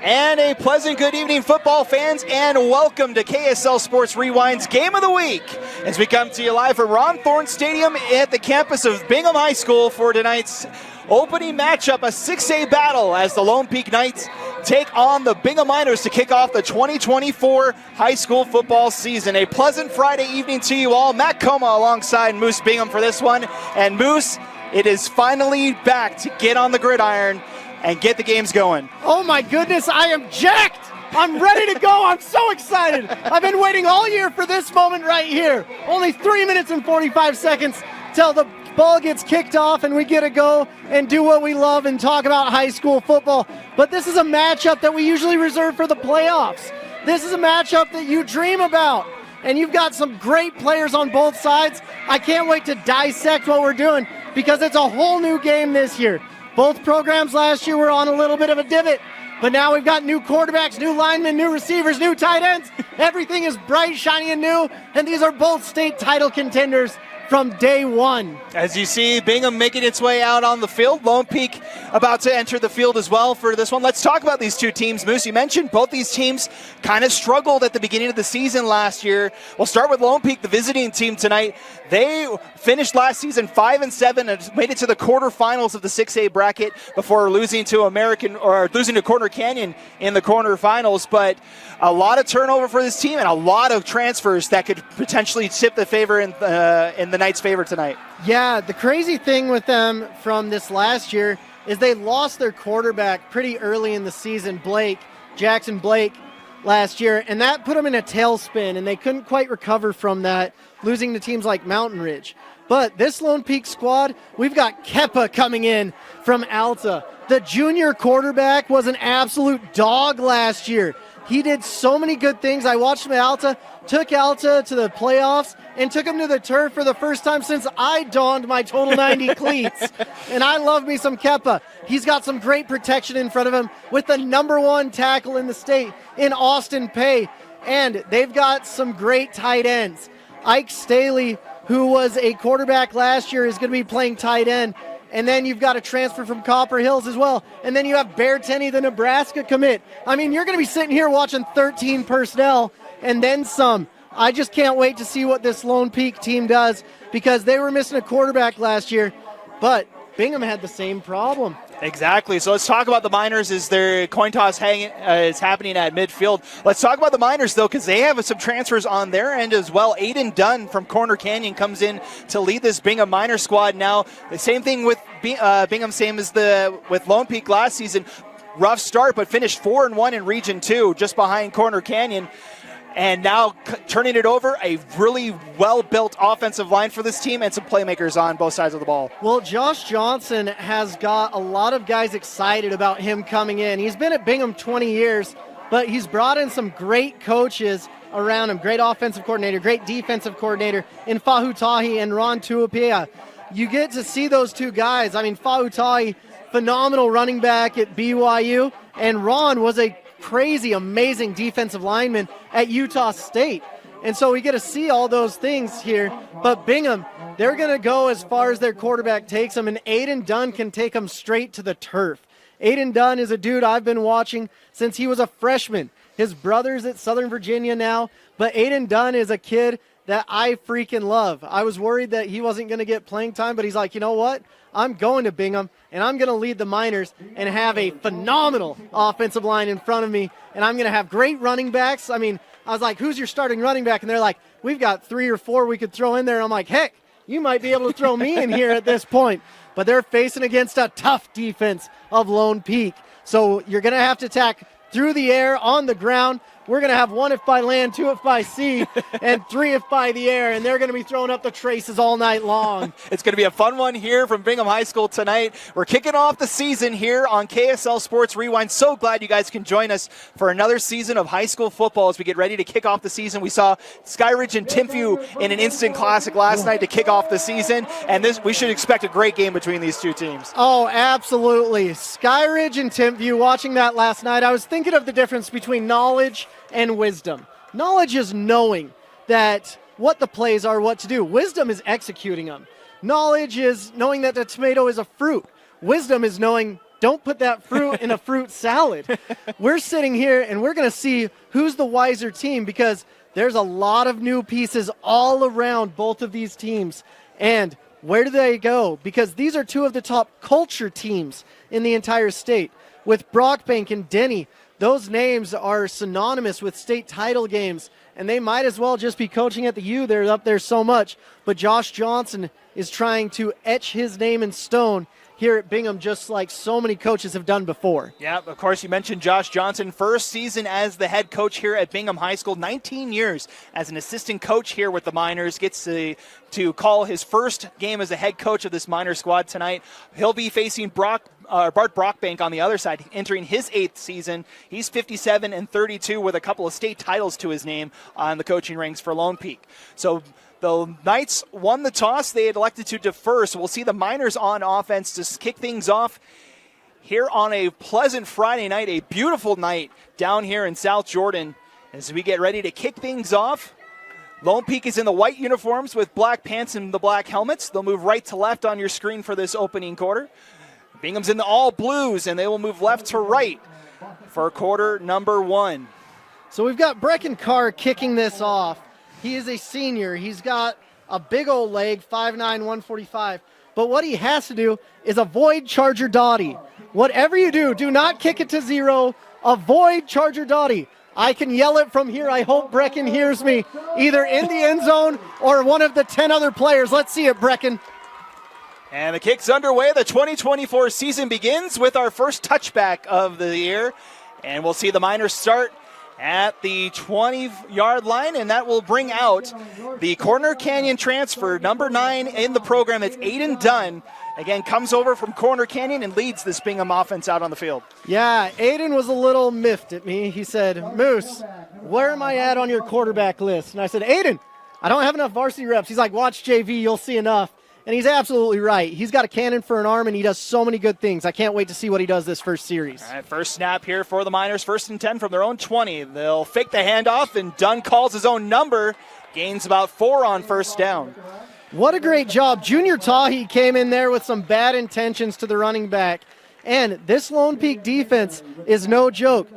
And a pleasant good evening, football fans, and welcome to KSL Sports Rewind's Game of the Week as we come to you live from Ron Thorne Stadium at the campus of Bingham High School for tonight's opening matchup, a 6A battle as the Lone Peak Knights take on the Bingham Miners to kick off the 2024 high school football season. A pleasant Friday evening to you all. Matt Coma alongside Moose Bingham for this one. And Moose, it is finally back to get on the gridiron and get the games going. Oh my goodness, I am jacked! I'm ready to go. I'm so excited. I've been waiting all year for this moment right here. Only 3 minutes and 45 seconds till the ball gets kicked off and we get to go and do what we love and talk about high school football. But this is a matchup that we usually reserve for the playoffs. This is a matchup that you dream about. And you've got some great players on both sides. I can't wait to dissect what we're doing because it's a whole new game this year. Both programs last year were on a little bit of a divot, but now we've got new quarterbacks, new linemen, new receivers, new tight ends. Everything is bright, shiny, and new, and these are both state title contenders from day one. As you see, Bingham making its way out on the field. Lone Peak about to enter the field as well for this one. Let's talk about these two teams. Moose, you mentioned both these teams kind of struggled at the beginning of the season last year. We'll start with Lone Peak, the visiting team tonight. They finished last season 5-7 and made it to the quarterfinals of the 6A bracket before losing to Corner Canyon in the quarterfinals. But a lot of turnover for this team and a lot of transfers that could potentially tip the favor in the Knights' favor tonight. Yeah, the crazy thing with them from this last year is they lost their quarterback pretty early in the season, Jackson Blake, last year, and that put them in a tailspin, and they couldn't quite recover from that, losing to teams like Mountain Ridge. But this Lone Peak squad, we've got Kepa coming in from Alta. The junior quarterback was an absolute dog last year. He did so many good things. I watched him at Alta, took Alta to the playoffs, and took him to the turf for the first time since I donned my Total 90 cleats. And I love me some Kepa. He's got some great protection in front of him with the #1 tackle in the state in Austin Pay. And they've got some great tight ends. Ike Staley, who was a quarterback last year, is going to be playing tight end. And then you've got a transfer from Copper Hills as well. And then you have Bear Tenney, the Nebraska commit. I mean, you're going to be sitting here watching 13 personnel and then some. I just can't wait to see what this Lone Peak team does because they were missing a quarterback last year, but Bingham had the same problem. Exactly. So let's talk about the Miners as their coin toss is happening at midfield. Let's talk about the Miners, though, because they have some transfers on their end as well. Aiden Dunn from Corner Canyon comes in to lead this Bingham Miners squad now. The same thing with Bingham, same as with Lone Peak last season. Rough start, but finished 4-1 in Region 2, just behind Corner Canyon. And now turning it over, a really well-built offensive line for this team and some playmakers on both sides of the ball. Well, Josh Johnson has got a lot of guys excited about him coming in. He's been at Bingham 20 years, but he's brought in some great coaches around him. Great offensive coordinator, great defensive coordinator in Fahutahi and Ron Tuapia. You get to see those two guys. I mean, Fahutahi, phenomenal running back at BYU, and Ron was a crazy, amazing defensive lineman at Utah State. And so we get to see all those things here. But Bingham, they're going to go as far as their quarterback takes them, and Aiden Dunn can take them straight to the turf. Aiden Dunn is a dude I've been watching since he was a freshman. His brother's at Southern Virginia now, but Aiden Dunn is a kid that I freaking love. I was worried that he wasn't going to get playing time, but he's like, you know what? I'm going to Bingham, and I'm going to lead the Miners and have a phenomenal offensive line in front of me, and I'm going to have great running backs. I mean, I was like, who's your starting running back? And they're like, we've got 3 or 4 we could throw in there. And I'm like, heck, you might be able to throw me in here at this point. But they're facing against a tough defense of Lone Peak. So you're going to have to attack through the air, on the ground. We're going to have 1 if by land, 2 if by sea, and 3 if by the air, and they're going to be throwing up the traces all night long. It's going to be a fun one here from Bingham High School tonight. We're kicking off the season here on KSL Sports Rewind. So glad you guys can join us for another season of high school football as we get ready to kick off the season. We saw Skyridge and Timpview in an instant classic last night to kick off the season, and we should expect a great game between these two teams. Oh, absolutely. Skyridge and Timpview, watching that last night, I was thinking of the difference between knowledge and wisdom. Knowledge is knowing that what the plays are, what to do. Wisdom is executing them. Knowledge is knowing that the tomato is a fruit. Wisdom is knowing don't put that fruit in a fruit salad. We're sitting here, and we're going to see who's the wiser team because there's a lot of new pieces all around both of these teams. And where do they go? Because these are two of the top culture teams in the entire state. With Brockbank and Denny, those names are synonymous with state title games, and they might as well just be coaching at the U. They're up there so much. But Josh Johnson is trying to etch his name in stone here at Bingham, just like so many coaches have done before. Yeah, of course, you mentioned Josh Johnson. First season as the head coach here at Bingham High School. 19 years as an assistant coach here with the Miners. Gets to call his first game as a head coach of this Miner squad tonight. He'll be facing Bart Brockbank on the other side, entering his 8th season. He's 57-32 with a couple of state titles to his name on the coaching ranks for Lone Peak. So the Knights won the toss. They had elected to defer, so we'll see the Miners on offense to kick things off here on a pleasant Friday night, a beautiful night down here in South Jordan. As we get ready to kick things off, Lone Peak is in the white uniforms with black pants and the black helmets. They'll move right to left on your screen for this opening quarter. Bingham's in the all blues, and they will move left to right for quarter number 1. So we've got Brecken Carr kicking this off. He is a senior. He's got a big old leg, 5'9", 145. But what he has to do is avoid Charger Dottie. Whatever you do, do not kick it to 0. Avoid Charger Dottie. I can yell it from here. I hope Brecken hears me, either in the end zone or one of the 10 other players. Let's see it, Brecken. And the kick's underway. The 2024 season begins with our first touchback of the year. And we'll see the Miners start at the 20-yard line, and that will bring out the Corner Canyon transfer, number 9 in the program. It's Aiden Dunn. Again, comes over from Corner Canyon and leads this Bingham offense out on the field. Yeah, Aiden was a little miffed at me. He said, Moose, where am I at on your quarterback list? And I said, Aiden, I don't have enough varsity reps. He's like, watch JV, you'll see enough. And he's absolutely right. He's got a cannon for an arm, and he does so many good things. I can't wait to see what he does this first series. All right, first snap here for the Miners, 1st and 10 from their own 20. They'll fake the handoff, and Dunn calls his own number, gains about 4 on first down. What a great job. Junior Tahi came in there with some bad intentions to the running back. And this Lone Peak defense is no joke.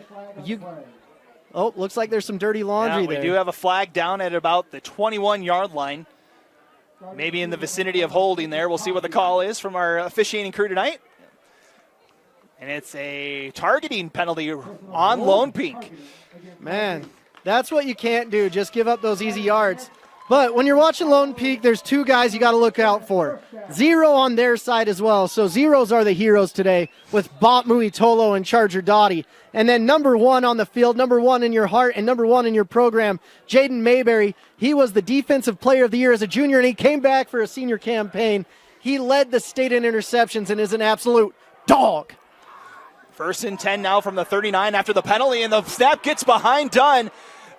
Looks like there's some dirty laundry there. We do have a flag down at about the 21-yard line. Maybe in the vicinity of holding there. We'll see what the call is from our officiating crew tonight. And it's a targeting penalty on Lone Peak. Man, that's what you can't do. Just give up those easy yards. But when you're watching Lone Peak, there's 2 guys you got to look out for. 0 on their side as well. So zeros are the heroes today with Bot Muitolo and Charger Dottie. And then number 1 on the field, number 1 in your heart, and number 1 in your program, Jaden Mayberry. He was the Defensive Player of the Year as a junior, and he came back for a senior campaign. He led the state in interceptions and is an absolute dog. 1st and 10 now from the 39 after the penalty, and the snap gets behind Dunn.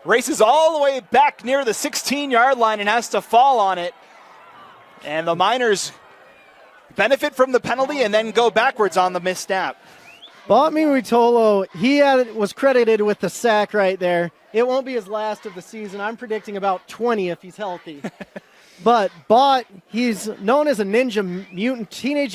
Races all the way back near the 16-yard line and has to fall on it. And the Miners benefit from the penalty and then go backwards on the missed snap. Botmi Witolo, was credited with the sack right there. It won't be his last of the season. I'm predicting about 20 if he's healthy. But Bot, he's known as a teenage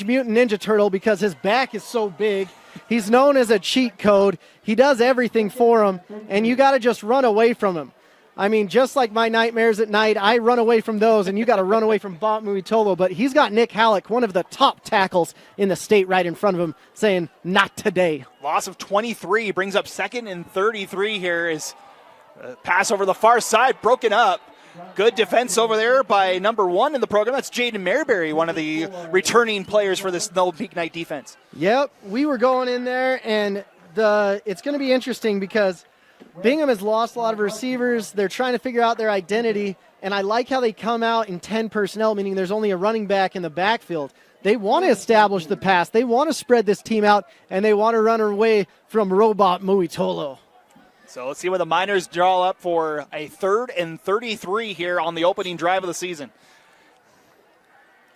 mutant ninja turtle because his back is so big. He's known as a cheat code. He does everything for him, and you got to just run away from him. I mean, just like my nightmares at night, I run away from those, and you got to run away from Bot Muitolo. But he's got Nick Halleck, one of the top tackles in the state, right in front of him, saying, not today. Loss of 23 brings up 2nd and 33 here as pass over the far side, broken up. Good defense over there by number 1 in the program. That's Jaden Mayberry, one of the returning players for this Lone Peak Knight defense. Yep, we were going in there, and it's going to be interesting because Bingham has lost a lot of receivers. They're trying to figure out their identity, and I like how they come out in 10 personnel, meaning there's only a running back in the backfield. They want to establish the pass. They want to spread this team out, and they want to run away from Robot Muitolo. So let's see what the Miners draw up for a 3rd and 33 here on the opening drive of the season.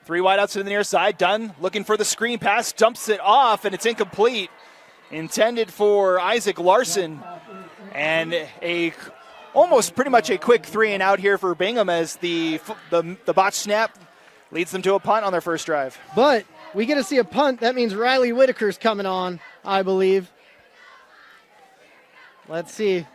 3 wideouts to the near side. Dunn looking for the screen pass, dumps it off, and it's incomplete. Intended for Isaac Larson. And almost pretty much a quick 3 and out here for Bingham as the botch snap leads them to a punt on their first drive. But we get to see a punt. That means Riley Whitaker's coming on, I believe. Let's see.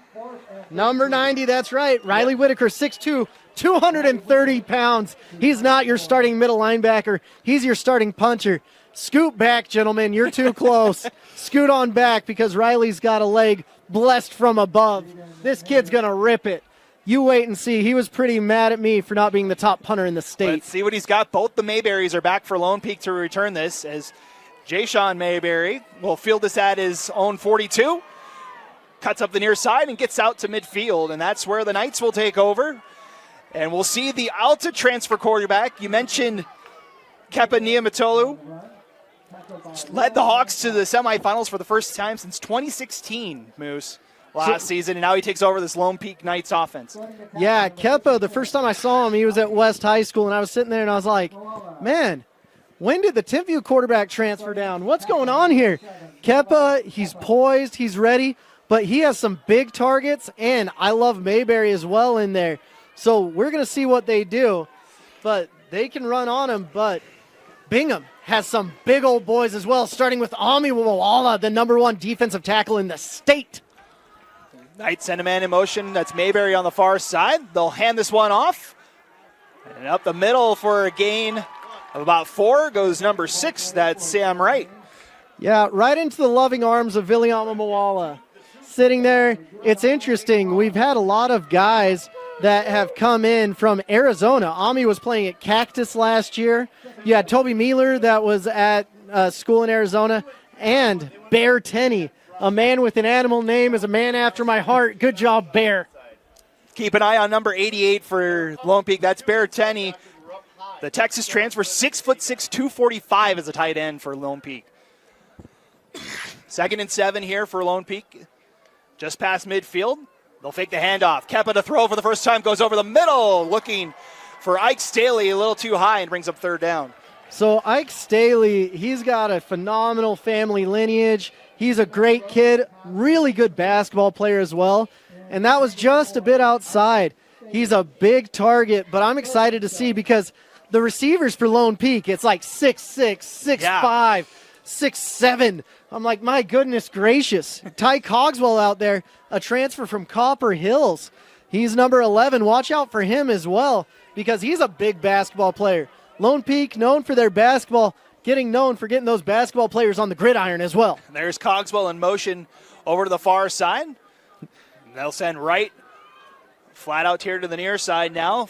Number 90, that's right. Riley Whitaker, 6'2", 230 pounds. He's not your starting middle linebacker. He's your starting puncher. Scoot back, gentlemen. You're too close. Scoot on back because Riley's got a leg blessed from above. This kid's going to rip it. You wait and see. He was pretty mad at me for not being the top punter in the state. Let's see what he's got. Both the Mayberrys are back for Lone Peak to return this, as Jay-Sean Mayberry will field this at his own 42. Cuts up the near side and gets out to midfield, and that's where the Knights will take over. And we'll see the Alta transfer quarterback. You mentioned Kepa Niamatolu. Led the Hawks to the semifinals for the first time since 2016, Moose, last season, and now he takes over this Lone Peak Knights offense. Yeah, Kepa, the first time I saw him, he was at West High School, and I was sitting there and I was like, man, when did the Timpview quarterback transfer down? What's going on here? Kepa, he's poised, he's ready. But he has some big targets, and I love Mayberry as well in there. So we're going to see what they do. But they can run on him, but Bingham has some big old boys as well, starting with Ami Wawala, the #1 defensive tackle in the state. Knights send a man in motion. That's Mayberry on the far side. They'll hand this one off. And up the middle for a gain of about 4 goes number 6. That's Sam Wright. Yeah, right into the loving arms of Viliama Mawala. Sitting there, it's interesting. We've had a lot of guys that have come in from Arizona. Ami was playing at Cactus last year. You had Toby Mealer that was at school in Arizona, and Bear Tenney, a man with an animal name, is a man after my heart. Good job, Bear. Keep an eye on number 88 for Lone Peak. That's Bear Tenney. The Texas transfer, 6'6", 245 as a tight end for Lone Peak. 2nd and 7 here for Lone Peak. Just past midfield. They'll fake the handoff. Kepa to throw for the first time, goes over the middle, looking for Ike Staley a little too high and brings up 3rd down. So Ike Staley, he's got a phenomenal family lineage. He's a great kid, really good basketball player as well. And that was just a bit outside. He's a big target, but I'm excited to see because the receivers for Lone Peak, it's like 6'6", 6'5", 6'7". I'm like, my goodness gracious. Ty Cogswell out there, a transfer from Copper Hills. He's number 11. Watch out for him as well because he's a big basketball player. Lone Peak, known for their basketball, getting known for getting those basketball players on the gridiron as well. And there's Cogswell in motion over to the far side. They'll send Wright flat out here to the near side now.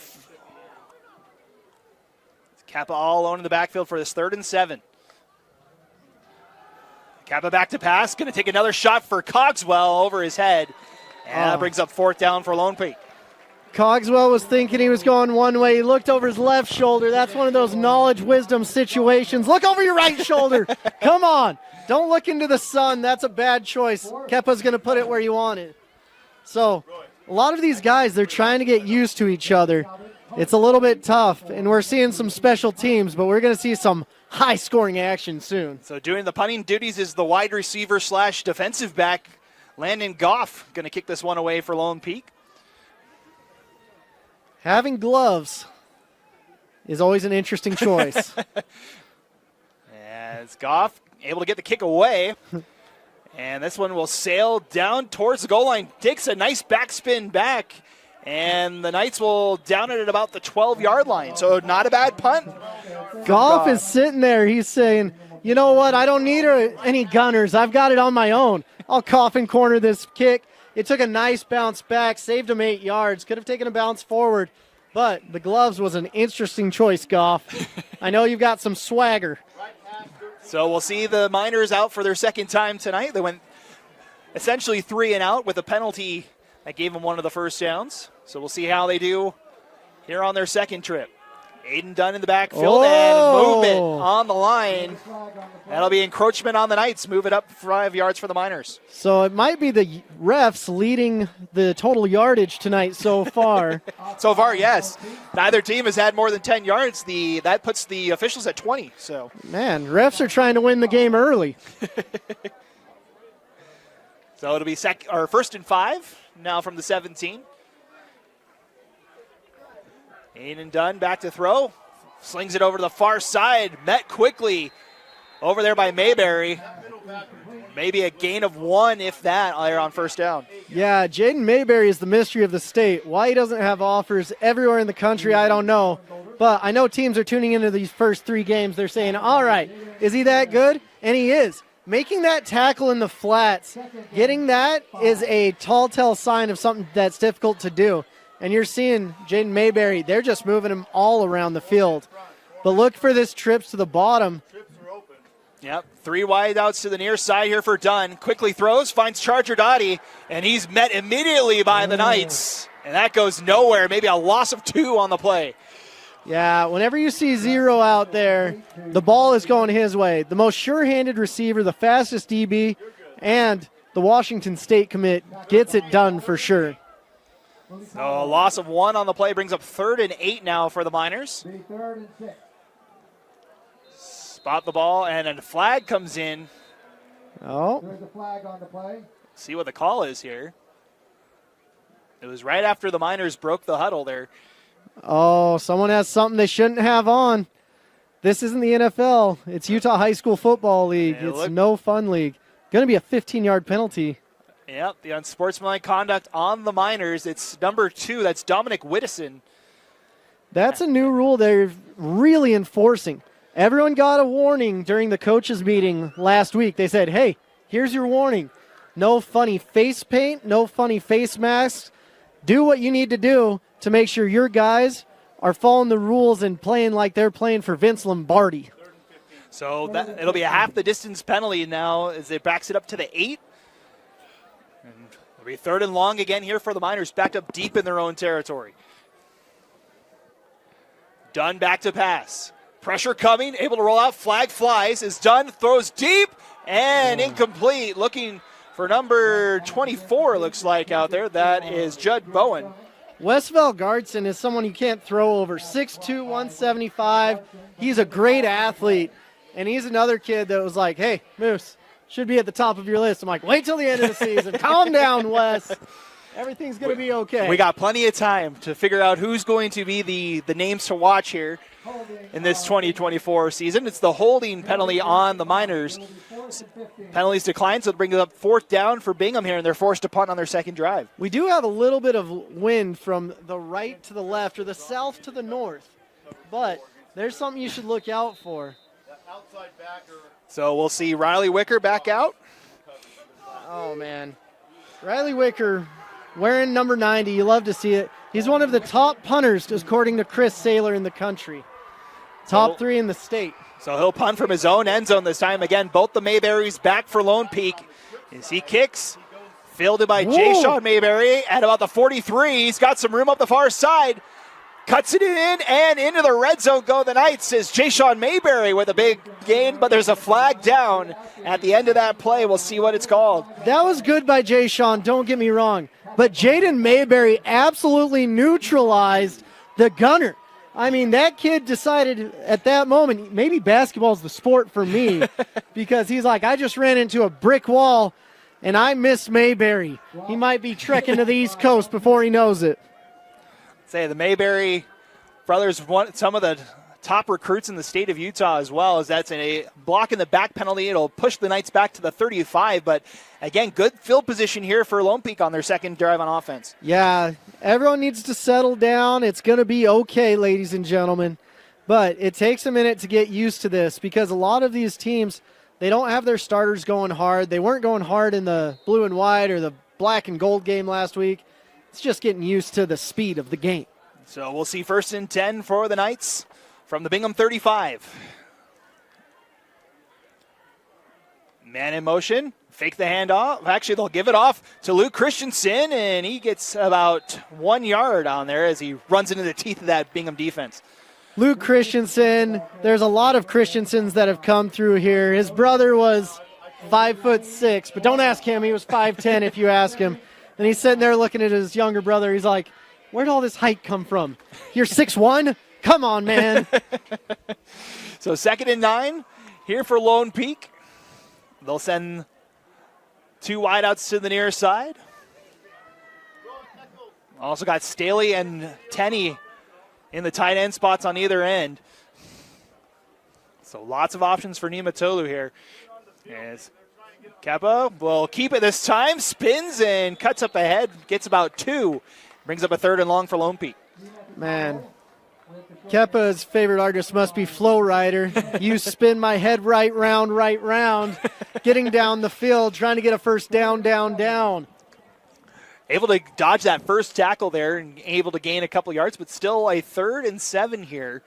Kappa all alone in the backfield for this 3rd and 7. Kappa back to pass, going to take another shot for Cogswell over his head. And that brings up 4th down for Lone Peak. Cogswell was thinking he was going one way. He looked over his left shoulder. That's one of those knowledge-wisdom situations. Look over your right shoulder. Come on. Don't look into the sun. That's a bad choice. Kepa's going to put it where you want it. So a lot of these guys, they're trying to get used to each other. It's a little bit tough, and we're seeing some special teams, but we're going to see some high-scoring action soon. So doing the punting duties is the wide receiver / defensive back, Landon Goff, going to kick this one away for Lone Peak. Having gloves is always an interesting choice. As Goff able to get the kick away. And this one will sail down towards the goal line. Takes a nice backspin back. And the Knights will down it at about the 12-yard line. So not a bad punt. Goff is sitting there. He's saying, you know what? I don't need any gunners. I've got it on my own. I'll coffin corner this kick. It took a nice bounce back, saved him 8 yards. Could have taken a bounce forward, but the gloves was an interesting choice, Goff. I know you've got some swagger. So we'll see the Miners out for their 2nd time tonight. They went essentially 3 and out with a penalty that gave them one of the first downs. So we'll see how they do here on their 2nd trip. Aiden Dunn in the backfield and movement on the line. That'll be encroachment on the Knights. Move it up 5 yards for the Miners. So it might be the refs leading the total yardage tonight so far. So far, yes. Neither team has had more than 10 yards. That puts the officials at 20. So man, refs are trying to win the game early. So it'll be 1st and 5 now from the 17. Aiden Dunn back to throw. Slings it over to the far side. Met quickly over there by Mayberry. Maybe a gain of 1, if that, there on first down. Yeah, Jaden Mayberry is the mystery of the state. Why he doesn't have offers everywhere in the country, I don't know. But I know teams are tuning into these first 3 games. They're saying, all right, is he that good? And he is. Making that tackle in the flats, getting that is a telltale sign of something that's difficult to do. And you're seeing Jaden Mayberry, they're just moving him all around the field. But look for this trips to the bottom. Yep, 3 wide outs to the near side here for Dunn. Quickly throws, finds Charger Dottie, and he's met immediately by the Knights. And that goes nowhere, maybe a loss of 2 on the play. Yeah, whenever you see 0 out there, the ball is going his way. The most sure-handed receiver, the fastest DB, and the Washington State commit gets it done for sure. So a loss of 1 on the play brings up 3rd and 8 now for the Miners. Spot the ball, and a flag comes in. Oh. There's a flag on the play. See what the call is here. It was right after the Miners broke the huddle there. Oh, someone has something they shouldn't have on. This isn't the NFL. It's Utah High School Football League. It's no fun league. Going to be a 15-yard penalty. Yep, the unsportsmanlike conduct on the Miners. It's number 2. That's Dominic Whittison. That's a new rule they're really enforcing. Everyone got a warning during the coaches' meeting last week. They said, hey, here's your warning. No funny face paint, no funny face masks. Do what you need to do to make sure your guys are following the rules and playing like they're playing for Vince Lombardi. So it'll be a half the distance penalty now as it backs it up to the 8. And it'll be 3rd and long again here for the Miners, backed up deep in their own territory. Dunn back to pass. Pressure coming, able to roll out, flag flies, is Dunn, throws deep, and incomplete. Looking for number 24, looks like out there. That is Judd Bowen. Wes Valgaardson is someone you can't throw over. 6'2", 175. He's a great athlete, and he's another kid that was like, hey, Moose, should be at the top of your list. I'm like, wait till the end of the season. Calm down, Wes. Everything's going to be okay. We got plenty of time to figure out who's going to be the names to watch here in this 2024 season. It's the holding penalty on the Miners. Penalties decline, so it brings up 4th down for Bingham here, and they're forced to punt on their second drive. We do have a little bit of wind from the right to the left or the south to the north, but there's something you should look out for. So we'll see Riley Wicker back out. Oh, man. Riley Wicker wearing number 90. You love to see it. He's one of the top punters, according to Chris Saylor, in the country. Top 3 in the state. So he'll punt from his own end zone this time. Again, both the Mayberrys back for Lone Peak. As he kicks, fielded by Jay Sean Mayberry at about the 43. He's got some room up the far side. Cuts it in, and into the red zone go the Knights as Jay Sean Mayberry with a big gain, but there's a flag down at the end of that play. We'll see what it's called. That was good by Jay Sean, don't get me wrong. But Jaden Mayberry absolutely neutralized the gunner. I mean, that kid decided at that moment, maybe basketball's the sport for me, because he's like, I just ran into a brick wall, and I miss Mayberry. He might be trekking to the East Coast before he knows it. Say the Mayberry brothers want some of the top recruits in the state of Utah as well, as that's a block in the back penalty. It'll push the Knights back to the 35, but again, good field position here for Lone Peak on their second drive on offense. Yeah, everyone needs to settle down. It's going to be okay, ladies and gentlemen, but it takes a minute to get used to this because a lot of these teams, they don't have their starters going hard. They weren't going hard in the blue and white or the black and gold game last week. It's just getting used to the speed of the game. So we'll see 1st and 10 for the Knights from the Bingham 35. Man in motion, fake the handoff. Actually, they'll give it off to Luke Christensen, and he gets about 1 yard on there as he runs into the teeth of that Bingham defense. Luke Christensen, there's a lot of Christensens that have come through here. His brother was 5'6", but don't ask him. He was 5'10" if you ask him. And he's sitting there looking at his younger brother. He's like, where'd all this height come from? You're 6'1"? Come on, man. So 2nd and 9 here for Lone Peak. They'll send 2 wideouts to the near side. Also got Staley and Tenney in the tight end spots on either end. So lots of options for Niumatalou here. As Kepa will keep it this time, spins and cuts up ahead, gets about 2, brings up a 3rd and long for Lone Peak. Man, Kepa's favorite artist must be Flow Rider. You spin my head right round, getting down the field, trying to get a first down. Able to dodge that first tackle there and able to gain a couple yards, but still a 3rd and 7 here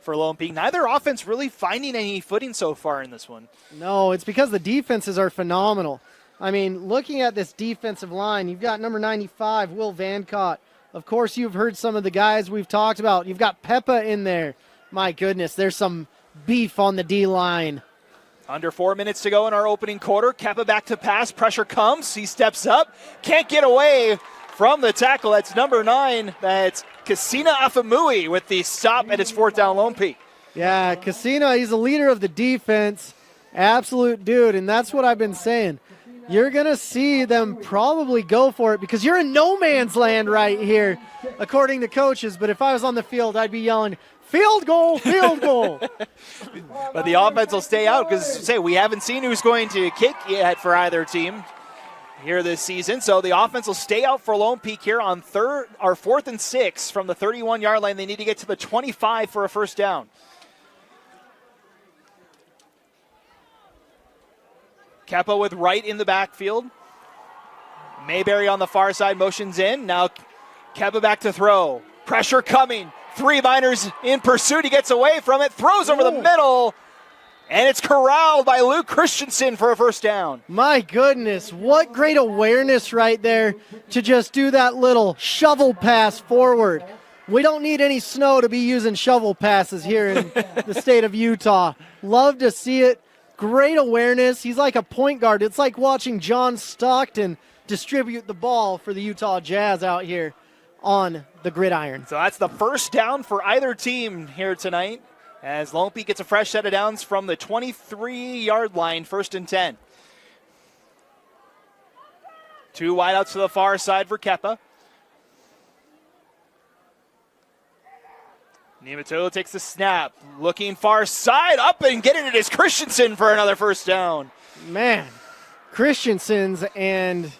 for Lone Peak. Neither offense really finding any footing so far in this one. No, it's because the defenses are phenomenal. I mean, looking at this defensive line, you've got number 95, Will Vancott. Of course, you've heard some of the guys we've talked about. You've got Peppa in there. My goodness, there's some beef on the D-line. Under 4 minutes to go in our opening quarter. Kepa back to pass. Pressure comes. He steps up. Can't get away from the tackle. That's number 9. That's Kasina Afamui with the stop at his 4th down Lone Peak. Yeah, Kasina, he's the leader of the defense. Absolute dude, and that's what I've been saying. You're going to see them probably go for it because you're in no man's land right here, according to coaches. But if I was on the field, I'd be yelling, field goal, field goal. But the offense will stay out because, we haven't seen who's going to kick yet for either team here this season. So the offense will stay out for Lone Peak here on 4th and 6 from the 31-yard line. They need to get to the 25 for a first down. Kepa with Wright in the backfield. Mayberry on the far side motions in. Now Kepa back to throw. Pressure coming. 3 Miners in pursuit. He gets away from it. Throws over the middle. And it's corralled by Luke Christensen for a first down. My goodness, what great awareness right there to just do that little shovel pass forward. We don't need any snow to be using shovel passes here in the state of Utah. Love to see it. Great awareness. He's like a point guard. It's like watching John Stockton distribute the ball for the Utah Jazz out here on the gridiron. So that's the first down for either team here tonight as Lone Peak gets a fresh set of downs from the 23-yard line, 1st and 10. 2 wideouts to the far side for Kepa. Niumatalou takes the snap, looking far side, up and getting it is Christensen for another first down. Man, Christensen's and,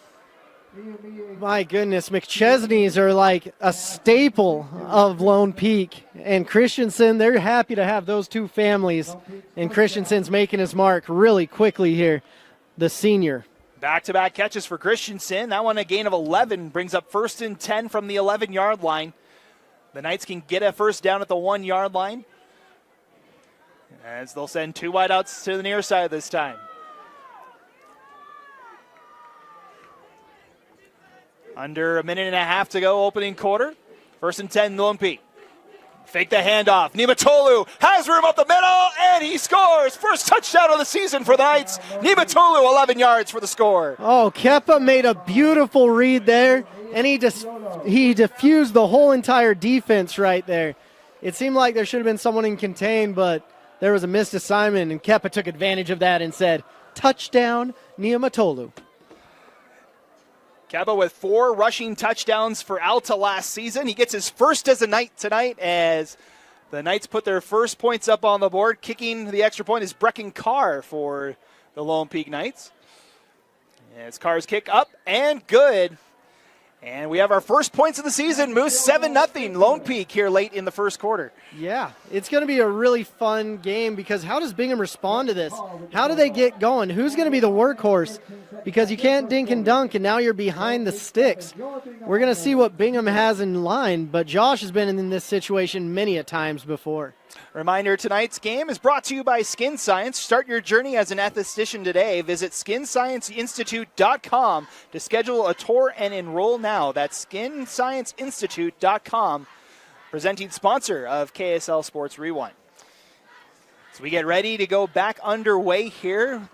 my goodness, McChesney's are like a staple of Lone Peak. And Christensen, they're happy to have those 2 families. And Christensen's making his mark really quickly here, the senior. Back-to-back catches for Christensen. That one a gain of 11, brings up 1st and 10 from the 11-yard line. The Knights can get a first down at the 1-yard line as they'll send 2 wideouts to the near side this time. Under a minute and a half to go, opening quarter. 1st and 10, Lone Peak. Fake the handoff. Niumatalou has room up the middle, and he scores. First touchdown of the season for the Knights. Niumatalou, 11 yards for the score. Oh, Kepa made a beautiful read there, and he diffused the whole entire defense right there. It seemed like there should have been someone in contain, but there was a missed assignment, and Kepa took advantage of that and said, touchdown, Niumatalou. Kepa with 4 rushing touchdowns for Alta last season. He gets his first as a Knight tonight as the Knights put their first points up on the board. Kicking the extra point is Brecken Carr for the Lone Peak Knights. As Carr's kick up and good. And we have our first points of the season. Moose 7-0 Lone Peak here late in the first quarter. Yeah, it's going to be a really fun game because how does Bingham respond to this? How do they get going? Who's going to be the workhorse? Because you can't dink and dunk, and now you're behind the sticks. We're going to see what Bingham has in line, but Josh has been in this situation many a times before. Reminder, tonight's game is brought to you by Skin Science. Start your journey as an esthetician today. Visit SkinScienceInstitute.com to schedule a tour and enroll now. That's SkinScienceInstitute.com, presenting sponsor of KSL Sports Rewind. So we get ready to go back underway here.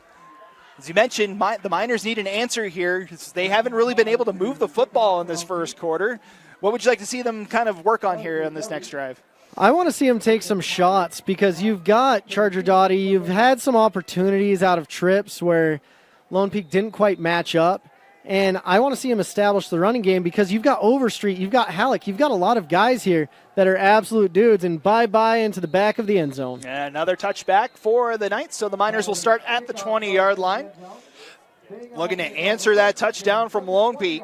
As you mentioned, the Miners need an answer here. They haven't really been able to move the football in this first quarter. What would you like to see them kind of work on here on this next drive? I want to see him take some shots because you've got Charger Dottie. You've had some opportunities out of trips where Lone Peak didn't quite match up. And I want to see him establish the running game because you've got Overstreet, you've got Halleck, you've got a lot of guys here that are absolute dudes, and bye-bye into the back of the end zone. And another touchback for the Knights, so the Miners will start at the 20-yard line. Looking to answer that touchdown from Lone Peak.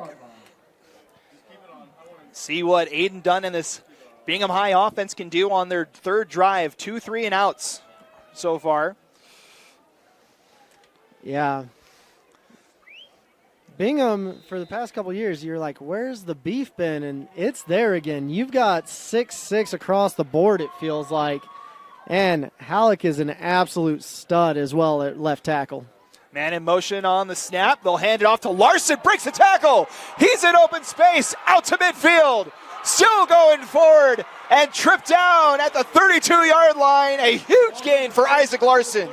See what Aiden Dunn and this Bingham High offense can do on their third drive. 2 3-and-outs so far. Yeah. Bingham, for the past couple years, you're like, where's the beef been? And it's there again. You've got 6'6" across the board, it feels like. And Halleck is an absolute stud as well at left tackle. Man in motion on the snap. They'll hand it off to Larson. Breaks the tackle. He's in open space. Out to midfield. Still going forward and tripped down at the 32-yard line. A huge gain for Isaac Larson.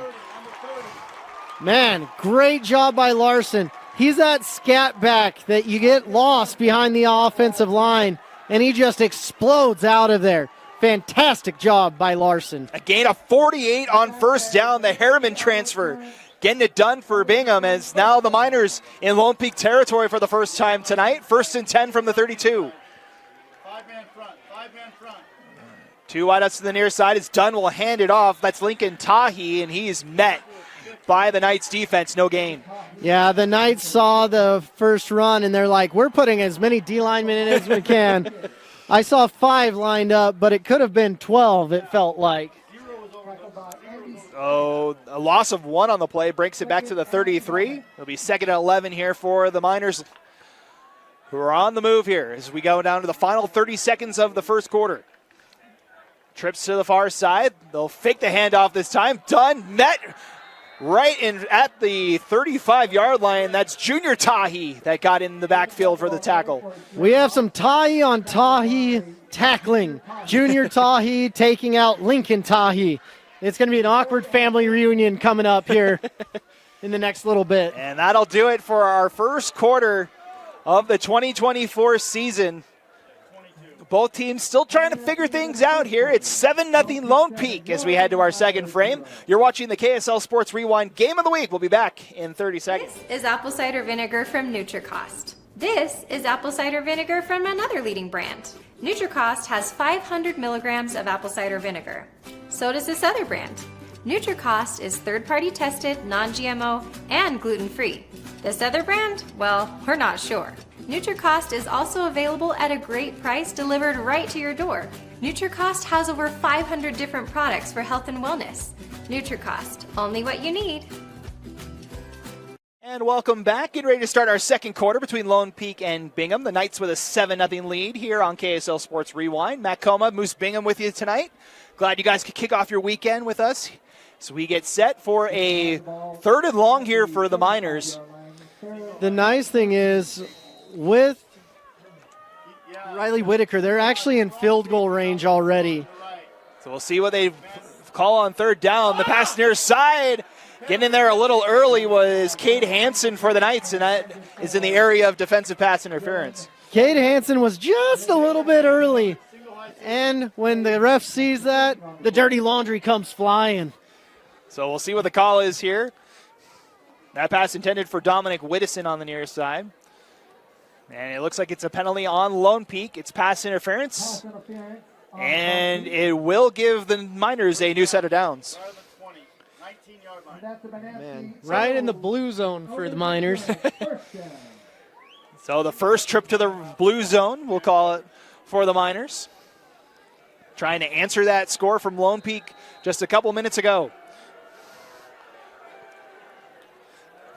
Man, great job by Larson. He's that scat back that you get lost behind the offensive line, and he just explodes out of there. Fantastic job by Larson. A gain of 48 on first down. The Harriman transfer getting it done for Bingham, as now the Miners in Lone Peak territory for the first time tonight. 1st and 10 from the 32. Five-man front. 2 wideouts to the near side. As Dunn will hand it off. That's Lincoln Tahi, and he is met by the Knights defense. No gain. Yeah, the Knights saw the first run, and they're like, we're putting as many D linemen in as we can. I saw 5 lined up, but it could have been 12, it felt like. Oh, a loss of 1 on the play breaks it back to the 33. It'll be 2nd and 11 here for the Miners, who are on the move here as we go down to the final 30 seconds of the first quarter. Trips to the far side. They'll fake the handoff this time. Dunn met right in at the 35-yard line. That's Junior Tahi that got in the backfield for the tackle. We have some Tahi on Tahi tackling. Junior Tahi taking out Lincoln Tahi. It's going to be an awkward family reunion coming up here in the next little bit. And that'll do it for our first quarter of the 2024 season. Both teams still trying to figure things out here. It's 7-0 Lone Peak as we head to our second frame. You're watching the KSL Sports Rewind Game of the Week. We'll be back in 30 seconds. This is apple cider vinegar from NutriCost. This is apple cider vinegar from another leading brand. NutriCost has 500 milligrams of apple cider vinegar. So does this other brand. NutriCost is third-party tested, non-GMO, and gluten-free. This other brand? Well, we're not sure. NutriCost is also available at a great price delivered right to your door. NutriCost has over 500 different products for health and wellness. NutriCost, only what you need. And welcome back. Getting ready to start our second quarter between Lone Peak and Bingham. The Knights with a 7-0 lead here on KSL Sports Rewind. Matt Coma, Moose Bingham with you tonight. Glad you guys could kick off your weekend with us. So we get set for a 3rd and long here for the Miners. The nice thing is, with Riley Whitaker, they're actually in field goal range already. So we'll see what they call on 3rd down. The pass near side. Getting in there a little early was Cade Hansen for the Knights, and that is in the area of defensive pass interference. Cade Hansen was just a little bit early. And when the ref sees that, the dirty laundry comes flying. So we'll see what the call is here. That pass intended for Dominic Whittison on the near side. And it looks like it's a penalty on Lone Peak. It's pass interference. And it will give the Miners a new set of downs. Man, right in the blue zone for the Miners. So the first trip to the blue zone, we'll call it, for the Miners. Trying to answer that score from Lone Peak just a couple minutes ago.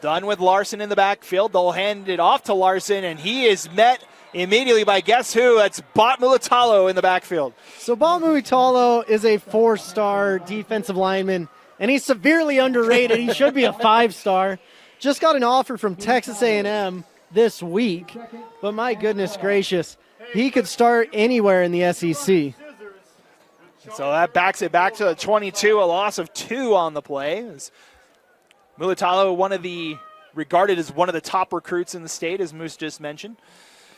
Done with Larson in the backfield. They'll hand it off to Larson, and he is met immediately by guess who? That's Bot Mulatalo in the backfield. So Bot Mulatalo is a 4-star defensive lineman, and he's severely underrated. He should be a 5-star. Just got an offer from Texas A&M this week, but my goodness gracious, he could start anywhere in the SEC. So that backs it back to the 22, a loss of 2 on the play. Mulatalo, regarded as one of the top recruits in the state, as Moose just mentioned.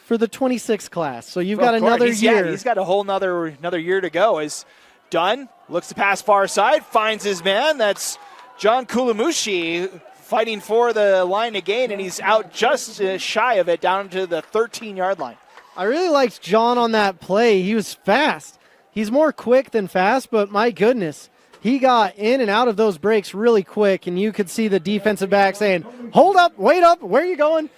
For the 26 class, so you've got another year. Yeah, he's got a whole another year to go. As Dunn looks to pass far side, finds his man. That's John Kulamushi fighting for the line to gain, and he's out just shy of it, down to the 13-yard line. I really liked John on that play. He was fast. He's more quick than fast, but my goodness, he got in and out of those breaks really quick, and you could see the defensive back saying, hold up, wait up, where are you going?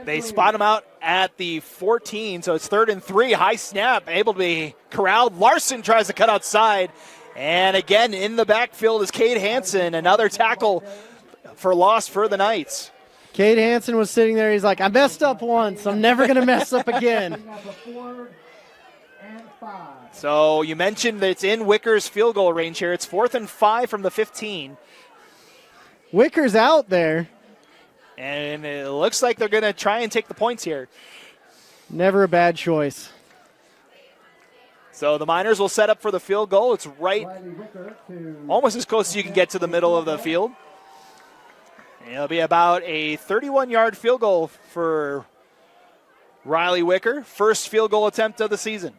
They spot him out at the 14, so it's 3rd and 3. High snap, able to be corralled. Larson tries to cut outside, and again in the backfield is Cade Hansen, another tackle for loss for the Knights. Cade Hansen was sitting there. He's like, I messed up once. I'm never going to mess up again. So you mentioned that it's in Wicker's field goal range here. It's 4th and 5 from the 15. Wicker's out there. And it looks like they're going to try and take the points here. Never a bad choice. So the Miners will set up for the field goal. It's right, almost as close as you can get to the middle of the field. It'll be about a 31-yard field goal for Riley Wicker. First field goal attempt of the season.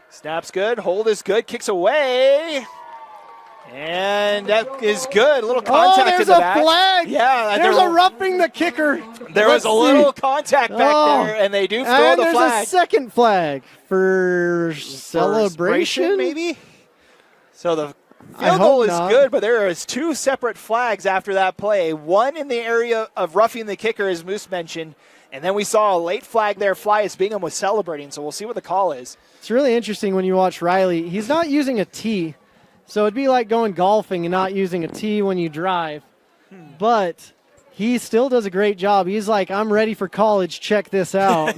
Snap's good. Hold is good. Kicks away. And that is good. A little contact in the back. There's a flag. Yeah. There's a roughing the kicker. There was a little contact back there, and they do throw the flag. And there's a second flag for celebration, maybe? So the field goal is good, but there is 2 separate flags after that play. One in the area of roughing the kicker, as Moose mentioned, and then we saw a late flag there fly as Bingham was celebrating, so we'll see what the call is. It's really interesting when you watch Riley. He's not using a tee, so it'd be like going golfing and not using a tee when you drive. But he still does a great job. He's like, I'm ready for college. Check this out.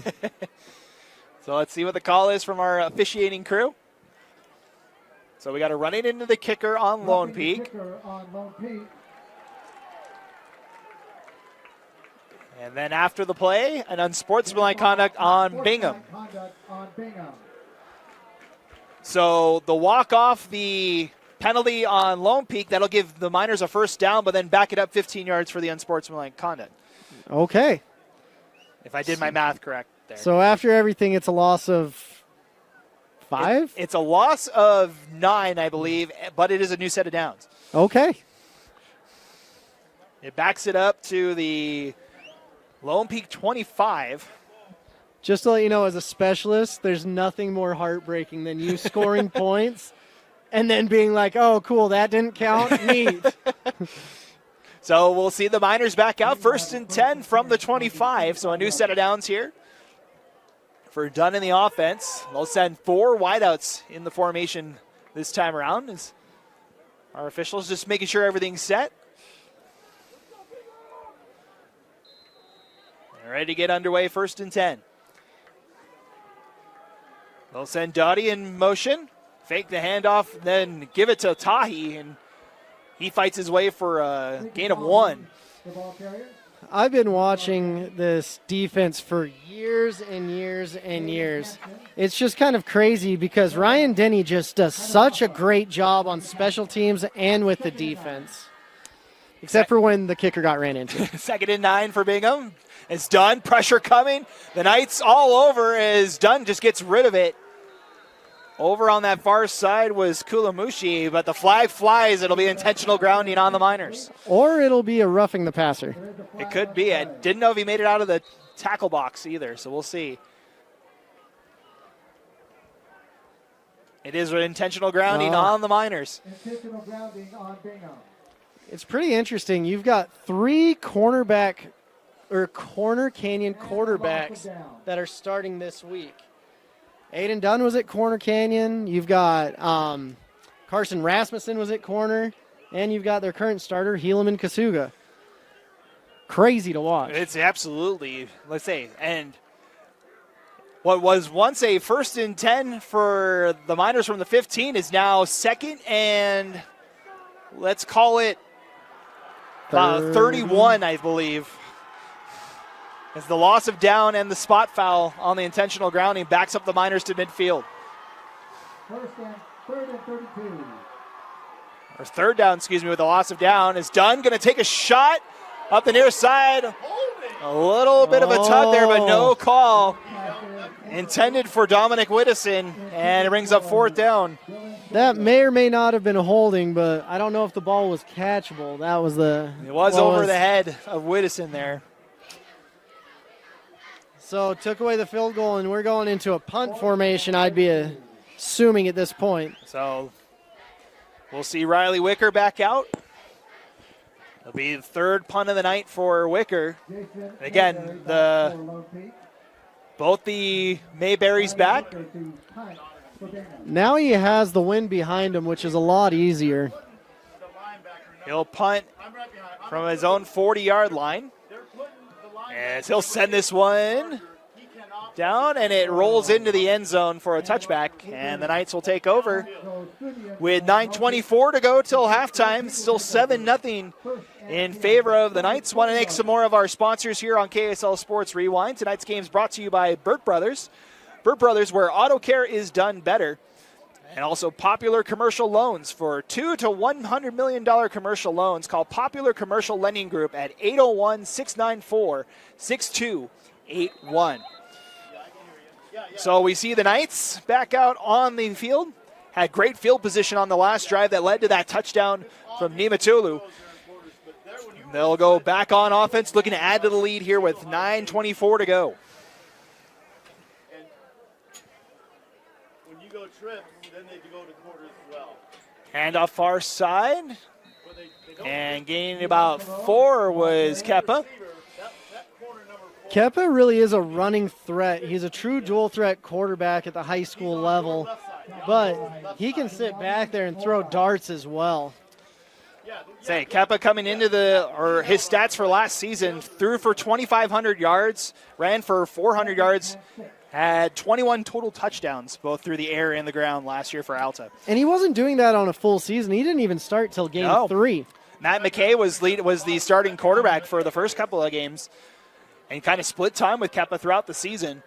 So let's see what the call is from our officiating crew. So we got to run it into the kicker on Lone Peak. And then after the play, an unsportsmanlike conduct on Bingham. So the walk-off, the penalty on Lone Peak, that'll give the Miners a first down, but then back it up 15 yards for the unsportsmanlike conduct. Okay. If I did my math correct there. So after everything, it's a loss of 5? It's a loss of 9, I believe, but it is a new set of downs. Okay. It backs it up to the Lone Peak 25. Just to let you know, as a specialist, there's nothing more heartbreaking than you scoring points and then being like, oh, cool, that didn't count. Neat. So we'll see the Miners back out. 1st and 10 from the 25. So a new set of downs here for Dunn in the offense. They'll send 4 wideouts in the formation this time around. As our officials just making sure everything's set. They're ready to get underway. 1st and 10. They'll send Dottie in motion, fake the handoff, then give it to Tahi, and he fights his way for a gain of 1. I've been watching this defense for years and years and years. It's just kind of crazy because Ryan Denny just does such a great job on special teams and with the defense, except for when the kicker got ran into. 2nd and 9 for Bingham. It's Dunn, pressure coming. The Knights all over as Dunn just gets rid of it. Over on that far side was Kulamushi, but the flag flies. It'll be intentional grounding on the Miners. Or it'll be a roughing the passer. It could be. I didn't know if he made it out of the tackle box either, so we'll see. It is an intentional grounding on the Miners. Intentional grounding on Bingham. It's pretty interesting. You've got 3 Corner Canyon quarterbacks that are starting this week. Aiden Dunn was at Corner Canyon. You've got Carson Rasmussen was at corner. And you've got their current starter, Helaman Kasuga. Crazy to watch. It's absolutely, let's say, and what was once a 1st and 10 for the Miners from the 15 is now 2nd and let's call it 31, I believe. As the loss of down and the spot foul on the intentional grounding backs up the Miners to midfield. 3rd and 32. Or 3rd down, with the loss of down. Is Dunn going to take a shot up the near side? A little bit of a tug there, but no call. Intended for Dominic Widdison, and it brings up 4th down. That may or may not have been a holding, but I don't know if the ball was catchable. That was It was over the head of Whittison there. So took away the field goal, and we're going into a punt formation, I'd be assuming at this point. So we'll see Riley Wicker back out. It'll be the third punt of the night for Wicker. And again, both the Mayberries back. Now he has the wind behind him, which is a lot easier. He'll punt from his own 40-yard line. As he'll send this one down, and it rolls into the end zone for a touchback, and the Knights will take over with 9:24 to go till halftime. Still 7-0 in favor of the Knights. Want to thank some more of our sponsors here on KSL Sports Rewind. Tonight's game is brought to you by Burt Brothers. Burt Brothers, where auto care is done better. And also Popular Commercial Loans for $2 to $100 million commercial loans. Call Popular Commercial Lending Group at 801-694-6281. So we see the Knights back out on the field. Had great field position on the last drive that led to that touchdown from Nimitulu. They'll go back on offense, looking to add to the lead here with 9:24 to go. Then they go to quarters as well. Hand off far side. And gaining about 4 was Keppa. Keppa really is a running threat. He's a true dual threat quarterback at the high school level, but he can sit back there and throw darts as well. Say, Keppa coming into his stats for last season, threw for 2,500 yards, ran for 400 yards, had 21 total touchdowns, both through the air and the ground last year for Alta. And he wasn't doing that on a full season. He didn't even start till game 3. Matt McKay was the starting quarterback for the first couple of games and kind of split time with Keppa throughout the season.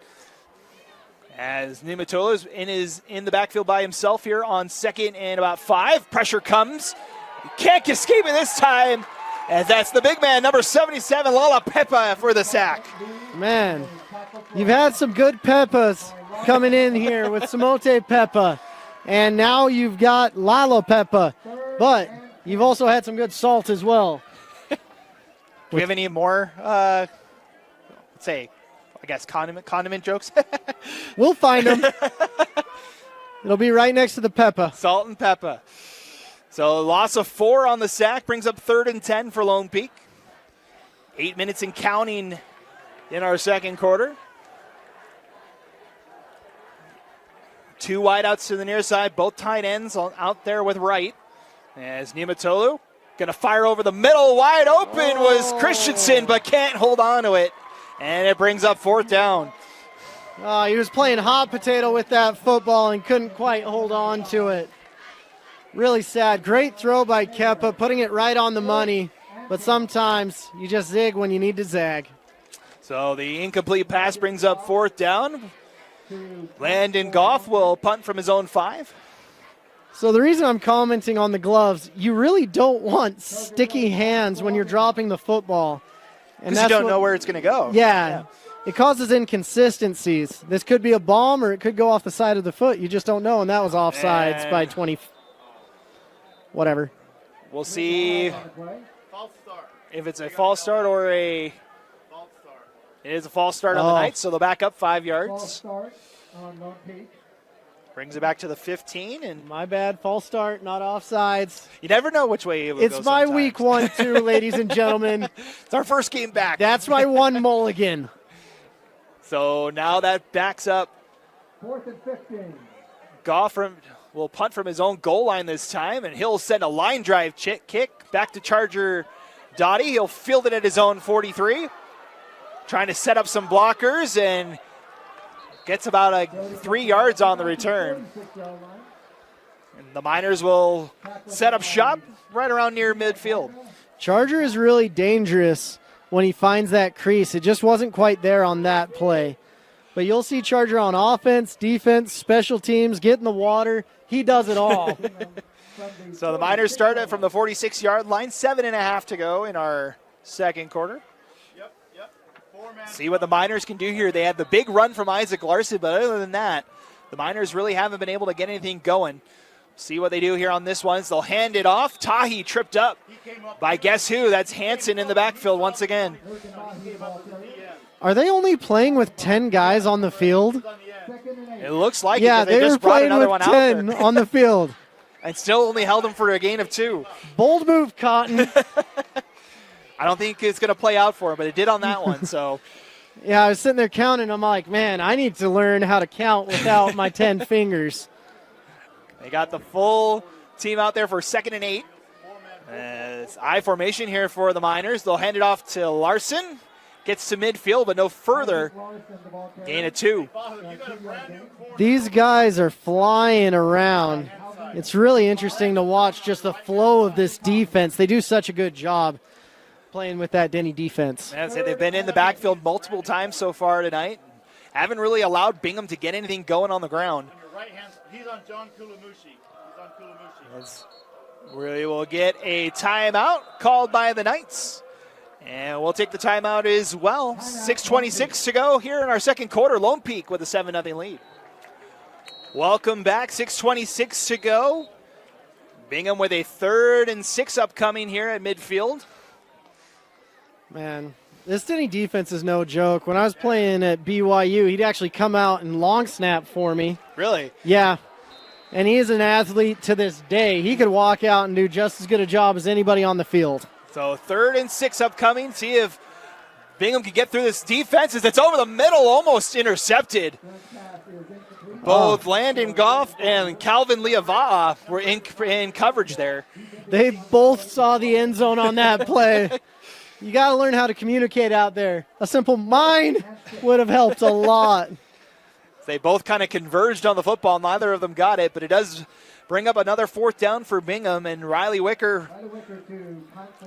As Nimitolo is in the backfield by himself here on 2nd and about 5. Pressure comes. Can't escape it this time, as that's the big man, number 77, Lala Pepa, for the sack. Man, you've had some good Peppas coming in here with Samote Peppa, and now you've got Lalo Peppa, but you've also had some good salt as well. Do we have any more, condiment jokes? We'll find them. It'll be right next to the Peppa. Salt and Peppa. So loss of 4 on the sack brings up 3rd and 10 for Lone Peak. 8 minutes and counting in our second quarter. 2 wideouts to the near side, both tight ends out there with right. As Nimitolu going to fire over the middle. Wide open was Christensen, but can't hold on to it. And it brings up 4th down. He was playing hot potato with that football and couldn't quite hold on to it. Really sad. Great throw by Keppa, putting it right on the money. But sometimes you just zig when you need to zag. So the incomplete pass brings up 4th down. Landon Goff will punt from his own 5. So the reason I'm commenting on the gloves, you really don't want sticky hands when you're dropping the football. Because you don't know where it's going to go. Yeah. It causes inconsistencies. This could be a bomb or it could go off the side of the foot. You just don't know, and that was offsides by 20. Whatever. We'll see if it's a false start or a... It is a false start on the Knights, so they'll back up 5 yards. Brings it back to the 15. And my bad, false start, not offsides. You never know which way it will go. It's my week 1, too, ladies and gentlemen. It's our first game back. That's my 1 mulligan. So now that backs up. 4th and 15. Goff will punt from his own goal line this time, and he'll send a line drive kick back to Charger Dottie. He'll field it at his own 43. Trying to set up some blockers and gets about 3 yards on the return. And the Miners will set up shop right around near midfield. Charger is really dangerous when he finds that crease. It just wasn't quite there on that play. But you'll see Charger on offense, defense, special teams, get in the water. He does it all. So the Miners start it from the 46-yard line. 7.5 to go in our second quarter. See what the Miners can do here. They had the big run from Isaac Larson, but other than that, the Miners really haven't been able to get anything going. See what they do here on this one. They'll hand it off. Tahi tripped up by guess who? That's Hansen in the backfield once again. Are they only playing with 10 guys on the field? It looks like Yeah, it. They they just were brought playing another with one out 10 there. on the field. And still only held them for a gain of 2. Bold move, Cotton. I don't think it's going to play out for him, but it did on that one. So Yeah, I was sitting there counting. I'm like, man, I need to learn how to count without my 10 fingers. they got the full team out there for 2nd and 8. It's I formation here for the Miners. They'll hand it off to Larson. Gets to midfield, but no further. Gain of 2. These guys are flying around. It's really interesting to watch just the flow of this defense. They do such a good job playing with that Denny defense. They've been in the backfield multiple times so far tonight. Haven't really allowed Bingham to get anything going on the ground. On your right hand, he's on John Kulamushi. He's on Kulamushi. We will get a timeout called by the Knights. And we'll take the timeout as well. 6:26 to go here in our second quarter. Lone Peak with a 7-0 lead. Welcome back. 6:26 to go. Bingham with a 3rd and 6 upcoming here at midfield. Man, this Denny defense is no joke. When I was playing at BYU, he'd actually come out and long snap for me. Really? Yeah. And he is an athlete to this day. He could walk out and do just as good a job as anybody on the field. So 3rd and 6 upcoming. See if Bingham can get through this defense as it's over the middle, almost intercepted. Both Landon Goff and Calvin Liava'a were in coverage there. They both saw the end zone on that play. You got to learn how to communicate out there. A simple mine would have helped a lot. They both kind of converged on the football. Neither of them got it, but it does bring up another 4th down for Bingham, and Riley Wicker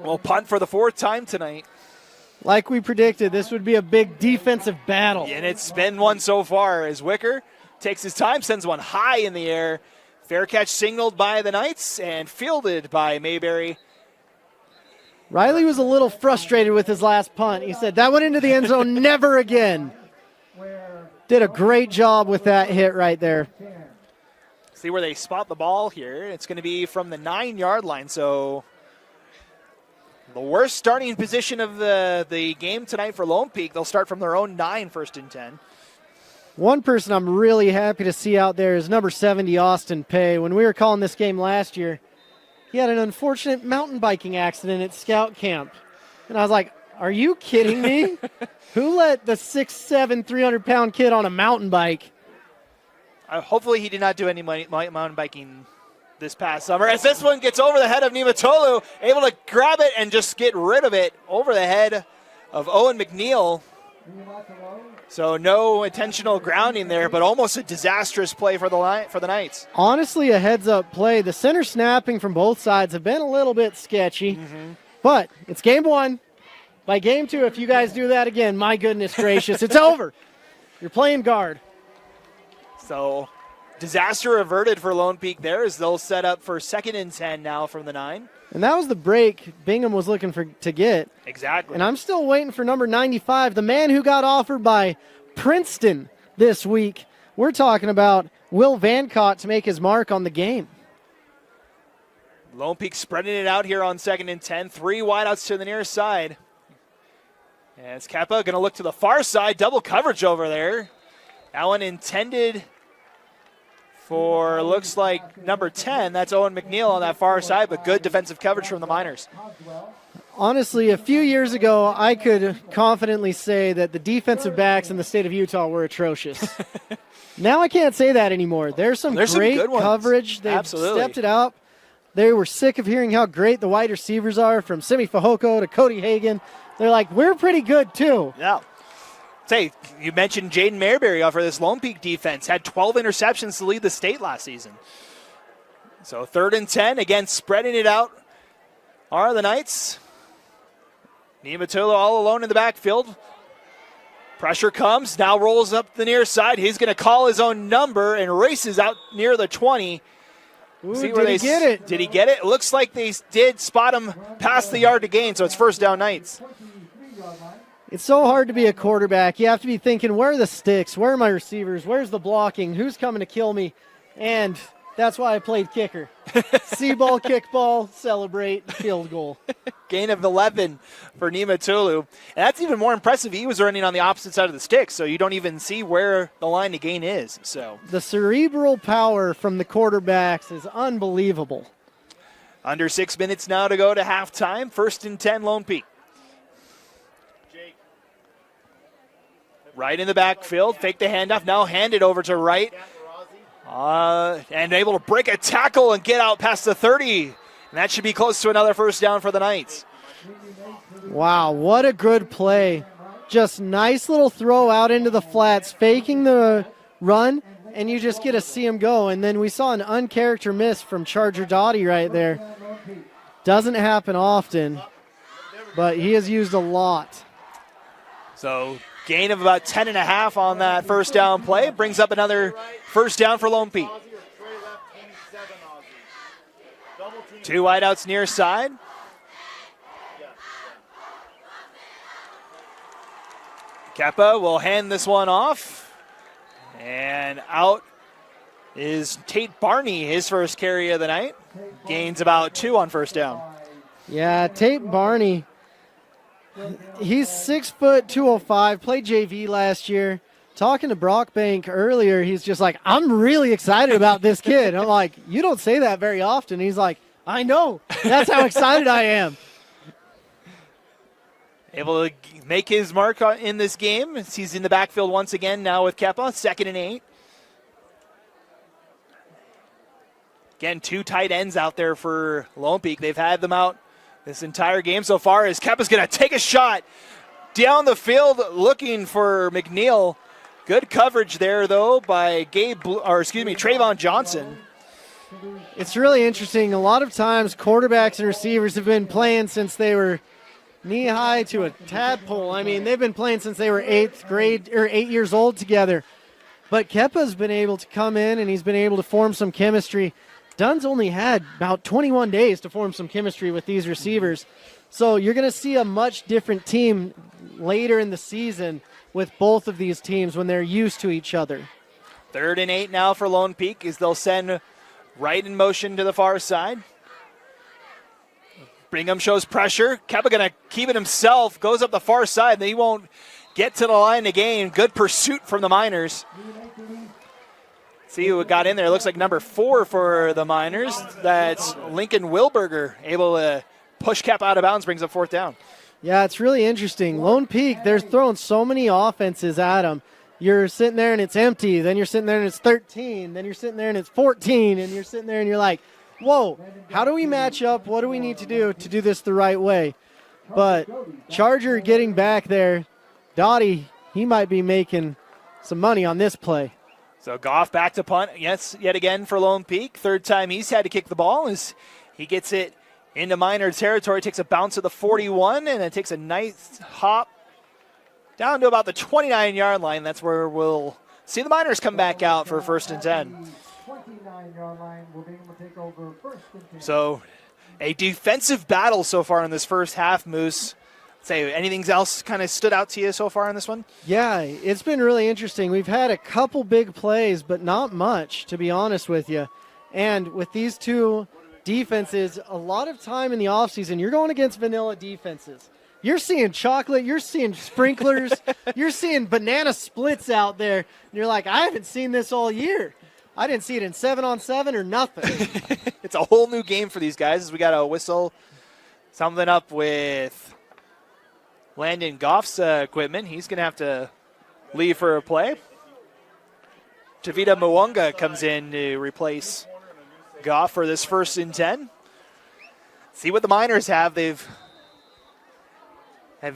will punt for the 4th time tonight. Like we predicted, this would be a big defensive battle. And it's been one so far as Wicker takes his time, sends one high in the air. Fair catch signaled by the Knights and fielded by Mayberry. Riley was a little frustrated with his last punt. He said, that went into the end zone, never again. Did a great job with that hit right there. See where they spot the ball here. It's going to be from the 9-yard line. So the worst starting position of the game tonight for Lone Peak. They'll start from their own 9, 1st and 10. One person I'm really happy to see out there is number 70, Austin Pay. When we were calling this game last year, he had an unfortunate mountain biking accident at scout camp. And I was like, are you kidding me? Who let the 6'7", 300-pound kid on a mountain bike? Hopefully he did not do any mountain biking this past summer. As this one gets over the head of Nimatolu, able to grab it and just get rid of it over the head of Owen McNeil. So no intentional grounding there, but almost a disastrous play for the Knights. Honestly, a heads-up play. The center snapping from both sides have been a little bit sketchy. But it's game 1. By game 2, if you guys do that again, my goodness gracious, it's over. You're playing guard. So disaster averted for Lone Peak there as they'll set up for 2nd and 10 now from the 9. And that was the break Bingham was looking to get. Exactly. And I'm still waiting for number 95, the man who got offered by Princeton this week. We're talking about Will Vancott to make his mark on the game. Lone Peak spreading it out here on 2nd and 10. 3 wideouts to the near side. As Kappa going to look to the far side. Double coverage over there. That one intended for, looks like, number 10. That's Owen McNeil on that far side, but good defensive coverage from the Miners. Honestly, a few years ago, I could confidently say that the defensive backs in the state of Utah were atrocious. Now I can't say that anymore. There's some great good ones. coverage. They've Absolutely. stepped it up. They were sick of hearing how great the wide receivers are, from Simi Fahoko to Cody Hagan. They're like, we're pretty good too. Yeah. Say, you mentioned Jaden Mayberry for this Lone Peak defense. Had 12 interceptions to lead the state last season. So 3rd and 10, again, spreading it out are the Knights. Nimatula all alone in the backfield. Pressure comes, now rolls up the near side. He's going to call his own number and races out near the 20. Ooh, See did where he get it? Did he get it? It looks like they did spot him past the yard to gain, so it's 1st down Knights. It's so hard to be a quarterback. You have to be thinking, where are the sticks? Where are my receivers? Where's the blocking? Who's coming to kill me? And That's why I played kicker. See ball, kick ball, celebrate, field goal. Gain of 11 for Niumatalou. And that's even more impressive. He was running on the opposite side of the stick, so you don't even see where the line to gain is. So the cerebral power from the quarterbacks is unbelievable. Under 6 minutes now to go to halftime. 1st and 10, Lone Peak. Right in the backfield. Fake the handoff. Now hand it over to Wright. And able to break a tackle and get out past the 30. And that should be close to another first down for the Knights. Wow, what a good play. Just nice little throw out into the flats, faking the run, and you just get to see him go. And then we saw an uncharacter miss from Charger Dottie right there. Doesn't happen often, but he has used a lot. So gain of about 10.5 on that first down play. Brings up another first down for Lone Peak. 2 wideouts near side. Keppa will hand this one off. And out is Tate Barney, his first carry of the night. Gains about 2 on first down. Yeah, Tate Barney. He's 6 foot 205, played JV last year. Talking to Brockbank earlier, he's just like, I'm really excited about this kid. I'm like, you don't say that very often. He's like, I know. That's how excited I am. Able to make his mark in this game. He's in the backfield once again now with Keppa, 2nd and 8. Again, 2 tight ends out there for Lone Peak. They've had them out this entire game so far as Keppa's going to take a shot down the field looking for McNeil. Good coverage there, though, by Trayvon Johnson. It's really interesting. A lot of times quarterbacks and receivers have been playing since they were knee-high to a tadpole. I mean, they've been playing since they were 8th grade or 8 years old together. But Keppa's been able to come in and he's been able to form some chemistry. Dunn's only had about 21 days to form some chemistry with these receivers. So you're going to see a much different team later in the season with both of these teams when they're used to each other. 3rd and 8 now for Lone Peak as they'll send Wright in motion to the far side. Bingham shows pressure. Keppa going to keep it himself. Goes up the far side. He won't get to the line again. Good pursuit from the Miners. See who got in there. Looks like number 4 for the Miners. That's Lincoln Wilberger, able to push Keppa out of bounds, brings up 4th down. Yeah, it's really interesting. Lone Peak, they're throwing so many offenses at them. You're sitting there and it's empty. Then you're sitting there and it's 13. Then you're sitting there and it's 14. And you're sitting there and you're like, whoa, how do we match up? What do we need to do this the right way? But Charger getting back there, Dottie, he might be making some money on this play. So Goff back to punt, yes, yet again for Lone Peak. 3rd time he's had to kick the ball as he gets it into Miner territory, takes a bounce at the 41, and then takes a nice hop down to about the 29-yard line. That's where we'll see the Miners come back out for 1st and 10. 29-yard line will be able to take over 1st and 10. So a defensive battle so far in this first half, Moose. Say, anything else kind of stood out to you so far in this one? Yeah, it's been really interesting. We've had a couple big plays, but not much, to be honest with you. And with these two defenses, a lot of time in the offseason, you're going against vanilla defenses. You're seeing chocolate, you're seeing sprinklers, you're seeing banana splits out there. And you're like, I haven't seen this all year. I didn't see it in 7-on-7 or nothing. It's a whole new game for these guys as we got to whistle something up with Landon Goff's equipment. He's going to have to leave for a play. Tavita Mwanga comes in to replace Goff for this 1st and 10. See what the Miners have. They've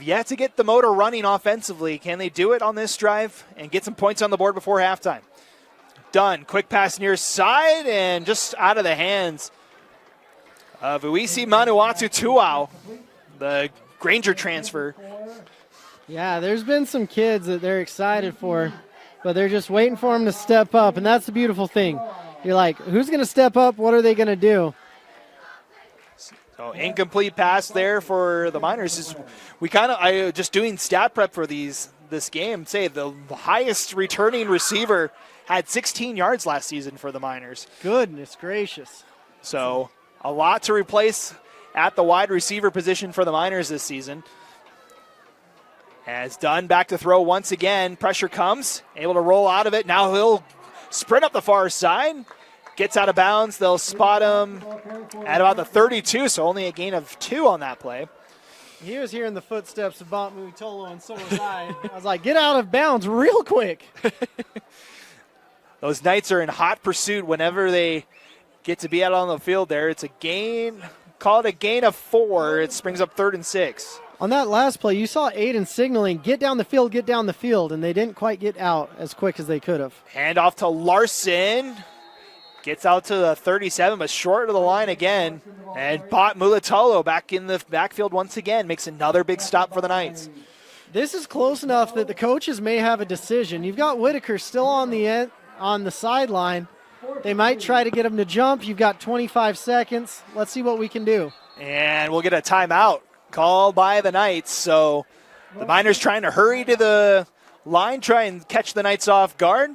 yet to get the motor running offensively. Can they do it on this drive and get some points on the board before halftime? Done. Quick pass near side and just out of the hands of Uisi Manuatu Tuau, the Granger transfer. Yeah, there's been some kids that they're excited for, but they're just waiting for them to step up, and that's the beautiful thing. You're like, who's going to step up? What are they going to do? So incomplete pass there for the Miners. Just doing stat prep for this game. Say the highest returning receiver had 16 yards last season for the Miners. Goodness gracious. So a lot to replace at the wide receiver position for the Miners this season. As Dunn back to throw once again. Pressure comes, able to roll out of it. Now he'll sprint up the far side. Gets out of bounds. They'll spot him at about the 32, so only a gain of 2 on that play. He was hearing the footsteps of Bont Mutolo, and so was I. I was like, get out of bounds real quick. Those Knights are in hot pursuit whenever they get to be out on the field there. It's a gain, call it a gain of 4. It brings up 3rd and 6. On that last play, you saw Aiden signaling, get down the field, and they didn't quite get out as quick as they could have. Hand off to Larson. Gets out to the 37, but short of the line again. And Bot Mulatolo back in the backfield once again. Makes another big stop for the Knights. This is close enough that the coaches may have a decision. You've got Whitaker still on the sideline. They might try to get him to jump. You've got 25 seconds. Let's see what we can do. And we'll get a timeout called by the Knights. So the Miners trying to hurry to the line, try and catch the Knights off guard.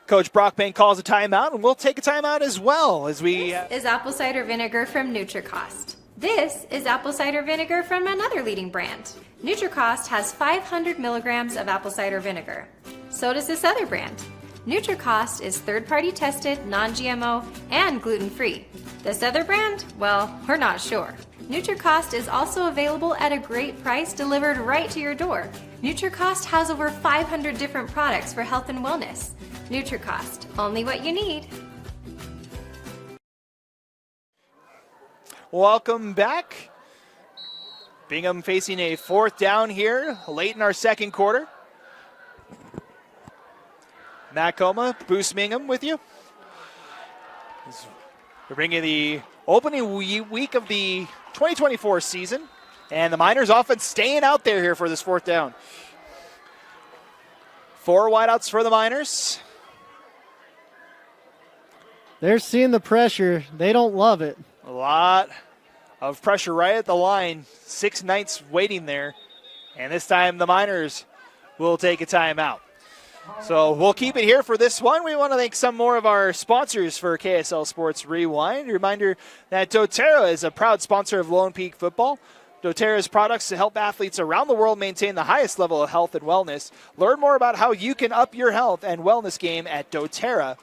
Coach Brockbank calls a timeout, and we'll take a timeout as well as we... This is apple cider vinegar from NutriCost. This is apple cider vinegar from another leading brand. NutriCost has 500 milligrams of apple cider vinegar. So does this other brand. NutriCost is third-party tested, non-GMO, and gluten-free. This other brand? Well, we're not sure. NutriCost is also available at a great price delivered right to your door. NutriCost has over 500 different products for health and wellness. NutriCost, only what you need. Welcome back. Bingham facing a 4th down here late in our second quarter. Matt Coma, Boost Bingham with you. We're bringing the opening week of the 2024 season, and the Miners offense staying out there here for this 4th down. 4 wideouts for the Miners. They're seeing the pressure. They don't love it. A lot of pressure right at the line. 6 Knights waiting there. And this time the Miners will take a timeout. So we'll keep it here for this one. We want to thank some more of our sponsors for KSL Sports Rewind. A reminder that doTERRA is a proud sponsor of Lone Peak football. doTERRA's products to help athletes around the world maintain the highest level of health and wellness. Learn more about how you can up your health and wellness game at doTERRA.com.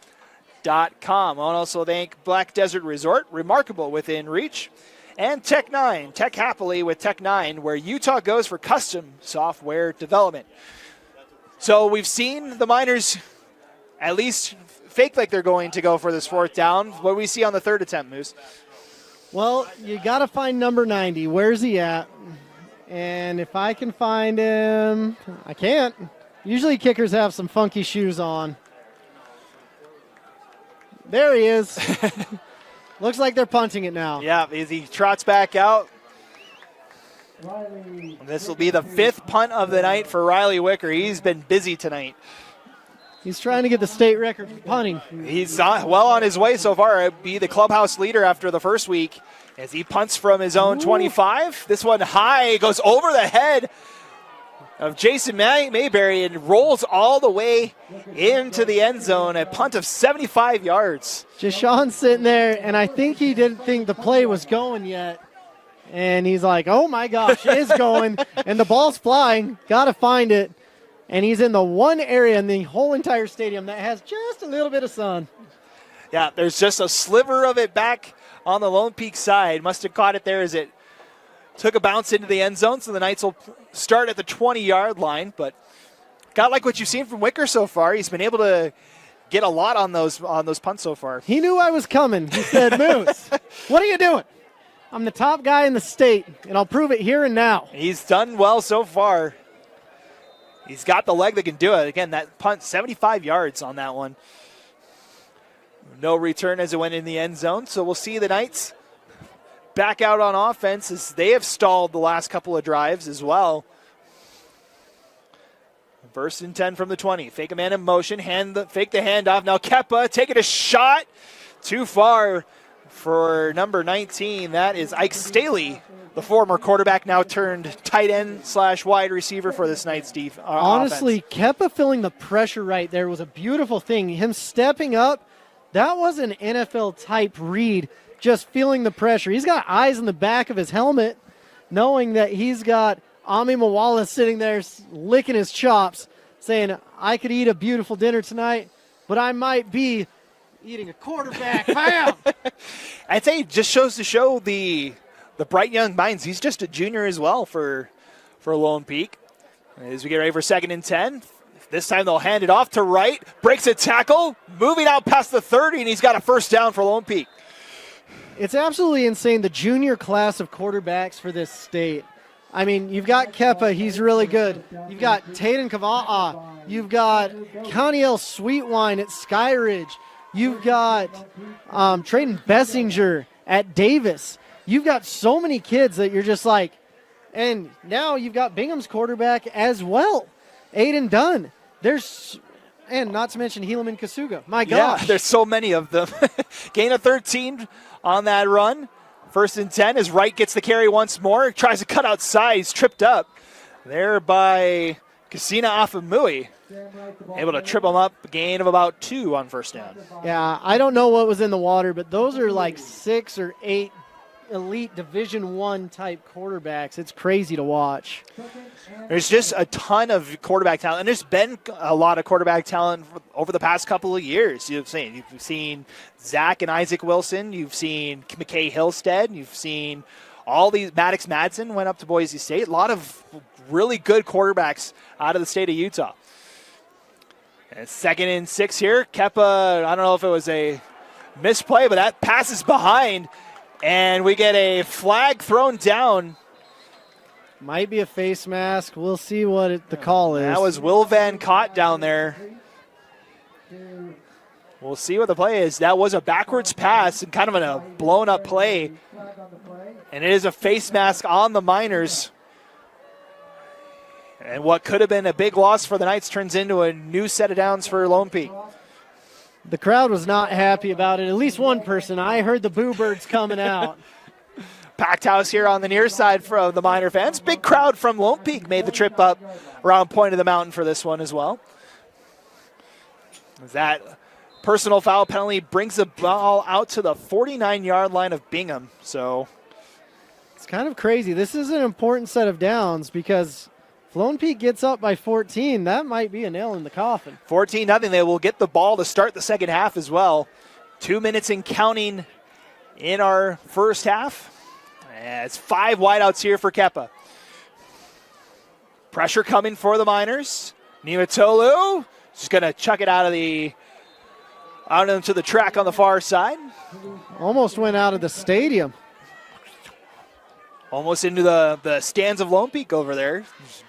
I want to also thank Black Desert Resort, remarkable within reach, and Tech9, Tech Happily with Tech9, where Utah goes for custom software development. So we've seen the Miners at least fake like they're going to go for this 4th down. What do we see on the 3rd attempt, Moose? Well, you got to find number 90. Where's he at? And if I can find him, I can't. Usually kickers have some funky shoes on. There he is. Looks like they're punting it now. Yeah, as he trots back out. This will be the 5th punt of the night for Riley Wicker. He's been busy tonight. He's trying to get the state record for punting. He's well on his way so far. He'll be the clubhouse leader after the first week as he punts from his own 25. This one high, goes over the head of Jason Mayberry and rolls all the way into the end zone. A punt of 75 yards. Jashawn's sitting there, and I think he didn't think the play was going yet. And he's like, oh, my gosh, it is going. And the ball's flying. Got to find it. And he's in the one area in the whole entire stadium that has just a little bit of sun. Yeah, there's just a sliver of it back on the Lone Peak side. Must have caught it there as it took a bounce into the end zone. So the Knights will start at the 20-yard line. But got like what you've seen from Wicker so far. He's been able to get a lot on those punts so far. He knew I was coming. He said, Moose, what are you doing? I'm the top guy in the state, and I'll prove it here and now. He's done well so far. He's got the leg that can do it. Again, that punt, 75 yards on that one. No return as it went in the end zone. So we'll see the Knights back out on offense as they have stalled the last couple of drives as well. 1st and 10 from the 20. Fake a man in motion. Fake the handoff. Now Kepa taking a shot. Too far for number 19. That is Ike Staley, the former quarterback, now turned tight end / wide receiver for this Knights Honestly, offense. Kepa feeling the pressure right there was a beautiful thing. Him stepping up, that was an NFL-type read, just feeling the pressure. He's got eyes in the back of his helmet, knowing that he's got Ami Mawala sitting there licking his chops, saying, I could eat a beautiful dinner tonight, but I might be eating a quarterback. Bam! I'd say it just shows to show the bright young minds. He's just a junior as well for Lone Peak. As we get ready for 2nd and 10, this time they'll hand it off to Wright, breaks a tackle, moving out past the 30, and he's got a first down for Lone Peak. It's absolutely insane, the junior class of quarterbacks for this state. I mean, you've got Kepa, he's really good. You've got Taden Kava'a. You've got Coniel Sweetwine at Skyridge. You've got Trayton Bessinger at Davis. You've got so many kids that you're just like, and now you've got Bingham's quarterback as well, Aiden Dunn. And not to mention Helaman Kasuga. My gosh. Yeah, there's so many of them. Gain of 13 on that run. 1st and 10 as Wright gets the carry once more. Tries to cut outside. He's tripped up there by Kasina Afamui. Able to trip him up. A gain of about 2 on 1st down. Yeah, I don't know what was in the water, but those are like 6 or 8 elite Division I type quarterbacks. It's crazy to watch. There's just a ton of quarterback talent, and there's been a lot of quarterback talent over the past couple of years. You've seen Zach and Isaac Wilson. You've seen McKay Hillstead. You've seen all these. Maddox Madsen went up to Boise State. A lot of really good quarterbacks out of the state of Utah. And 2nd and 6 here. Kepa, I don't know if it was a misplay, but that pass is behind. And we get a flag thrown down. Might be a face mask. We'll see what the call is. That was Will Van Cott down there. We'll see what the play is. That was a backwards pass and kind of a blown up play. And it is a face mask on the Miners. And what could have been a big loss for the Knights turns into a new set of downs for Lone Peak. The crowd was not happy about it. At least one person. I heard the boo birds coming out. Packed house here on the near side for the Miner fans. Big crowd from Lone Peak made the trip up around Point of the Mountain for this one as well. That personal foul penalty brings the ball out to the 49-yard line of Bingham. So it's kind of crazy. This is an important set of downs because if Lone Peak gets up by 14, that might be a nail in the coffin. 14-0. They will get the ball to start the second half as well. 2 minutes and counting in our first half. And it's 5 wideouts here for Kepa. Pressure coming for the Miners. Nimatolu just going to chuck it out into the track on the far side. Almost went out of the stadium. Almost into the stands of Lone Peak over there.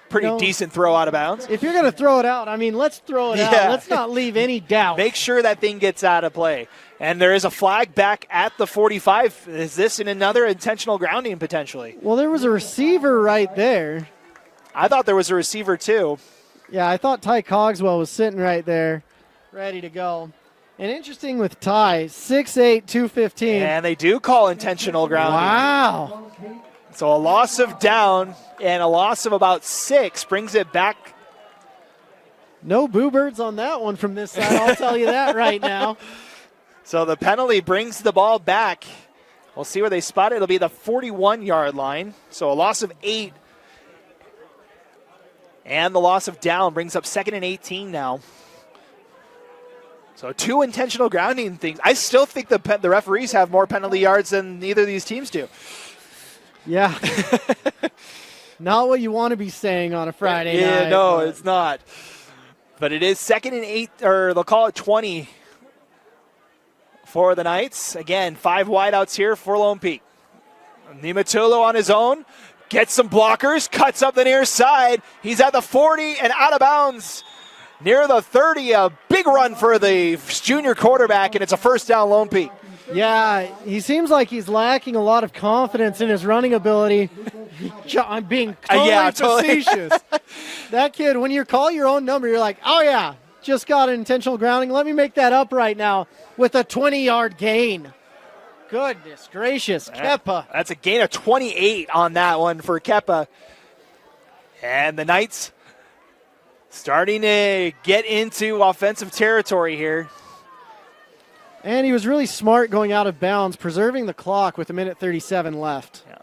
Pretty decent throw out of bounds. If you're going to throw it out, I mean, let's throw it out. Let's not leave any doubt. Make sure that thing gets out of play. And there is a flag back at the 45. Is this in another intentional grounding potentially? Well, there was a receiver right there. I thought there was a receiver too. Yeah, I thought Ty Cogswell was sitting right there, ready to go. And interesting with Ty, 6'8", 215. And they do call intentional grounding. Wow. So a loss of down and a loss of about 6 brings it back. No boo birds on that one from this side, I'll tell you that right now. So the penalty brings the ball back. We'll see where they spot it. It'll be the 41-yard line. So a loss of 8. And the loss of down brings up 2nd and 18 now. So 2 intentional grounding things. I still think the referees have more penalty yards than either of these teams do. Yeah. Not what you want to be saying on a Friday night. No, it's not. But it is 2nd and 8, or they'll call it 20 for the Knights. Again, 5 wideouts here for Lone Peak. Nimatulu on his own. Gets some blockers. Cuts up the near side. He's at the 40 and out of bounds. Near the 30. A big run for the junior quarterback, and it's a first down Lone Peak. Yeah, he seems like he's lacking a lot of confidence in his running ability. I'm being totally facetious. That kid, when you call your own number, you're like, oh, yeah, just got an intentional grounding. Let me make that up right now with a 20-yard gain. goodness gracious, Kepa. That's a gain of 28 on that one for Kepa. And the Knights starting to get into offensive territory here. And he was really smart going out of bounds, preserving the clock with 1:37 left. Yeah.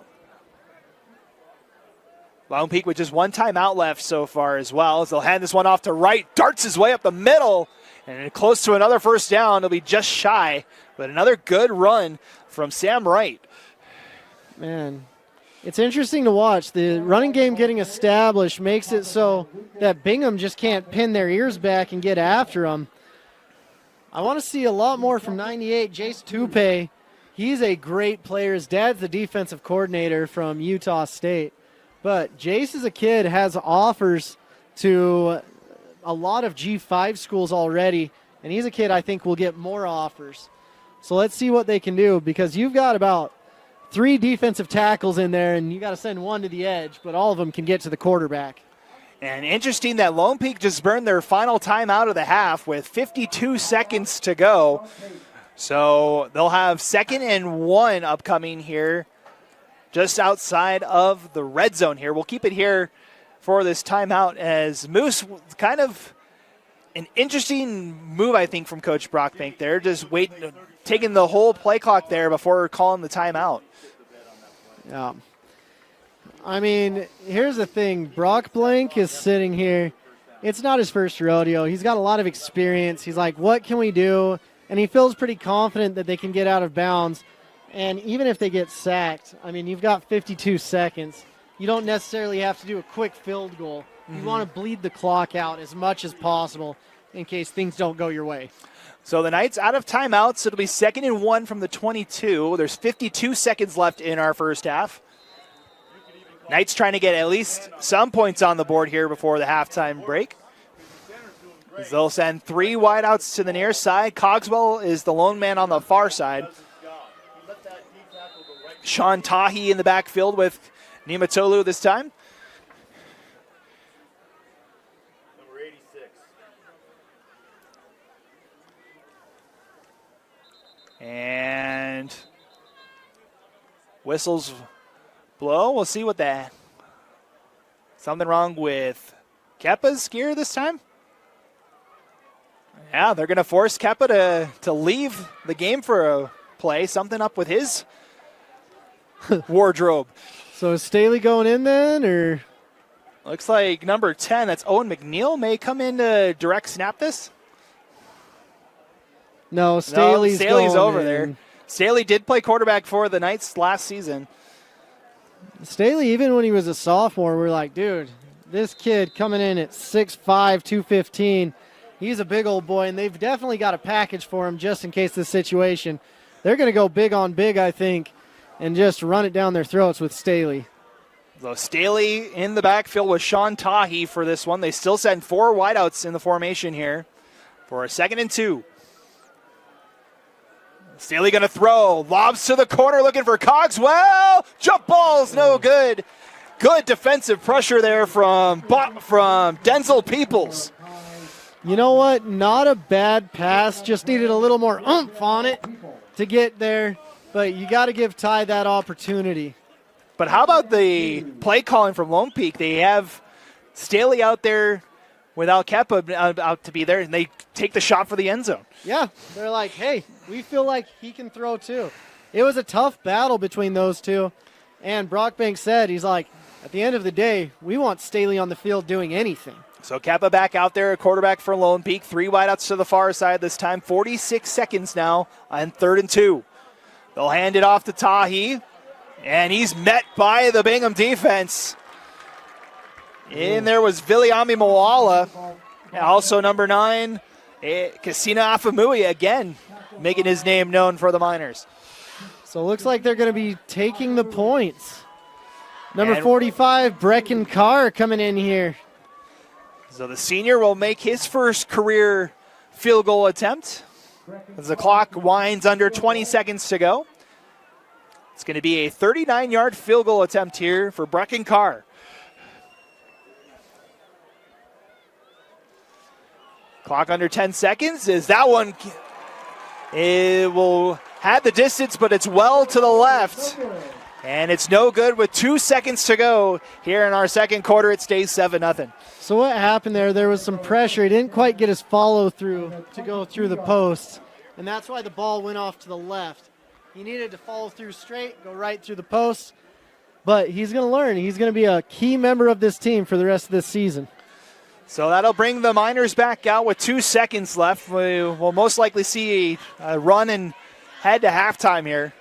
Lone Peak with just one timeout left so far as well. As they'll hand this one off to Wright. Darts his way up the middle. And close to another first down. It'll be just shy. But another good run from Sam Wright. Man, it's interesting to watch. The running game getting established makes it so that Bingham just can't pin their ears back and get after them. I want to see a lot more from 98, Jace Tupe. He's a great player. His dad's the defensive coordinator from Utah State. But Jace is a kid, has offers to a lot of G5 schools already, and he's a kid I think will get more offers. So let's see what they can do, because you've got about 3 defensive tackles in there, and you got to send one to the edge, but all of them can get to the quarterback. And interesting that Lone Peak just burned their final time out of the half with 52 seconds to go. So they'll have 2nd and 1 upcoming here just outside of the red zone here. We'll keep it here for this timeout as Moose, kind of an interesting move, I think, from Coach Brockbank there. Just waiting, taking the whole play clock there before calling the timeout. Yeah. I mean, here's the thing. Brock Blank is sitting here. It's not his first rodeo. He's got a lot of experience. He's like, what can we do? And he feels pretty confident that they can get out of bounds. And even if they get sacked, I mean, you've got 52 seconds. You don't necessarily have to do a quick field goal. You want to bleed the clock out as much as possible in case things don't go your way. So the Knights out of timeouts. It'll be 2nd and 1 from the 22. There's 52 seconds left in our first half. Knights trying to get at least some points on the board here before the halftime break. They'll send 3 wideouts to the near side. Cogswell is the lone man on the far side. Sean Tahi in the backfield with Nimatolu this time. Number 86. And whistles blow. We'll see what that. Something wrong with Kepa's gear this time? Yeah, they're going to force Kepa to leave the game for a play. Something up with his wardrobe. So is Staley going in then, or? Looks like number 10, that's Owen McNeil, may come in to direct snap this. No, Staley's going over in. there. Staley did play quarterback for the Knights last season. Staley, even when he was a sophomore, we're like, dude, this kid coming in at 6'5", 215, he's a big old boy, and they've definitely got a package for him just in case this situation. They're going to go big on big, I think, and just run it down their throats with Staley. So Staley in the backfield with Sean Tahi for this one. They still send 4 wideouts in the formation here for a 2nd and 2. Staley going to throw. Lobs to the corner looking for Cogswell. Jump ball's no good. Good defensive pressure there from Denzel Peoples. You know what? Not a bad pass. Just needed a little more oomph on it to get there. But you got to give Ty that opportunity. But how about the play calling from Lone Peak? They have Staley out there without Kepa out to be there, and they take the shot for the end zone. Yeah, they're like, hey, we feel like he can throw too. It was a tough battle between those two. And Brockbank said, he's like, at the end of the day, we want Staley on the field doing anything. So Kepa back out there, a quarterback for Lone Peak. 3 wideouts to the far side this time. 46 seconds now on 3rd and 2. They'll hand it off to Tahi, and he's met by the Bingham defense. In there was Viliami Moala, and also number 9, Kasina Afamui, again, making his name known for the Miners. So it looks like they're going to be taking the points. Number 45, Brecken Carr coming in here. So the senior will make his first career field goal attempt as the clock winds under 20 seconds to go. It's going to be a 39-yard field goal attempt here for Brecken Carr. Clock under 10 seconds. Is that one? It will had the distance, but it's well to the left. And it's no good with 2 seconds to go here in our second quarter. It stays 7-0. So what happened there? There was some pressure. He didn't quite get his follow through to go through the post, and that's why the ball went off to the left. He needed to follow through straight, go right through the post, but he's going to learn. He's going to be a key member of this team for the rest of this season. So that'll bring the Miners back out with 2 seconds left. We will most likely see a run and head to halftime here.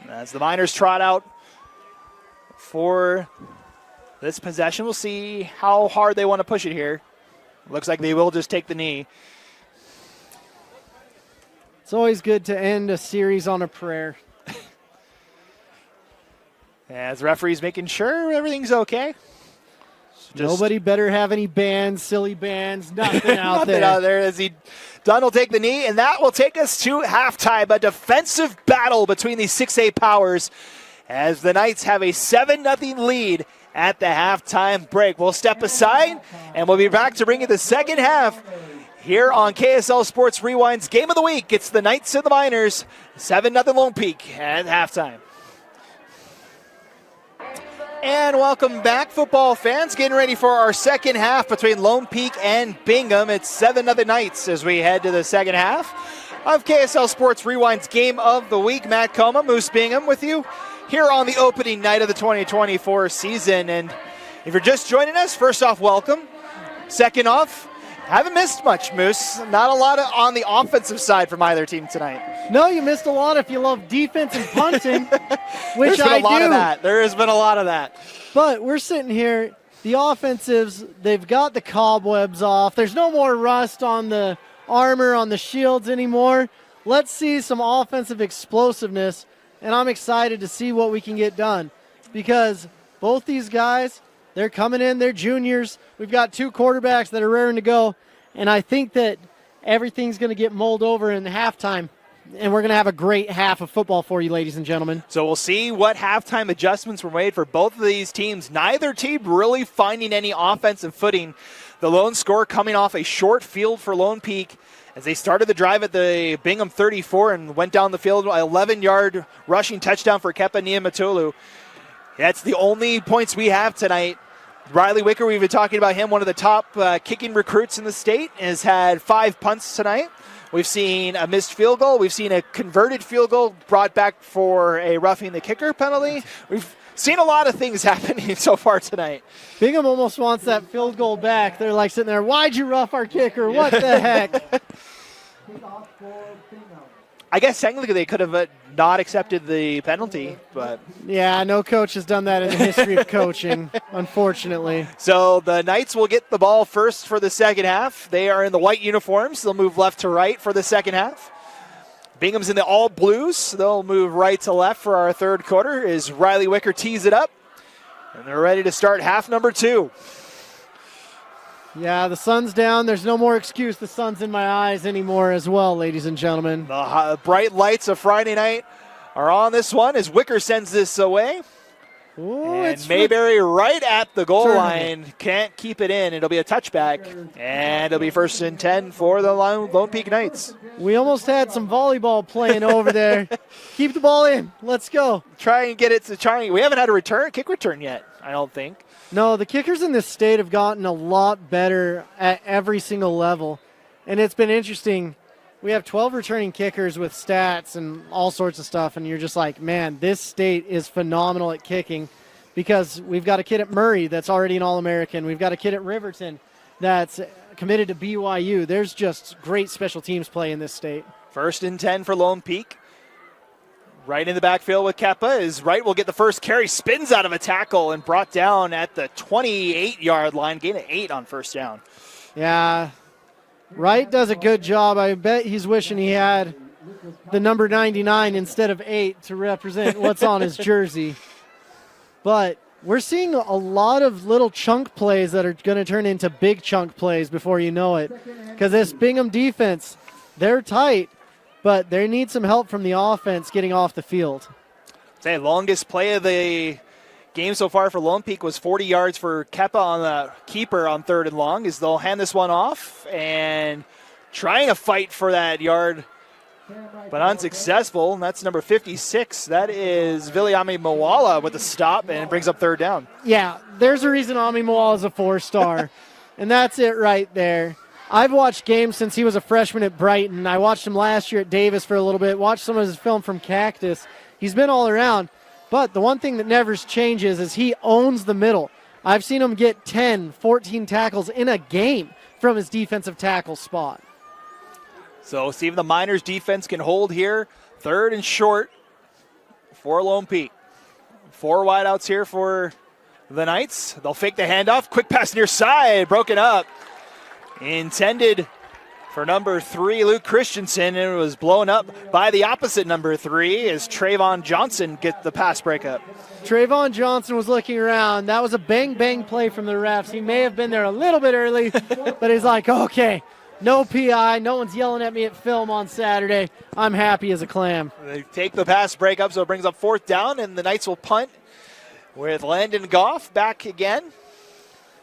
As the Miners trot out for this possession, we'll see how hard they want to push it here. Looks like they will just take the knee. It's always good to end a series on a prayer. As the referee's making sure everything's okay. Nobody better have any bands, silly bands, nothing out there. Nothing out there as Dunn will take the knee, and that will take us to halftime. A defensive battle between these 6A powers as the Knights have a 7-0 lead at the halftime break. We'll step aside, and we'll be back to bring you the second half here on KSL Sports Rewind's Game of the Week. It's the Knights and the Miners, 7-0 Lone Peak at halftime. And welcome back, football fans. Getting ready for our second half between Lone Peak and Bingham. It's 7-0 Knights as we head to the second half of KSL Sports Rewind's Game of the Week. Matt Coma, Moose Bingham with you here on the opening night of the 2024 season. And if you're just joining us, first off, welcome. Second off, haven't missed much, Moose. Not a lot on the offensive side from either team tonight. No, you missed a lot if you love defense and punting, which There's been I a lot do. of that. There has been a lot of that. But we're sitting here, the offensives, they've got the cobwebs off. There's no more rust on the armor, on the shields anymore. Let's see some offensive explosiveness, and I'm excited to see what we can get done because both these guys, they're coming in, they're juniors. We've got 2 quarterbacks that are raring to go, and I think that everything's going to get mulled over in halftime, and we're going to have a great half of football for you, ladies and gentlemen. So we'll see what halftime adjustments were made for both of these teams. Neither team really finding any offensive footing. The lone score coming off a short field for Lone Peak as they started the drive at the Bingham 34 and went down the field, 11-yard rushing touchdown for Kepa Niamatolu. That's the only points we have tonight. Riley Wicker, we've been talking about him, one of the top kicking recruits in the state, has had 5 punts tonight. We've seen a missed field goal. We've seen a converted field goal brought back for a roughing the kicker penalty. We've seen a lot of things happening so far tonight. Bingham almost wants that field goal back. They're like sitting there, why'd you rough our kicker? What the heck? Kickoff for Bingham. I guess technically they could have not accepted the penalty, but Yeah, no coach has done that in the history of coaching, unfortunately. so the Knights will get the ball first for the second half. They are in the white uniforms. They'll move left to right for the second half. Bingham's in the all blues. They'll move right to left for our third quarter as Riley Wicker tees it up. And they're ready to start half number 2. Yeah, the sun's down. There's no more excuse. The sun's in my eyes anymore as well, ladies and gentlemen. The bright lights of Friday night are on this one as Wicker sends this away. Ooh, And Mayberry right at the goal Turn. line. Can't keep it in. It'll be a touchback. And it'll be 1st and 10 for the Lone Peak Knights. We almost had some volleyball playing over there. Keep the ball in. Let's go. Try and get it to try. We haven't had a kick return yet, I don't think. No, the kickers in this state have gotten a lot better at every single level. And it's been interesting. We have 12 returning kickers with stats and all sorts of stuff. And you're just like, man, this state is phenomenal at kicking because we've got a kid at Murray that's already an All-American. We've got a kid at Riverton that's committed to BYU. There's just great special teams play in this state. 1st and 10 for Lone Peak. Right in the backfield with Kepa is Wright will get the first carry, spins out of a tackle and brought down at the 28-yard line, gain of 8 on first down. Yeah, Wright does a good job. I bet he's wishing he had the number 99 instead of 8 to represent what's on his jersey. But we're seeing a lot of little chunk plays that are going to turn into big chunk plays before you know it. Because this Bingham defense, they're tight, but they need some help from the offense getting off the field. Say longest play of the game so far for Lone Peak was 40 yards for Kepa on the keeper on 3rd and long as they'll hand this one off and trying to fight for that yard but unsuccessful. And that's number 56. That is Viliami Moala with the stop, and it brings up third down. Yeah, there's a reason Ami Moala is a 4-star, and that's it right there. I've watched games since he was a freshman at Brighton. I watched him last year at Davis for a little bit, watched some of his film from Cactus. He's been all around, but the one thing that never changes is he owns the middle. I've seen him get 10, 14 tackles in a game from his defensive tackle spot. So see if the Miners defense can hold here. Third and short for Lone Peak. 4 wideouts here for the Knights. They'll fake the handoff. Quick pass near side, broken up. Intended for number 3, Luke Christensen, and it was blown up by the opposite number 3 as Trayvon Johnson gets the pass breakup. Trayvon Johnson was looking around. That was a bang-bang play from the refs. He may have been there a little bit early, but he's like, okay, no PI. No one's yelling at me at film on Saturday. I'm happy as a clam. They take the pass breakup, so it brings up 4th down, and the Knights will punt with Landon Goff back again.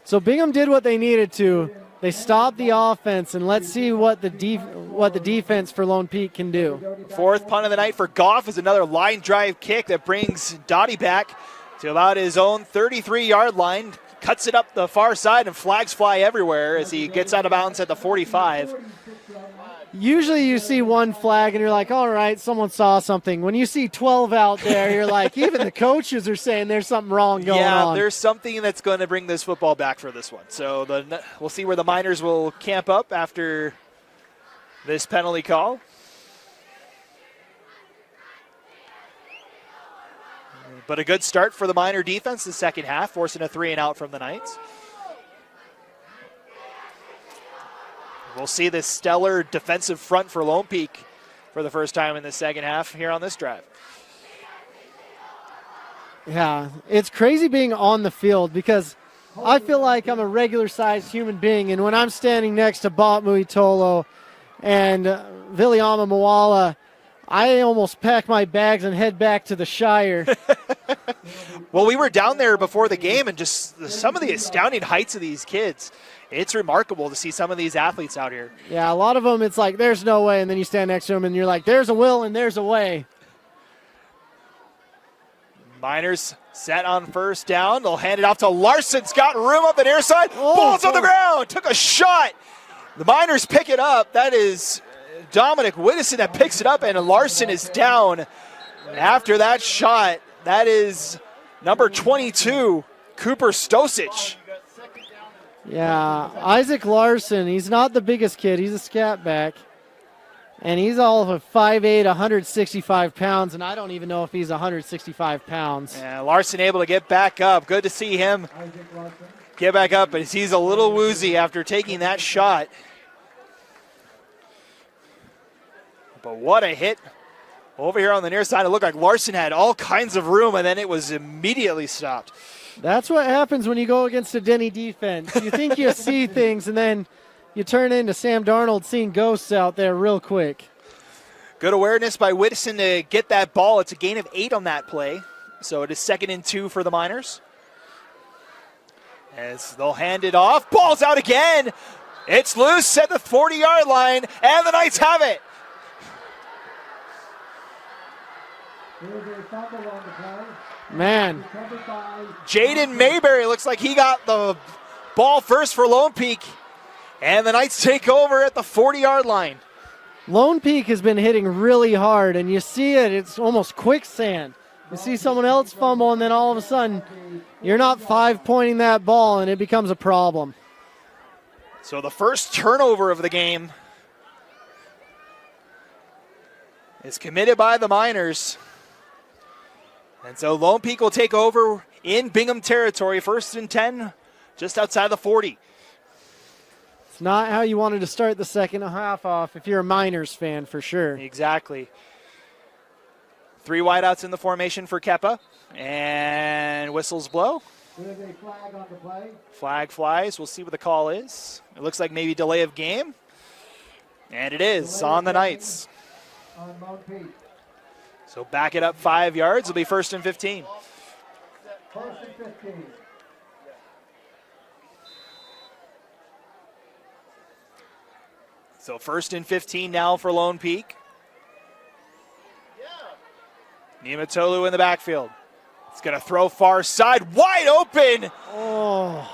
So Bingham did what they needed to. They stopped the offense, and let's see what the defense for Lone Peak can do. 4th punt of the night for Goff is another line drive kick that brings Dottie back to about his own 33-yard line. Cuts it up the far side, and flags fly everywhere as he gets out of bounds at the 45. Usually you see one flag and you're like, all right, someone saw something. When you see 12 out there, you're like, even the coaches are saying there's something wrong going on. Yeah, there's something that's going to bring this football back for this one. So we'll see where the Miners will camp up after this penalty call. But a good start for the Miner defense the second half, forcing a 3-and-out from the Knights. We'll see this stellar defensive front for Lone Peak for the first time in the second half here on this drive. Yeah, it's crazy being on the field because I feel like I'm a regular-sized human being, and when I'm standing next to Bob Muitolo and Viliama Moala, I almost pack my bags and head back to the Shire. Well, we were down there before the game, and just some of the astounding heights of these kids. It's remarkable to see some of these athletes out here. Yeah, a lot of them, it's like, there's no way, and then you stand next to them, and you're like, there's a will and there's a way. Miners set on first down. They'll hand it off to Larson. Got room up the near side. Ball's on the ground. Took a shot. The Miners pick it up. That is Dominic Widdison that picks it up, and Larson is down after that shot. That is number 22, Cooper Stosic. Yeah, Isaac Larson, he's not the biggest kid. He's a scat back. And he's all of 5'8", 165 pounds, and I don't even know if he's 165 pounds. Yeah, Larson able to get back up. Good to see him get back up, but he's a little woozy after taking that shot. But what a hit. Over here on the near side, it looked like Larson had all kinds of room, and then it was immediately stopped. That's what happens when you go against a Denny defense. You think you see things, and then you turn into Sam Darnold seeing ghosts out there real quick. Good awareness by Whittison to get that ball. It's a gain of 8 on that play. So it is 2nd and 2 for the Miners. As they'll hand it off. Ball's out again. It's loose at the 40-yard line, and the Knights have it. Man. Jaden Mayberry looks like he got the ball first for Lone Peak. And the Knights take over at the 40-yard line. Lone Peak has been hitting really hard, and you see it. It's almost quicksand. You see someone else fumble, and then all of a sudden, you're not 5-pointing that ball, and it becomes a problem. So the first turnover of the game is committed by the Miners. And so Lone Peak will take over in Bingham territory, 1st and 10, just outside the 40. It's not how you wanted to start the second half off if you're a Miners fan, for sure. Exactly. 3 wideouts in the formation for Keppa, and whistles blow. There's a flag on the play. Flag flies. We'll see what the call is. It looks like maybe delay of game, and it is on the Knights. On Mount Peak. So back it up 5 yards. It'll be 1st and 15. 1st and 15. So 1st and 15 now for Lone Peak. Niumatolu in the backfield. It's going to throw far side. Wide open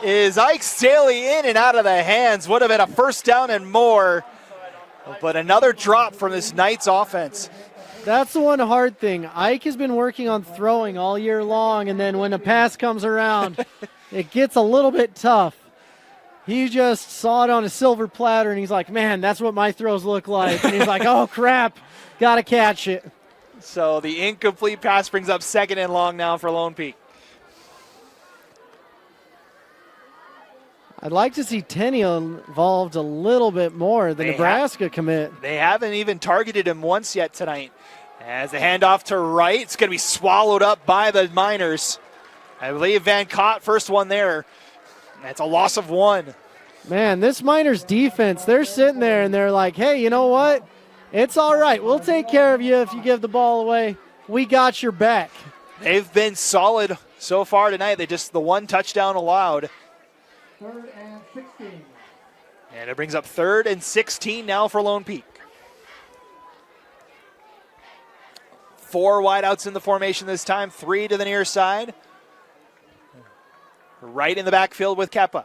is Ike Staley, in and out of the hands. Would have been a first down and more. But another drop from this Knights offense. That's the one hard thing. Ike has been working on throwing all year long, and then when a pass comes around, it gets a little bit tough. He just saw it on a silver platter, and he's like, man, that's what my throws look like. And he's like, oh, crap, got to catch it. So the incomplete pass brings up 2nd and long now for Lone Peak. I'd like to see Tenney involved a little bit more, the Nebraska commit. They haven't even targeted him once yet tonight. As the handoff to right, it's going to be swallowed up by the Miners. I believe Van Cott, first one there. That's a loss of 1. Man, this Miners defense, they're sitting there and they're like, hey, you know what? It's all right. We'll take care of you if you give the ball away. We got your back. They've been solid so far tonight. They just the 1 touchdown allowed. 3rd and 16. And it brings up 3rd and 16 now for Lone Peak. 4 wideouts in the formation this time, 3 to the near side. Right in the backfield with Keppa.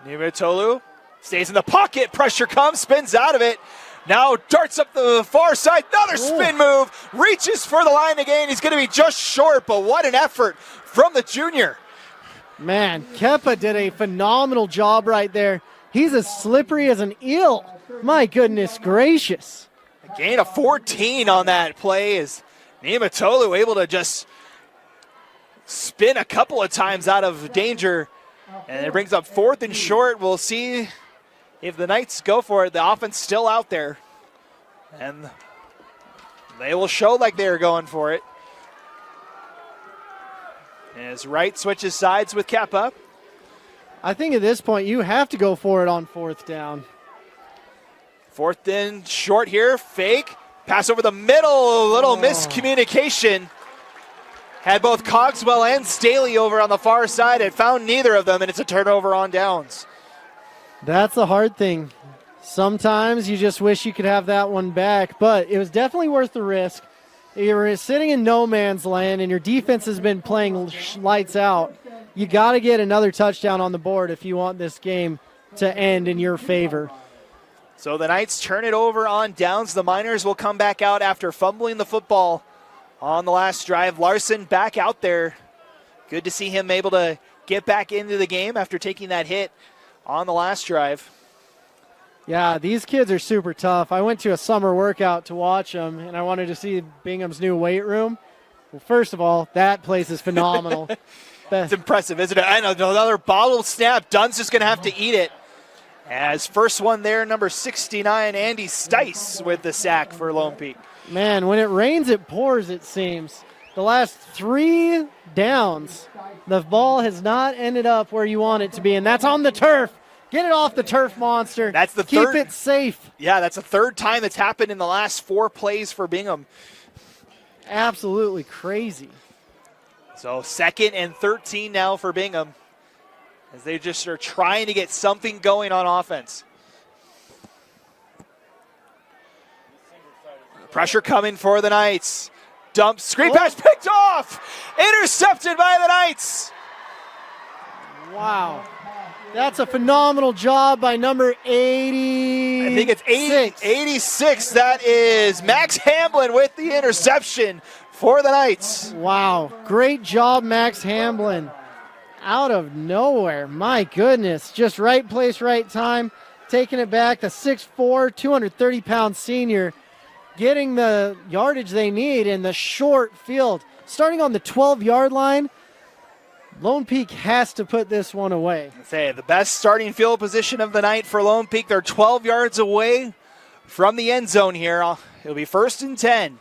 Niumatolu stays in the pocket. Pressure comes, spins out of it. Now darts up the far side. Another spin move. Reaches for the line again. He's going to be just short, but what an effort from the junior. Man, Keppa did a phenomenal job right there. He's as slippery as an eel. My goodness gracious. A gain of 14 on that play is Niumatolu able to just spin a couple of times out of danger. And it brings up 4th and short. We'll see if the Knights go for it. The offense still out there. And they will show like they're going for it. As Wright switches sides with Keppa. I think at this point you have to go for it on 4th down. 4th and short here. Fake. Pass over the middle. A little miscommunication. Had both Cogswell and Staley over on the far side. It found neither of them, and it's a turnover on downs. That's the hard thing. Sometimes you just wish you could have that one back, but it was definitely worth the risk. You're sitting in no man's land, and your defense has been playing lights out. You got to get another touchdown on the board if you want this game to end in your favor. So the Knights turn it over on downs. The Miners will come back out after fumbling the football on the last drive. Larson back out there. Good to see him able to get back into the game after taking that hit on the last drive. Yeah, these kids are super tough. I went to a summer workout to watch them, and I wanted to see Bingham's new weight room. Well, first of all, that place is phenomenal. It's impressive, isn't it? I know, another bottle snap. Dunn's just going to have to eat it. As first one there, number 69, Andy Stice with the sack for Lone Peak. Man, when it rains, it pours, it seems. The last 3 downs, the ball has not ended up where you want it to be, and that's on the turf. Get it off the turf, monster. That's the Keep third. it safe. Yeah, that's the 3rd time that's happened in the last 4 plays for Bingham. Absolutely crazy. So 2nd and 13 now for Bingham, as they just are trying to get something going on offense. Pressure coming for the Knights. Dump, screen pass picked off. Intercepted by the Knights. Wow. That's a phenomenal job by number 80. I think it's 86. That is Max Hamblin with the interception for the Knights. Wow. Great job, Max Hamblin. Out of nowhere. My goodness. Just right place, right time. Taking it back. The 6'4", 230-pound senior getting the yardage they need in the short field. Starting on the 12-yard line, Lone Peak has to put this one away. Say the best starting field position of the night for Lone Peak. They're 12 yards away from the end zone here. It'll be 1st and 10.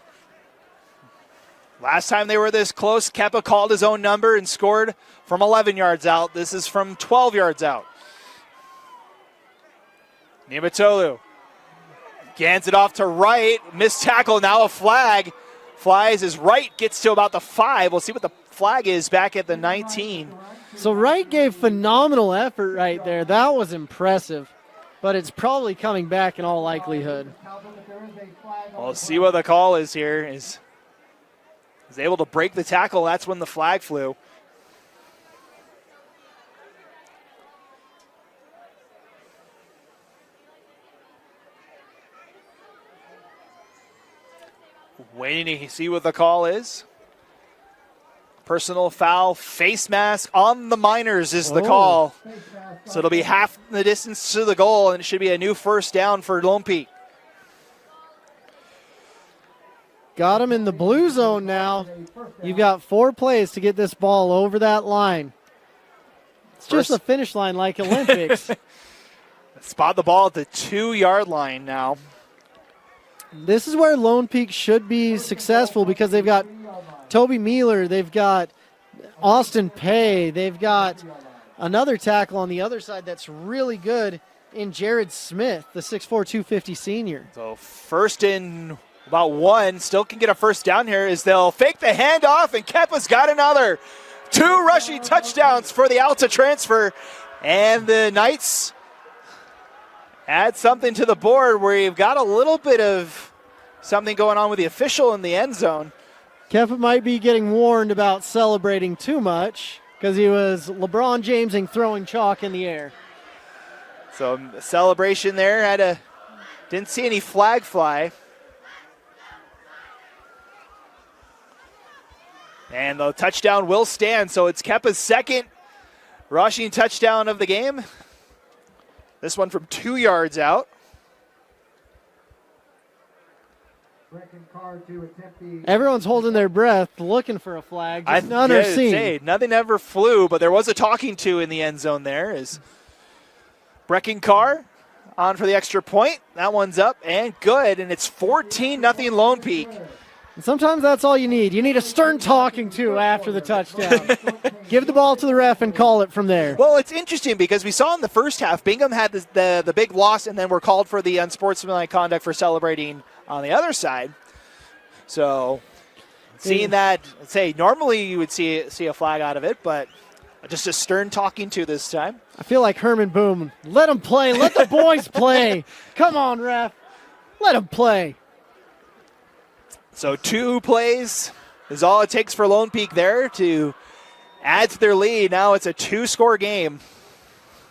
Last time they were this close, Keppa called his own number and scored from 11 yards out. This is from 12 yards out. Niumatolu gans it off to right. Missed tackle, now a flag. Flies as Wright gets to about the 5. We'll see what the flag is back at the 19. So Wright gave phenomenal effort right there. That was impressive. but it's probably coming back in all likelihood. We'll see what the call is here. Is able to break the tackle. That's when the flag flew. Waiting to see what the call is. Personal foul, face mask on the Miners is the call. So it'll be half the distance to the goal, and it should be a new first down for Lone Peak. Got him in the blue zone now. You've got 4 plays to get this ball over that line. It's just a finish line like Olympics. Spot the ball at the 2-yard line now. This is where Lone Peak should be successful because they've got Toby Mealer, they've got Austin Pay, they've got another tackle on the other side that's really good in Jared Smith, the 6'4", 250 senior. So first in about 1, still can get a first down here as they'll fake the handoff, and Kepa's got another. 2 rushing touchdowns for the Alta transfer, and the Knights add something to the board where you've got a little bit of something going on with the official in the end zone. Kepa might be getting warned about celebrating too much because he was LeBron Jamesing throwing chalk in the air. So celebration there. Didn't see any flag fly. And the touchdown will stand. So it's Kepa's second rushing touchdown of the game. This one from 2 yards out. Everyone's holding their breath, looking for a flag. Just none are seen. Nothing ever flew, but there was a talking to in the end zone there. Is Brecken Carr on for the extra point. That one's up and good, and it's 14-0 Lone Peak. And sometimes that's all you need. You need a stern talking to after the touchdown. Give the ball to the ref and call it from there. Well, it's interesting because we saw in the first half, Bingham had the big loss and then were called for the unsportsmanlike conduct for celebrating on the other side. So seeing that, normally you would see a flag out of it, but just a stern talking to this time. I feel like Herman Boom. Let them play. Let the boys play. Come on, ref. Let them play. So 2 plays is all it takes for Lone Peak there to add to their lead. Now it's a 2-score game.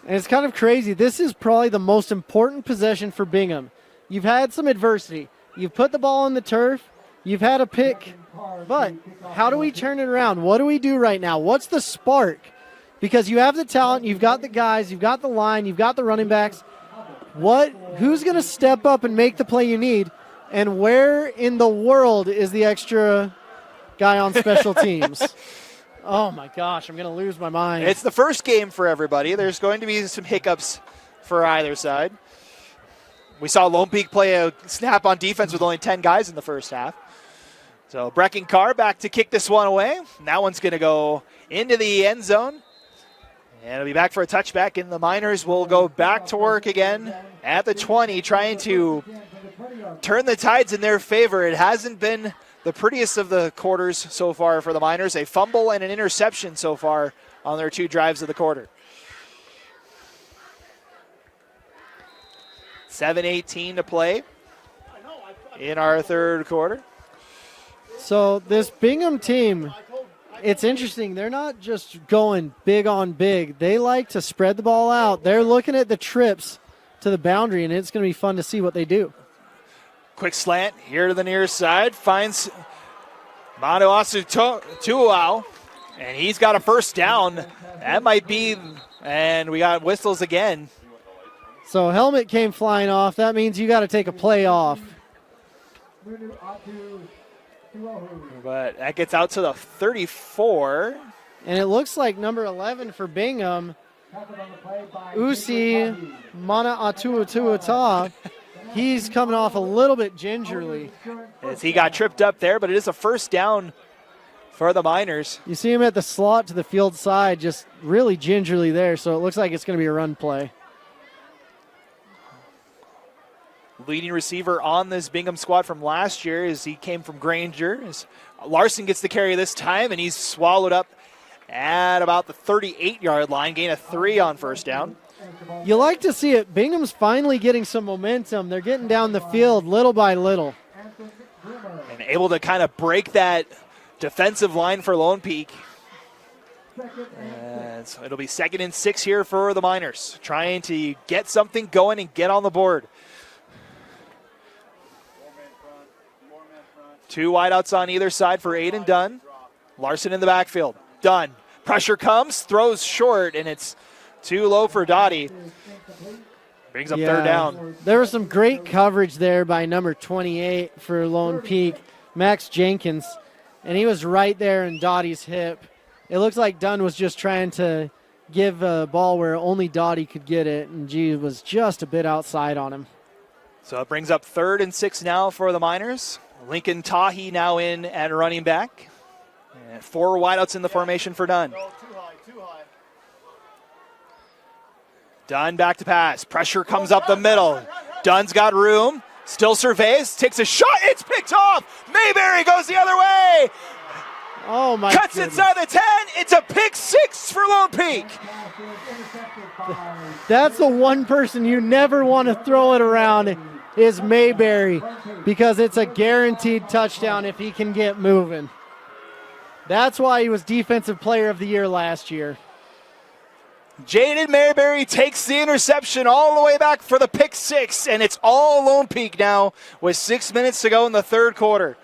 And it's kind of crazy. This is probably the most important possession for Bingham. You've had some adversity. You've put the ball on the turf. You've had a pick. But how do we turn it around? What do we do right now? What's the spark? Because you have the talent, you've got the guys, you've got the line, you've got the running backs. Who's going to step up and make the play you need? And where in the world is the extra guy on special teams? Oh, my gosh, I'm going to lose my mind. It's the first game for everybody. There's going to be some hiccups for either side. We saw Lone Peak play a snap on defense with only 10 guys in the first half. So Brecken Carr back to kick this one away. And that one's going to go into the end zone. And it'll be back for a touchback, and the Miners will go back to work again at the 20, trying to turn the tides in their favor. It hasn't been the prettiest of the quarters so far for the Miners. A fumble and an interception so far on their 2 drives of the quarter. 7:18 to play in our third quarter. So this Bingham team, it's interesting. They're not just going big on big. They like to spread the ball out. They're looking at the trips to the boundary, and it's going to be fun to see what they do. Quick slant here to the near side. Finds Manuasu Tuau, and he's got a first down. That might be, and we got whistles again. So helmet came flying off. That means you got to take a play off. But that gets out to the 34. And it looks like number 11 for Bingham, Usi Mana'atuatuata, he's coming off a little bit gingerly. As he got tripped up there, but it is a first down for the Miners. You see him at the slot to the field side, just really gingerly there, so it looks like it's going to be a run play. Leading receiver on this Bingham squad from last year as he came from Granger. As Larson gets the carry this time, and he's swallowed up at about the 38-yard line, gain of 3 on first down. You like to see it. Bingham's finally getting some momentum. They're getting down the field little by little. And able to kind of break that defensive line for Lone Peak. And so it'll be 2nd and 6 here for the Miners, trying to get something going and get on the board. 2 wideouts on either side for Aiden Dunn. Larson in the backfield. Dunn. Pressure comes, throws short, and it's too low for Dottie. Brings up 3rd down. There was some great coverage there by number 28 for Lone Peak, Max Jenkins, and he was right there in Dottie's hip. It looks like Dunn was just trying to give a ball where only Dottie could get it, and G was just a bit outside on him. So it brings up 3rd and 6 now for the Miners. Lincoln Tahi now in at running back. And 4 wideouts in the formation for Dunn. Too high. Dunn back to pass. Pressure comes up the middle. Dunn's got room. Still surveys. Takes a shot. It's picked off. Mayberry goes the other way. Oh, my Cuts goodness. inside the 10. It's a pick 6 for Lone Peak. That's the one person you never want to throw it around is Mayberry, because it's a guaranteed touchdown if he can get moving. That's why he was Defensive Player of the Year last year. Jaden Mayberry takes the interception all the way back for the pick 6, and it's all Lone Peak now with 6 minutes to go in the 3rd quarter.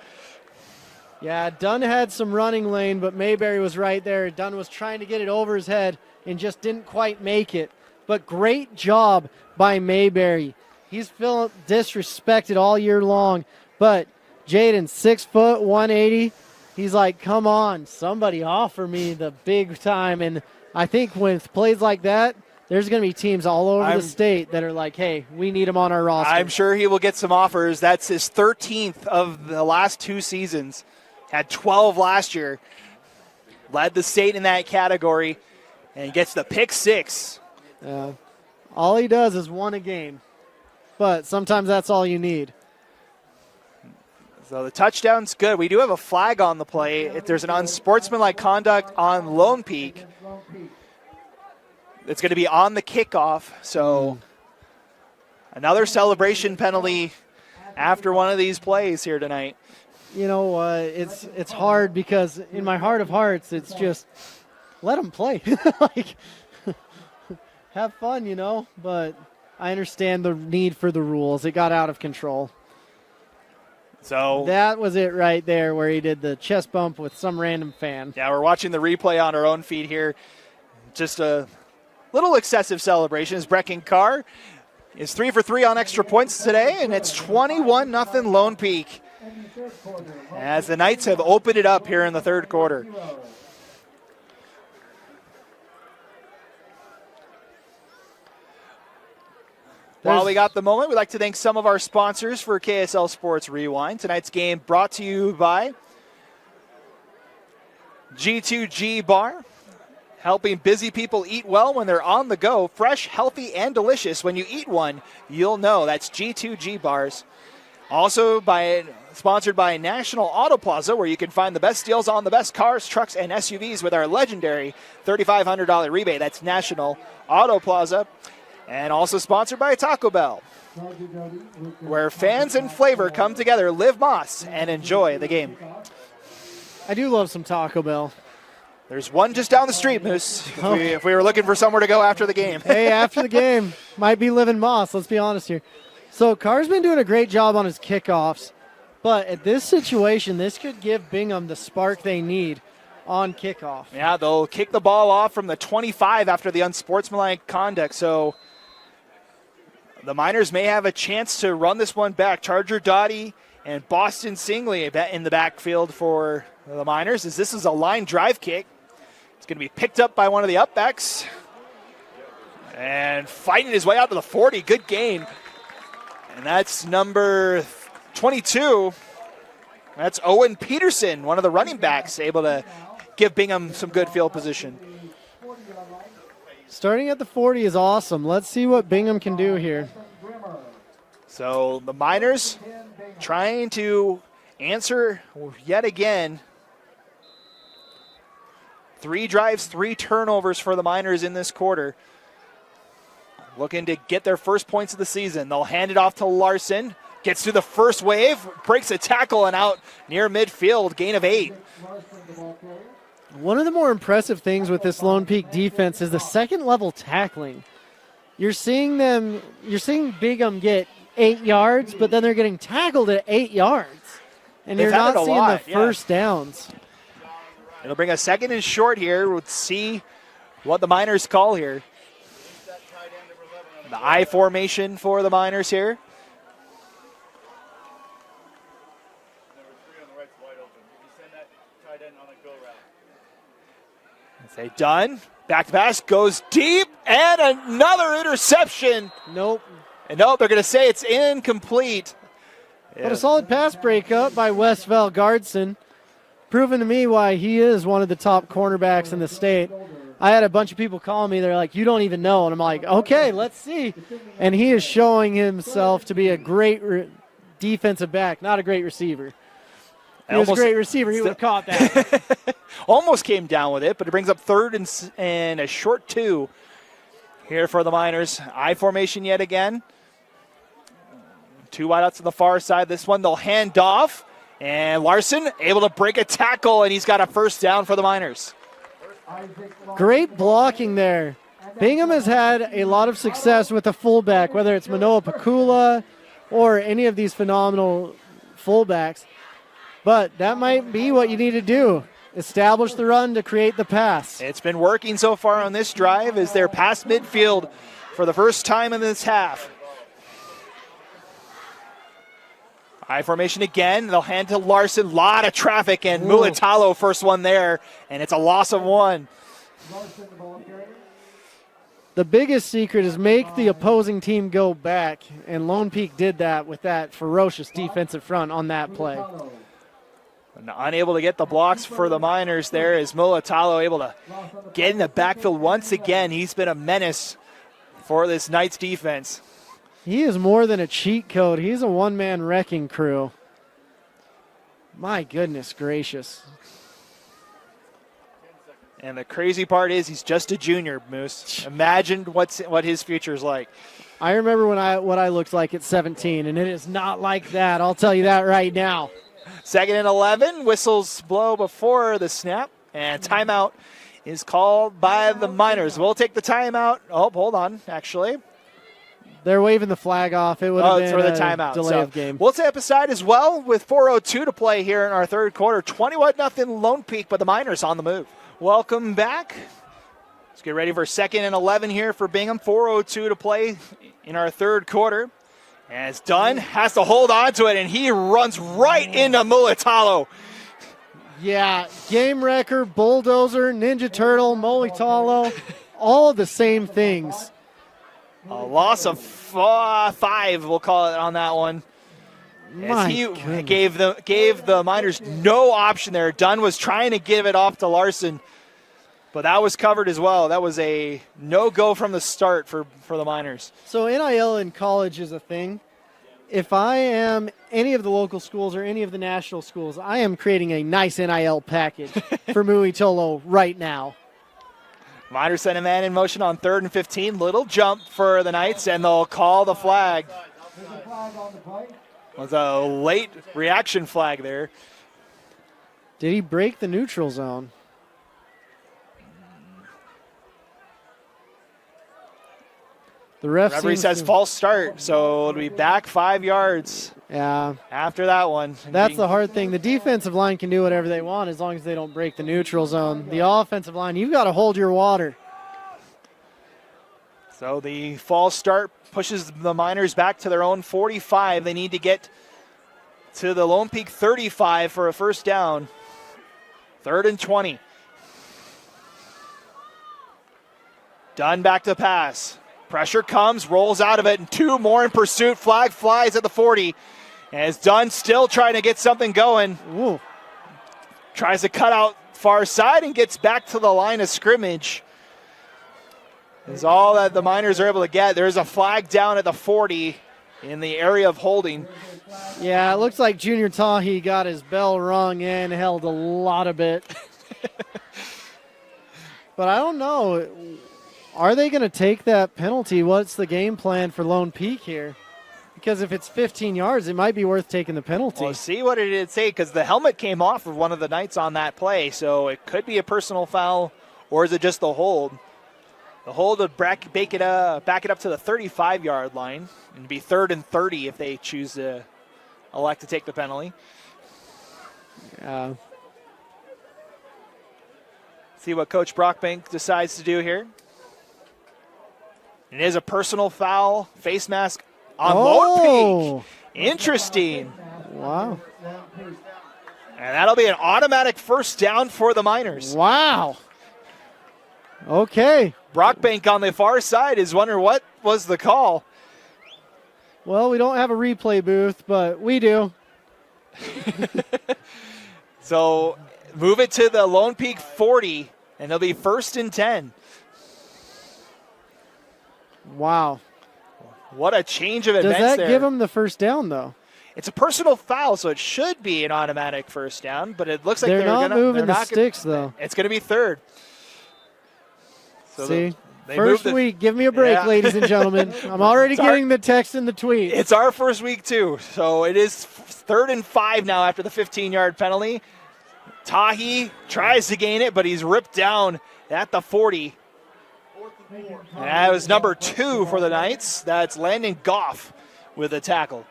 Yeah, Dunn had some running lane, but Mayberry was right there. Dunn was trying to get it over his head and just didn't quite make it. But great job by Mayberry. He's feeling disrespected all year long. But Jaden, 6 foot, 180. He's like, come on, somebody offer me the big time. And I think with plays like that, there's going to be teams all over the state that are like, hey, we need him on our roster. I'm sure he will get some offers. That's his 13th of the last 2 seasons. Had 12 last year. Led the state in that category. And gets the pick 6. All he does is win a game. But sometimes that's all you need. So the touchdown's good. We do have a flag on the play. If there's an unsportsmanlike conduct on Lone Peak, it's going to be on the kickoff. So another celebration penalty after one of these plays here tonight. You know, it's hard because in my heart of hearts, it's just let them play. Like, have fun, you know. But I understand the need for the rules. It got out of control. So that was it right there where he did the chest bump with some random fan. Yeah, we're watching the replay on our own feed here. Just a little excessive celebration as Brecken Carr is 3 for 3 on extra points today, and it's 21-0 Lone Peak as the Knights have opened it up here in the 3rd quarter. While we got the moment, we'd like to thank some of our sponsors for KSL Sports Rewind. Tonight's game brought to you by G2G Bar, helping busy people eat well when they're on the go. Fresh, healthy, and delicious. When you eat one, you'll know. That's G2G Bars. Also sponsored by National Auto Plaza, where you can find the best deals on the best cars, trucks, and SUVs with our legendary $3,500 rebate. That's National Auto Plaza. And also sponsored by Taco Bell, where fans and flavor come together. Live Moss and enjoy the game. I do love some Taco Bell. There's one just down the street, Moose, if we were looking for somewhere to go after the game. Hey, after the game, might be Living Moss, let's be honest here. So Carr's been doing a great job on his kickoffs, but at this situation, this could give Bingham the spark they need on kickoff. Yeah, they'll kick the ball off from the 25 after the unsportsmanlike conduct, so the Miners may have a chance to run this one back. Charger Dottie and Boston Singley in the backfield for the Miners, as this is a line drive kick. It's going to be picked up by one of the upbacks. And fighting his way out to the 40. Good gain. And that's number 22. That's Owen Peterson, one of the running backs, able to give Bingham some good field position. Starting at the 40 is awesome. Let's see what Bingham can do here. So the Miners trying to answer yet again. 3 drives, 3 turnovers for the Miners in this quarter. Looking to get their first points of the season. They'll hand it off to Larson. Gets through the first wave, breaks a tackle and out near midfield, gain of 8. One of the more impressive things with this Lone Peak defense is the second level tackling. You're seeing Bingham get 8 yards, but then they're getting tackled at 8 yards. And They've you're had it not a seeing lot, the first downs. It'll bring a second and short here. We'll see what the Miners call here. The I formation for the Miners here. Say done. Back to pass goes deep and another interception. Nope. And nope, they're going to say it's incomplete. But a solid pass breakup by Westphal Gardson, proving to me why he is one of the top cornerbacks in the state. I had a bunch of people call me. They're like, you don't even know. And I'm like, okay, let's see. And he is showing himself to be a great defensive back, not a great receiver. He was a great receiver. He would have caught that. Almost came down with it, but it brings up third and a short 2 here for the Miners. I formation yet again. 2 wideouts to the far side. This one they'll hand off. And Larson able to break a tackle, and he's got a first down for the Miners. Great blocking there. Bingham has had a lot of success with the fullback, whether it's Manoa Pakula or any of these phenomenal fullbacks. But that might be what you need to do. Establish the run to create the pass. It's been working so far on this drive as they're past midfield for the first time in this half. I formation again. They'll hand to Larson. Lot of traffic, and Mulatalo first one there, and it's a loss of 1. The biggest secret is make the opposing team go back, and Lone Peak did that with that ferocious defensive front on that play. And unable to get the blocks for the Miners there is Mulatalo able to get in the backfield once again. He's been a menace for this Knights defense. He is more than a cheat code. He's a one-man wrecking crew. My goodness gracious. And the crazy part is he's just a junior, Moose. Imagine what his future's like. I remember what I looked like at 17, and it is not like that. I'll tell you that right now. 2nd and 11. Whistles blow before the snap. And timeout is called by the Miners. We'll take the timeout. Oh, hold on, actually. They're waving the flag off. It would have been for the a timeout. delay of game. We'll step aside as well with 4:02 to play here in our third quarter. 21-0 Lone Peak, but the Miners on the move. Welcome back. Let's get ready for 2nd and 11 here for Bingham. 4:02 to play in our third quarter. As Dunn has to hold on to it, and he runs right into Mulatalo. Yeah, game wrecker, bulldozer, Ninja Turtle, Mulatalo, all the same things. A loss of 5, we'll call it on that one. As he gave the Miners no option there. Dunn was trying to give it off to Larson, but that was covered as well. That was a no-go from the start for the Miners. So NIL in college is a thing. If I am any of the local schools or any of the national schools, I am creating a nice NIL package for Mulatalo right now. Miners send a man in motion on 3rd and 15. Little jump for the Knights, and they'll call the flag. It was a late reaction flag there. Did he break the neutral zone? The referee says false start, so it'll be back 5 yards. Yeah. After that one. That's the hard thing. The defensive line can do whatever they want as long as they don't break the neutral zone. The offensive line, you've got to hold your water. So the false start pushes the Miners back to their own 45. They need to get to the Lone Peak 35 for a first down. 3rd and 20. Dunn back to pass. Pressure comes, rolls out of it, and 2 more in pursuit. Flag flies at the 40. As Dunn still trying to get something going. Ooh. Tries to cut out far side and gets back to the line of scrimmage. Is all that the Miners are able to get. There's a flag down at the 40 in the area of holding. Yeah, it looks like Junior Tahi got his bell rung and held a lot of it. But I don't know. Are they going to take that penalty? What's the game plan for Lone Peak here? Because if it's 15 yards, it might be worth taking the penalty. Well, see what it did say, because the helmet came off of one of the Knights on that play, so it could be a personal foul, or is it just the hold? The hold would back it up to the 35-yard line, and it'd be 3rd and 30 if they choose to elect to take the penalty. Yeah. See what Coach Brockbank decides to do here. It is a personal foul, face mask on Lone Peak. Interesting. Wow. And that'll be an automatic first down for the Miners. Wow. Okay. Brockbank on the far side is wondering what was the call. Well, we don't have a replay booth, but we do. So move it to the Lone Peak 40, and it'll be 1st and 10. Wow. What a change of Does events that there. give them the first down, though? It's a personal foul, so it should be an automatic first down, but it looks like they're not moving they're the not sticks, though. It's going to be 3rd. So See? they First moved week, give me a break, Yeah. ladies and gentlemen. I'm already getting the text and the tweet. It's our first week, too. So it is 3rd and 5 now after the 15-yard penalty. Tahi tries to gain it, but he's ripped down at the 40. And that was number 2 for the Knights. That's Landon Goff with a tackle.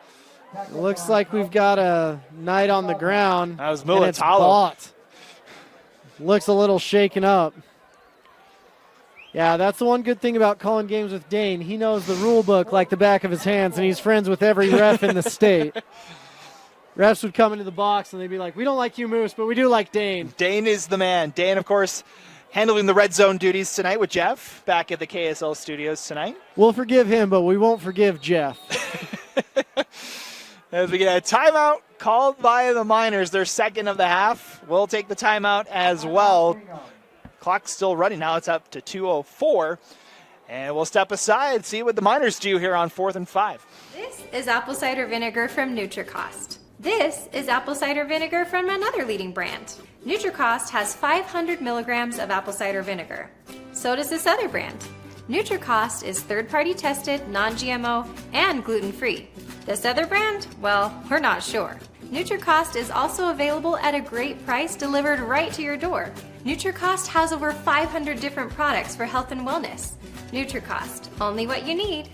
Looks like we've got a Knight on the ground. That was and it's Mulatalo. Bott. Looks a little shaken up. Yeah, that's the one good thing about calling games with Dane. He knows the rule book like the back of his hands, and he's friends with every ref in the state. Refs would come into the box, and they'd be like, we don't like you, Moose, but we do like Dane. Dane is the man. Dane, of course, handling the red zone duties tonight with Jeff back at the KSL studios tonight. We'll forgive him, but we won't forgive Jeff. As we get a timeout called by the Miners, their second of the half. We'll take the timeout as well. Clock's still running now. It's up to 2:04. And we'll step aside, see what the Miners do here on 4th and 5. This is apple cider vinegar from NutriCost. This is apple cider vinegar from another leading brand. NutriCost has 500 milligrams of apple cider vinegar. So does this other brand. NutriCost is third-party tested, non-GMO, and gluten-free. This other brand? Well, we're not sure. NutriCost is also available at a great price delivered right to your door. NutriCost has over 500 different products for health and wellness. NutriCost, only what you need.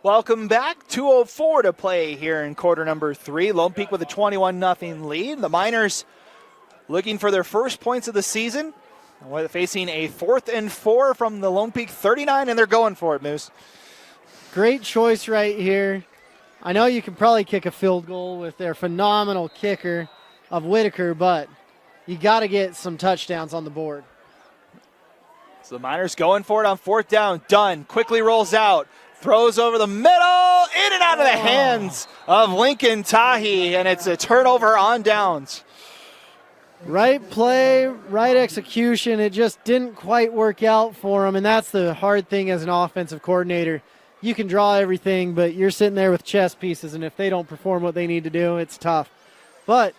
Welcome back. 2:04 to play here in quarter number 3. Lone Peak with a 21-0 lead. The Miners looking for their first points of the season. We're facing a 4th and 4 from the Lone Peak 39, and they're going for it, Moose. Great choice right here. I know you can probably kick a field goal with their phenomenal kicker of Whitaker, but you got to get some touchdowns on the board. So the Miners going for it on 4th down. Dunn quickly rolls out. Throws over the middle, in and out of the hands of Lincoln Tahi, and it's a turnover on downs. Right play, right execution. It just didn't quite work out for him, and that's the hard thing as an offensive coordinator. You can draw everything, but you're sitting there with chess pieces, and if they don't perform what they need to do, it's tough. But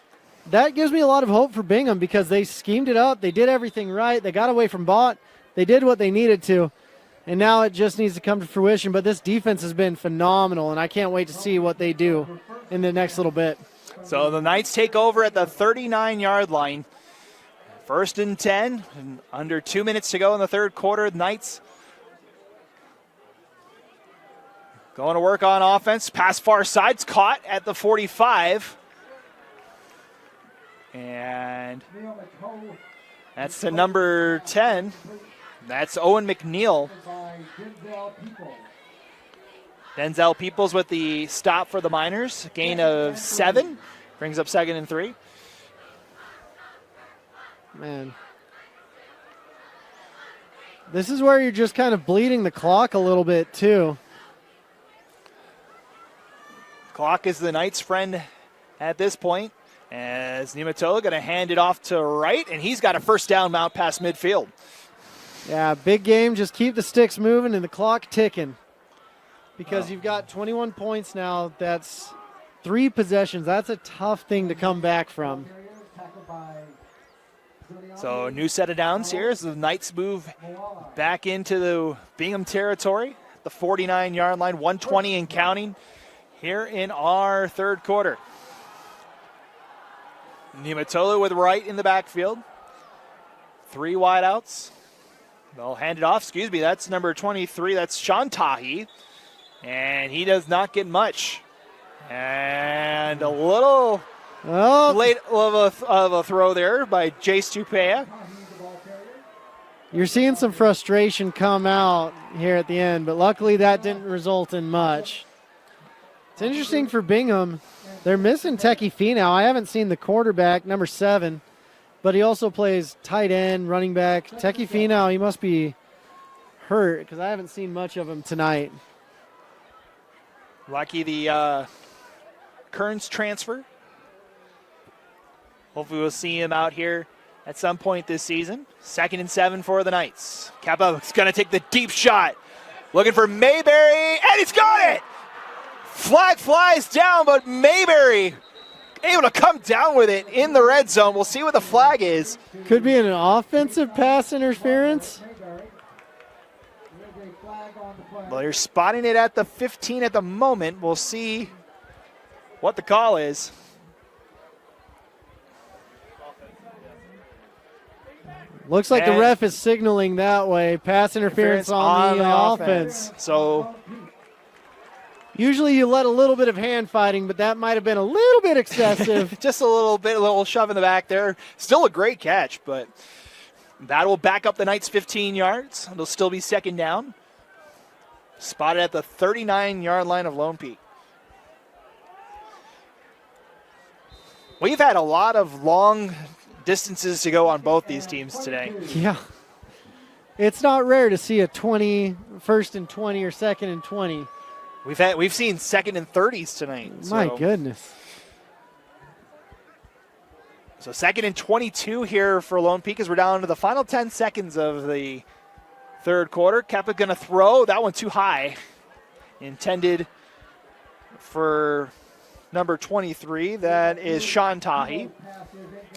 that gives me a lot of hope for Bingham because they schemed it up. They did everything right. They got away from Bott. They did what they needed to. And now it just needs to come to fruition. But this defense has been phenomenal, and I can't wait to see what they do in the next little bit. So the Knights take over at the 39-yard line. 1st and 10, and under 2 minutes to go in the third quarter. The Knights going to work on offense. Pass far side's caught at the 45. And that's to number 10. That's Owen McNeil. Denzel Peoples with the stop for the Miners. Gain of 7. Brings up 2nd and 3. Man. This is where you're just kind of bleeding the clock a little bit, too. Clock is the Knights' friend at this point. As Nimatoa going to hand it off to right, and he's got a first down mount past midfield. Yeah, big game. Just keep the sticks moving and the clock ticking. Because you've got 21 points now. That's 3 possessions. That's a tough thing to come back from. Tackled by So a new set of downs here as the Knights move back into the Bingham territory. The 49-yard line, 120 and counting here in our third quarter. Niumatolu with right in the backfield. 3 wideouts. They'll hand it off. That's number 23. That's Sean Tahi. And he does not get much. And a little late of a throw there by Jace Tupea. You're seeing some frustration come out here at the end, but luckily that didn't result in much. It's interesting for Bingham. They're missing Teki Finau. I haven't seen the quarterback, number 7, but he also plays tight end, running back. Teki Finau, he must be hurt because I haven't seen much of him tonight. Lucky the Kearns transfer. Hopefully we'll see him out here at some point this season. 2nd and 7 for the Knights. Kappa's going to take the deep shot. Looking for Mayberry, and he's got it! Flag flies down, but Mayberry able to come down with it in the red zone. We'll see what the flag is. Could be an offensive pass interference. Well, they're spotting it at the 15 at the moment. We'll see what the call is. Looks like the ref is signaling that way. Pass interference on the offense. So usually you let a little bit of hand fighting, but that might have been a little bit excessive. just a little shove in the back there. Still a great catch, but that will back up the Knights 15 yards. It'll still be 2nd down. Spotted at the 39-yard line of Lone Peak. We've had a lot of long distances to go on both these teams today. Yeah. It's not rare to see a 1st and 20 or 2nd and 20. We've seen 2nd and 30s tonight. My goodness. So 2nd and 22 here for Lone Peak as we're down to the final 10 seconds of the third quarter. Kappa going to throw. That one too high. Intended for number 23. That is Sean Tahi.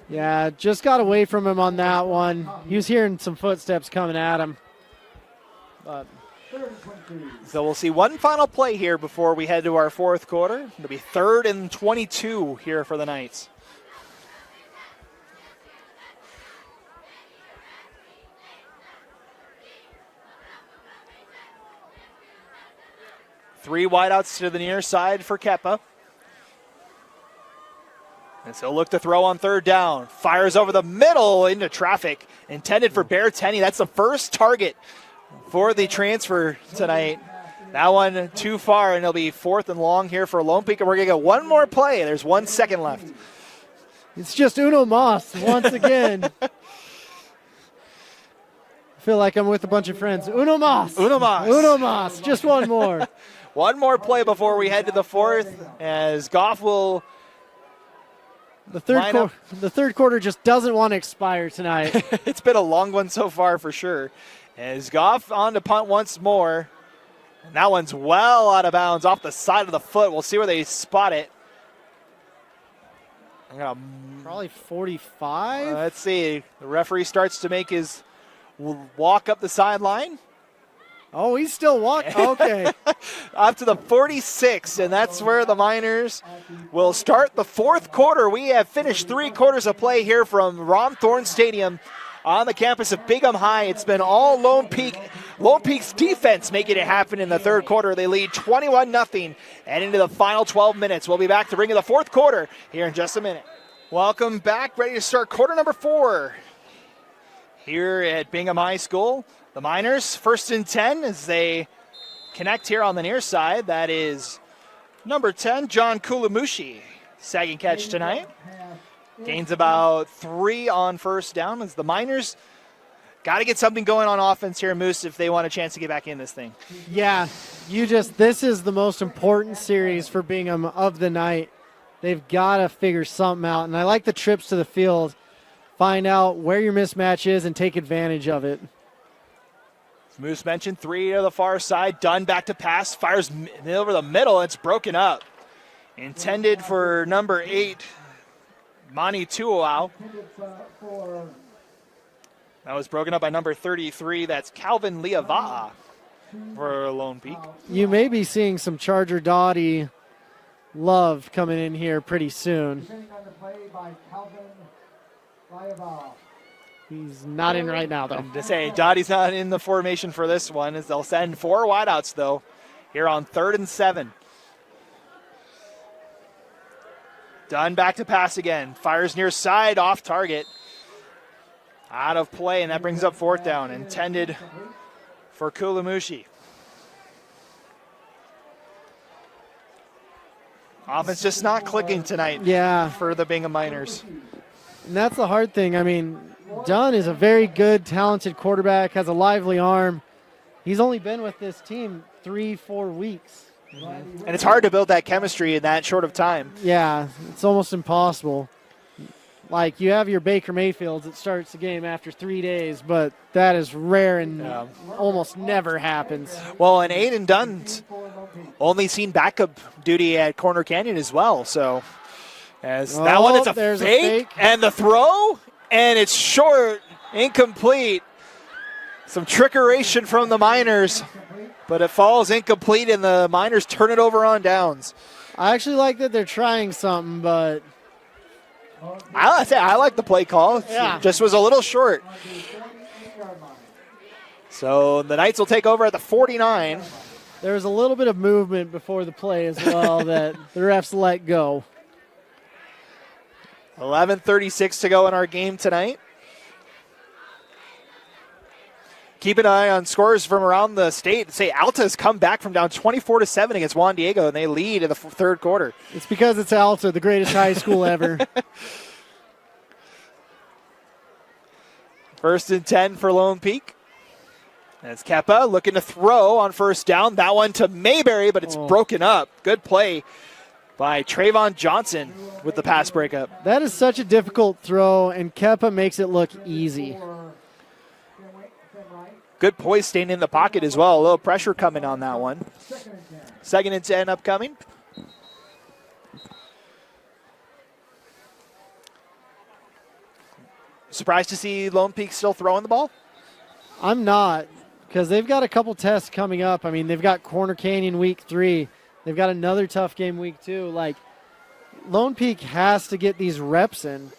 Yeah, just got away from him on that one. He was hearing some footsteps coming at him. But so we'll see one final play here before we head to our fourth quarter. It'll be 3rd and 22 here for the Knights. Three wideouts to the near side for Keppa. And so look to throw on 3rd down. Fires over the middle into traffic. Intended for Bear Tenney. That's the first target for the transfer tonight. That one too far, and it'll be 4th and long here for Lone Peak. And we're going to get one more play. There's 1 second left. It's just Uno Moss once again. I feel like I'm with a bunch of friends. Uno Moss. Uno Moss. Uno Moss. Just one more. One more play before we head to the 4th, as Goff will. The third quarter just doesn't want to expire tonight. It's been a long one so far for sure. As Goff on to punt once more. And that one's well out of bounds off the side of the foot. We'll see where they spot it. Probably 45. Let's see. The referee starts to make his walk up the sideline. Oh, he's still walking. Okay. Up to the 46, and that's where the Miners will start the fourth quarter. We have finished 3 quarters of play here from Ron Thorne Stadium on the campus of Bingham High. It's been all Lone Peak. Lone Peak's defense making it happen in the third quarter. They lead 21-0 and into the final 12 minutes. We'll be back to bring you the fourth quarter here in just a minute. Welcome back. Ready to start quarter number 4 here at Bingham High School. The Miners, 1st and 10 as they connect here on the near side. That is number 10, John Kulamushi. Sagging catch tonight. Gains about 3 on 1st down as the Miners got to get something going on offense here, Moose, if they want a chance to get back in this thing. Yeah, this is the most important series for Bingham of the night. They've got to figure something out. And I like the trips to the field, find out where your mismatch is and take advantage of it. Moose mentioned 3 to the far side. Dunn back to pass. Fires over the middle. It's broken up. Intended for number 8, Mani Tuoau. For That was broken up by number 33. That's Calvin Liava'a for Lone Peak. You may be seeing some Charger Dottie love coming in here pretty soon. defending on the play by Calvin Liava'a. He's not in right now, though. To say, Dottie's not in the formation for this one, as they'll send 4 wideouts, though, here on 3rd and 7. Dunn back to pass again. Fires near side, off target. Out of play, and that brings up 4th down. Intended for Kulamushi. Offense just not clicking tonight Yeah, for the Bingham Miners. and that's the hard thing. I mean, Dunn is a very good, talented quarterback, has a lively arm. He's only been with this team 3-4 weeks. And it's hard to build that chemistry in that short of time. Yeah, it's almost impossible. Like, you have your Baker Mayfields that starts the game after 3 days, but that is rare and almost never happens. Well, and Aiden Dunn's only seen backup duty at Corner Canyon as well. So, as that one, it's a there's fake, and the throw, and it's short, incomplete. Some trickeration from the Miners, but it falls incomplete, and the Miners turn it over on downs. I actually like that they're trying something, but I like the play call. Yeah. It just was a little short. So the Knights will take over at the 49. there was a little bit of movement before the play as well that the refs let go. 11:36 to go in our game tonight. Keep an eye on scores from around the state. Say Alta has come back from down 24-7 against Juan Diego, and they lead in the 3rd quarter. It's because it's Alta, the greatest high school ever. 1st and 10 for Lone Peak. That's Keppa looking to throw on 1st down. That one to Mayberry, but it's broken up. Good play by Trayvon Johnson with the pass breakup. That is such a difficult throw, and Kepa makes it look easy. Good poise staying in the pocket as well. A little pressure coming on that one. 2nd and 10 upcoming. Surprised to see Lone Peak still throwing the ball? I'm not, because they've got a couple tests coming up. I mean, they've got Corner Canyon week 3. They've got another tough game week 2. Like, Lone Peak has to get these reps in.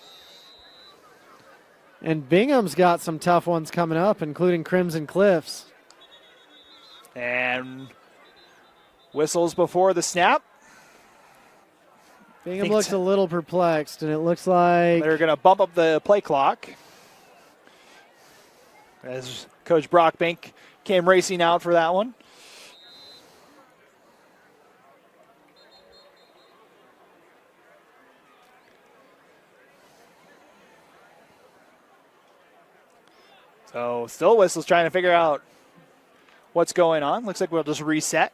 And Bingham's got some tough ones coming up, including Crimson Cliffs. And whistles before the snap. Bingham looks a little perplexed, and it looks like they're going to bump up the play clock as Coach Brockbank came racing out for that one. So still whistles trying to figure out what's going on. Looks like we'll just reset.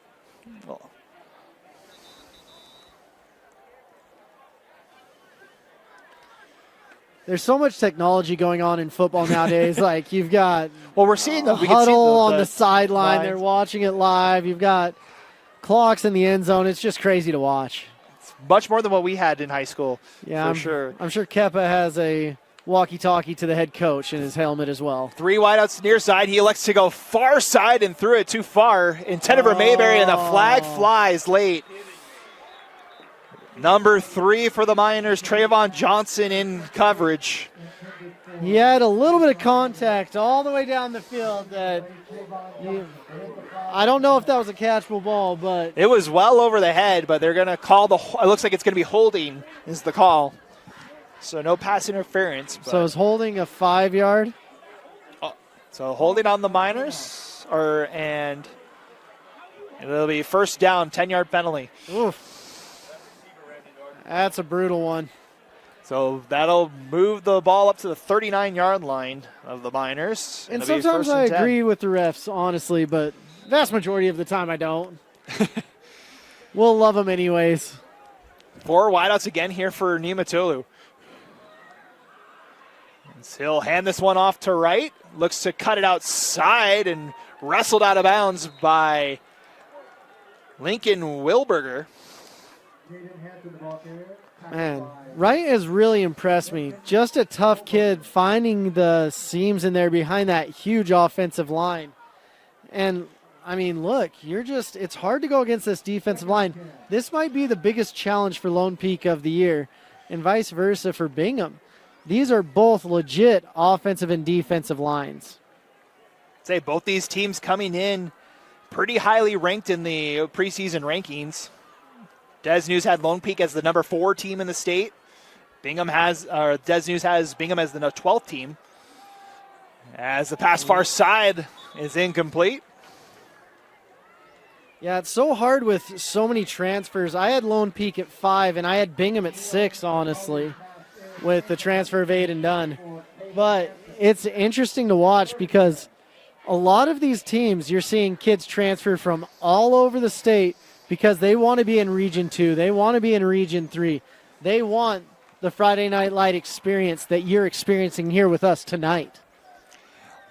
there's so much technology going on in football nowadays. Like, you've got Well, we're seeing the huddle on the sideline. lines. They're watching it live. You've got clocks in the end zone. It's just crazy to watch. Much more than what we had in high school, Yeah, for sure. I'm sure Kepa has a walkie-talkie to the head coach in his helmet as well. 3 wideouts near side. He elects to go far side and threw it too far. Intended for Mayberry, and the flag flies late. Number 3 for the Miners, Trayvon Johnson in coverage. He had a little bit of contact all the way down the field that I don't know if that was a catchable ball, but It was well over the head, but they're going to call it looks like it's going to be holding is the call. So no pass interference. so is holding a 5-yard. So holding on the Miners, and it'll be 1st down, 10-yard penalty. Oof. That's a brutal one. So that'll move the ball up to the 39-yard line of the Miners. And It'll be sometimes 1st and I 10. agree with the refs, honestly, but vast majority of the time I don't. We'll love them anyways. 4 wideouts again here for Nimatulu. He'll hand this one off to right. Looks to cut it outside and wrestled out of bounds by Lincoln Wilberger. Jaden Hampton, the ball carrier. Man, Wright has really impressed me. Just a tough kid, finding the seams in there behind that huge offensive line. And, I mean, look, it's hard to go against this defensive line. This might be the biggest challenge for Lone Peak of the year, and vice versa for Bingham. These are both legit offensive and defensive lines. Say both these teams coming in pretty highly ranked in the preseason rankings. Des News had Lone Peak as the number 4 team in the state. Des News has Bingham as the 12th team. As the pass far side is incomplete. Yeah, it's so hard with so many transfers. I had Lone Peak at 5, and I had Bingham at 6, honestly, with the transfer of Aiden Dunn. But it's interesting to watch because a lot of these teams, you're seeing kids transfer from all over the state because they want to be in Region 2. They want to be in Region 3. They want the Friday Night Light experience that you're experiencing here with us tonight.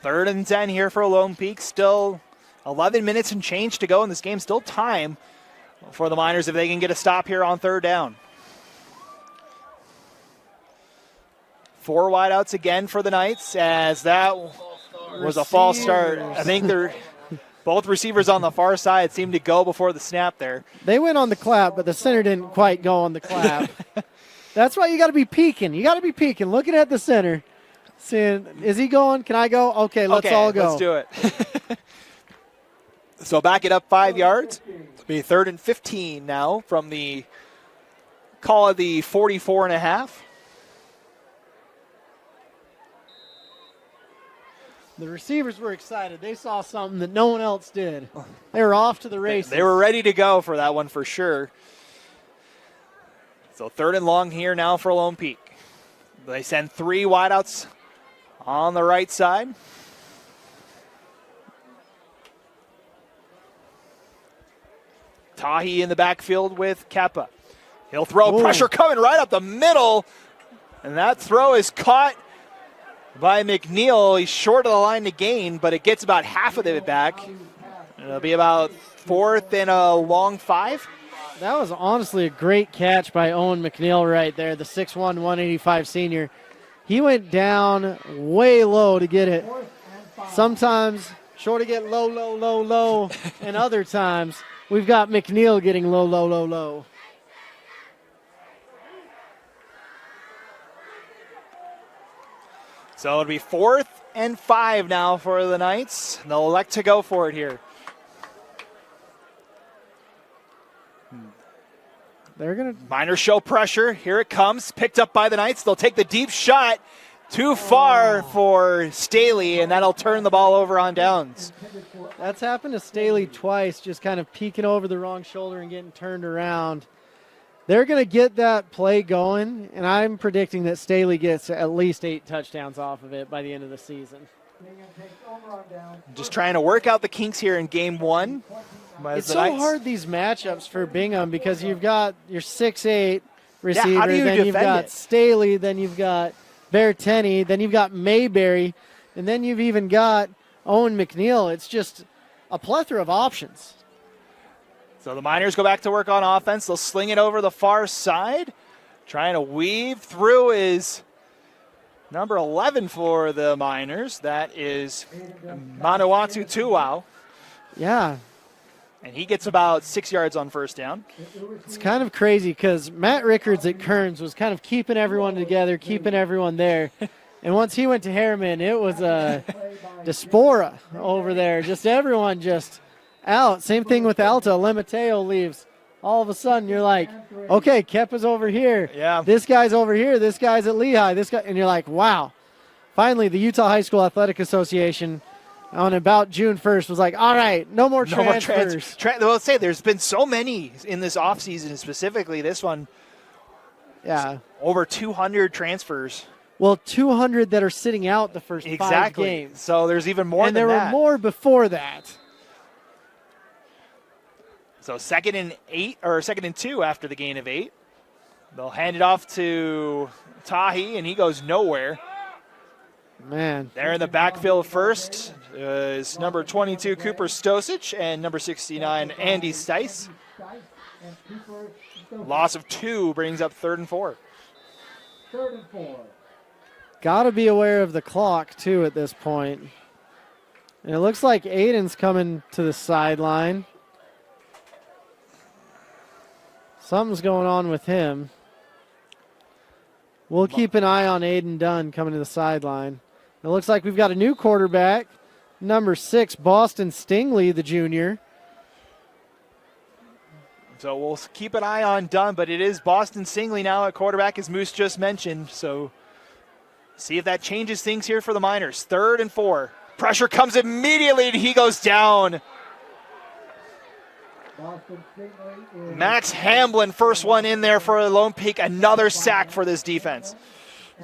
3rd and 10 here for Lone Peak. Still 11 minutes and change to go in this game. Still time for the Miners if they can get a stop here on 3rd down. 4 wideouts again for the Knights, as that was a false start. I think both receivers on the far side seemed to go before the snap there. They went on the clap, but the center didn't quite go on the clap. That's why you got to be peeking. You got to be peeking, looking at the center, saying, is he going? Can I go? Okay, let's all go. Let's do it. So back it up 5 yards. It'll be 3rd and 15 now from the call of the 44.5. The receivers were excited. They saw something that no one else did. They were off to the races. They were ready to go for that one for sure. So 3rd and long here now for Lone Peak. They send 3 wideouts on the right side. Tahi in the backfield with Kappa. He'll throw. Ooh. Pressure coming right up the middle. And that throw is caught by McNeil. He's short of the line to gain, but it gets about half of it back. It'll be about 4th and a long 5. That was honestly a great catch by Owen McNeil right there, the 6'1", 185 senior. He went down way low to get it. Sometimes short to get low, low, low, low, and other times we've got McNeil getting low, low, low, low. So it'll be 4th and 5 now for the Knights. They'll elect to go for it here. They're going to. Miners show pressure. Here it comes. Picked up by the Knights. They'll take the deep shot. Too far for Staley, and that'll turn the ball over on downs. That's happened to Staley twice, just kind of peeking over the wrong shoulder and getting turned around. They're going to get that play going, and I'm predicting that Staley gets at least 8 touchdowns off of it by the end of the season. Just trying to work out the kinks here in game 1. It's so hard, these matchups for Bingham, because you've got your 6'8" receiver, how do you then you've defend got it? Staley, then you've got Berteni, then you've got Mayberry, and then you've even got Owen McNeil. It's just a plethora of options. So the Miners go back to work on offense. They'll sling it over the far side. Trying to weave through is number 11 for the Miners. That is Manawatu Tuau. Yeah. And he gets about 6 yards on 1st down. It's kind of crazy because Matt Rickards at Kearns was kind of keeping everyone together, keeping everyone there. And once he went to Harriman, it was a diaspora over there. Just everyone just out. Same thing with Alta. Lemateo leaves. All of a sudden, you're like, okay, Kepa's over here. Yeah. This guy's over here. This guy's at Lehigh. This guy, and you're like, wow. Finally, the Utah High School Athletic Association on about June 1st was like, all right, no more transfers. Well, say there's been so many in this offseason, specifically this one. Yeah. Over 200 transfers. Well, 200 that are sitting out the first 5 games. So there's even more and than that. And there were more before that. So 2nd and 8, or 2nd and 2 after the gain of 8. They'll hand it off to Tahi, and he goes nowhere. Man. There in the backfield first is number 22, Cooper Stosic, and number 69, Andy Stice. Loss of 2 brings up 3rd and 4. 3rd and 4. Got to be aware of the clock, too, at this point. And it looks like Aiden's coming to the sideline. Something's going on with him. We'll keep an eye on Aiden Dunn coming to the sideline. It looks like we've got a new quarterback, number 6, Boston Stingley, the junior. So we'll keep an eye on Dunn, but it is Boston Stingley now at quarterback, as Moose just mentioned. So see if that changes things here for the Miners. 3rd and 4. Pressure comes immediately, and he goes down. Max Hamblin, first one in there for Lone Peak. Another sack for this defense.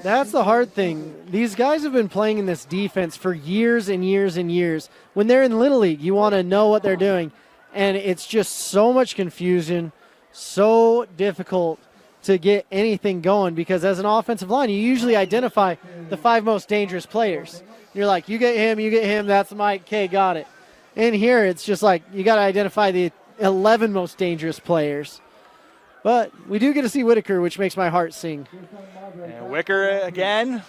That's the hard thing. These guys have been playing in this defense for years and years and years. When they're in Little League, you want to know what they're doing. And it's just so much confusion, so difficult to get anything going, because as an offensive line, you usually identify the 5 most dangerous players. You're like, you get him, that's Mike, okay, got it. And here, it's just like, you got to identify the 11 most dangerous players. But we do get to see Whitaker, which makes my heart sing. And Wicker again.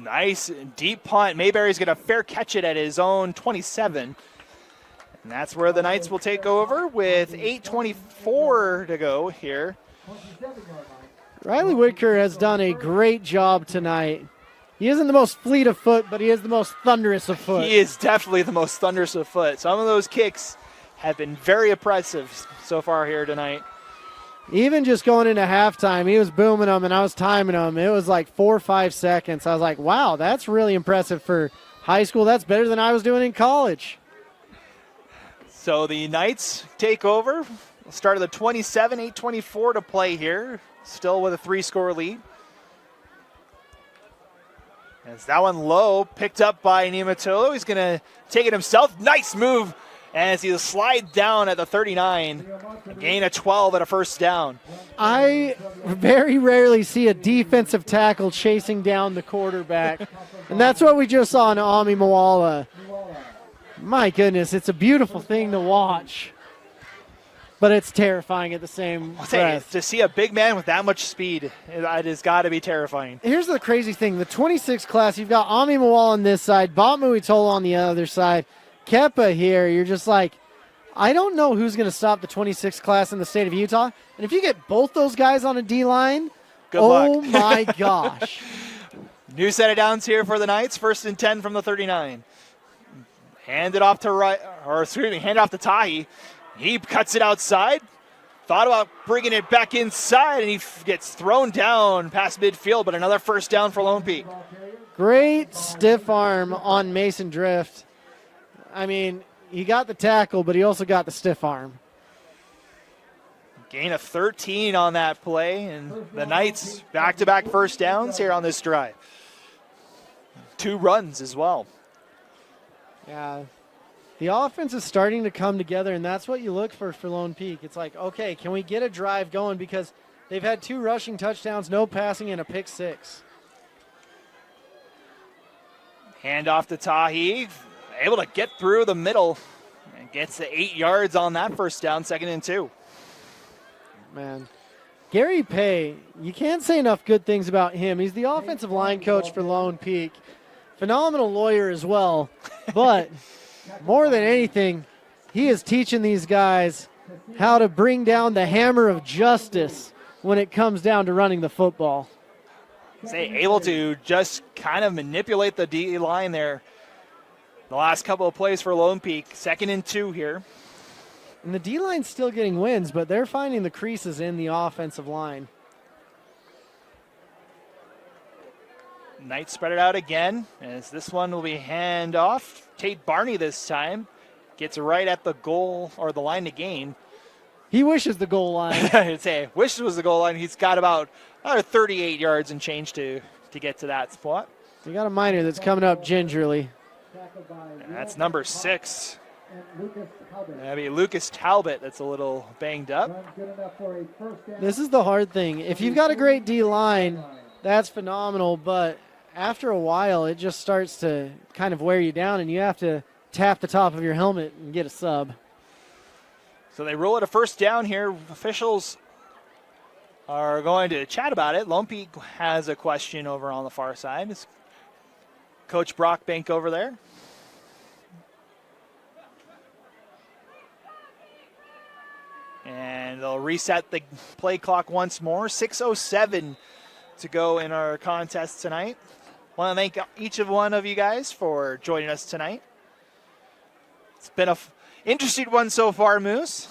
Nice deep punt. Mayberry's going to fair catch it at his own 27. And that's where the Knights will take over with 8:24 to go here. Riley Whitaker has done a great job tonight. He isn't the most fleet of foot, but he is the most thunderous of foot. He is definitely the most thunderous of foot. Some of those kicks have been very impressive so far here tonight. Even just going into halftime, he was booming them, and I was timing them. It was like 4 or 5 seconds. I was like, wow, that's really impressive for high school. That's better than I was doing in college. So the Knights take over. Start of the 27, 8:24 to play here. Still with a 3-score lead. As that one low, picked up by Niumatalolo. He's going to take it himself. Nice move as he slides down at the 39. A gain of 12 at a first down. I very rarely see a defensive tackle chasing down the quarterback. And that's what we just saw in Ami Moala. My goodness, it's a beautiful thing to watch. But it's terrifying at the same breath. To see a big man with that much speed, it has got to be terrifying. Here's the crazy thing. The 26 class, you've got Ami Moala on this side, Batmu Itola on the other side, Kepa here. You're just like, I don't know who's going to stop the 26 class in the state of Utah. And if you get both those guys on a D-line, good luck. Oh my gosh. New set of downs here for the Knights. 1st and 10 from the 39. Hand it off to Tahi. He cuts it outside. Thought about bringing it back inside, and he gets thrown down past midfield, but another first down for Lone Peak. Great stiff arm on Mason Drift. I mean, he got the tackle, but he also got the stiff arm. Gain of 13 on that play, and the Knights back-to-back first downs here on this drive. 2 runs as well. Yeah. The offense is starting to come together, and that's what you look for Lone Peak. It's like, okay, can we get a drive going? Because they've had 2 rushing touchdowns, no passing, and a pick 6. Hand off to Tahi. Able to get through the middle and gets the 8 yards on that first down, 2nd and 2. Man, Gary Pay, you can't say enough good things about him. He's the offensive line coach for Lone Peak. Phenomenal lawyer as well, but more than anything, he is teaching these guys how to bring down the hammer of justice when it comes down to running the football. Able to just kind of manipulate the D line there. The last couple of plays for Lone Peak, 2nd and 2 here. And the D-line's still getting wins, but they're finding the creases in the offensive line. Knights spread it out again, as this one will be hand off. Tate Barney this time gets right at the goal, or the line to gain. He wishes the goal line. I'd say, wishes it was the goal line. He's got about 38 yards and change to get to that spot. You got a Miner that's coming up gingerly. And that's number 6. That'd be Lucas Talbot that's a little banged up. This is the hard thing. If you've got a great D-line, that's phenomenal, but after a while, it just starts to kind of wear you down, and you have to tap the top of your helmet and get a sub. So they roll it a first down here. Officials are going to chat about it. Lone Peak has a question over on the far side. Is Coach Brockbank over there? And they'll reset the play clock once more. 6:07 to go in our contest tonight. Want to thank each one of you guys for joining us tonight. It's been an interesting one so far, Moose.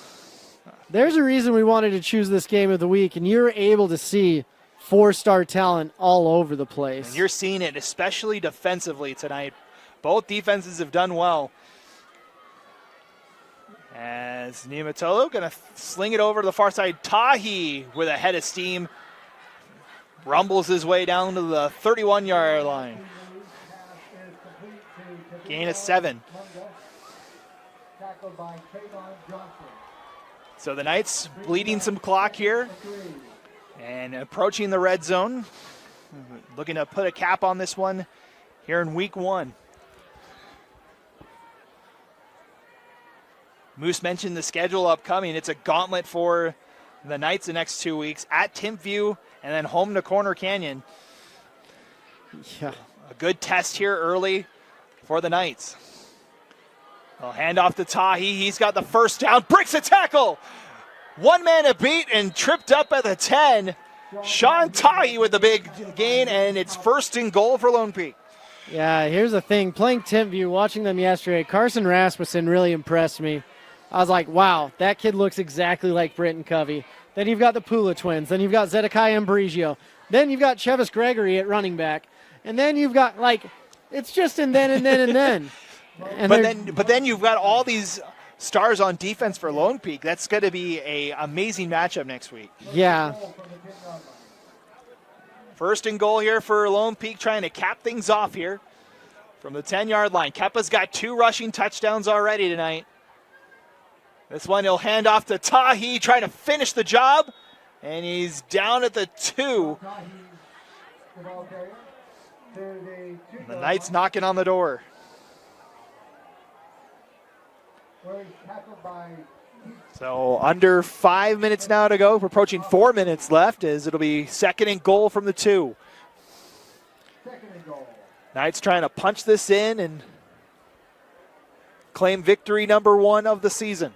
There's a reason we wanted to choose this game of the week, and you're able to see four-star talent all over the place. And you're seeing it, especially defensively tonight. Both defenses have done well. As Niumatolo going to sling it over to the far side. Tahi with a head of steam. Rumbles his way down to the 31-yard line. Gain of 7. So the Knights bleeding some clock here and approaching the red zone. Looking to put a cap on this one here in week 1. Moose mentioned the schedule upcoming. It's a gauntlet for the Knights the next 2 weeks at Timpview and then home to Corner Canyon. Yeah. A good test here early for the Knights. They'll hand off to Tahi. He's got the first down. Breaks a tackle. One man a beat and tripped up at the 10. Sean Tahi with the big gain, and it's 1st and goal for Lone Peak. Yeah, here's the thing. Playing Timpview, watching them yesterday, Carson Rasmussen really impressed me. I was like, wow, that kid looks exactly like Britton Covey. Then you've got the Pula twins. Then you've got Zedekiah Ambrosio. Then you've got Chevis Gregory at running back. And then you've got, it's just and then. And but then you've got all these stars on defense for Lone Peak. That's going to be an amazing matchup next week. Yeah. 1st and goal here for Lone Peak, trying to cap things off here from the 10-yard line. Kepa's got 2 rushing touchdowns already tonight. This one he'll hand off to Tahi, trying to finish the job, and he's down at the 2. The Knights knocking on the door. So under 5 minutes now to go. We're approaching 4 minutes left as it'll be 2nd and goal from the 2. Knights trying to punch this in and claim victory number 1 of the season.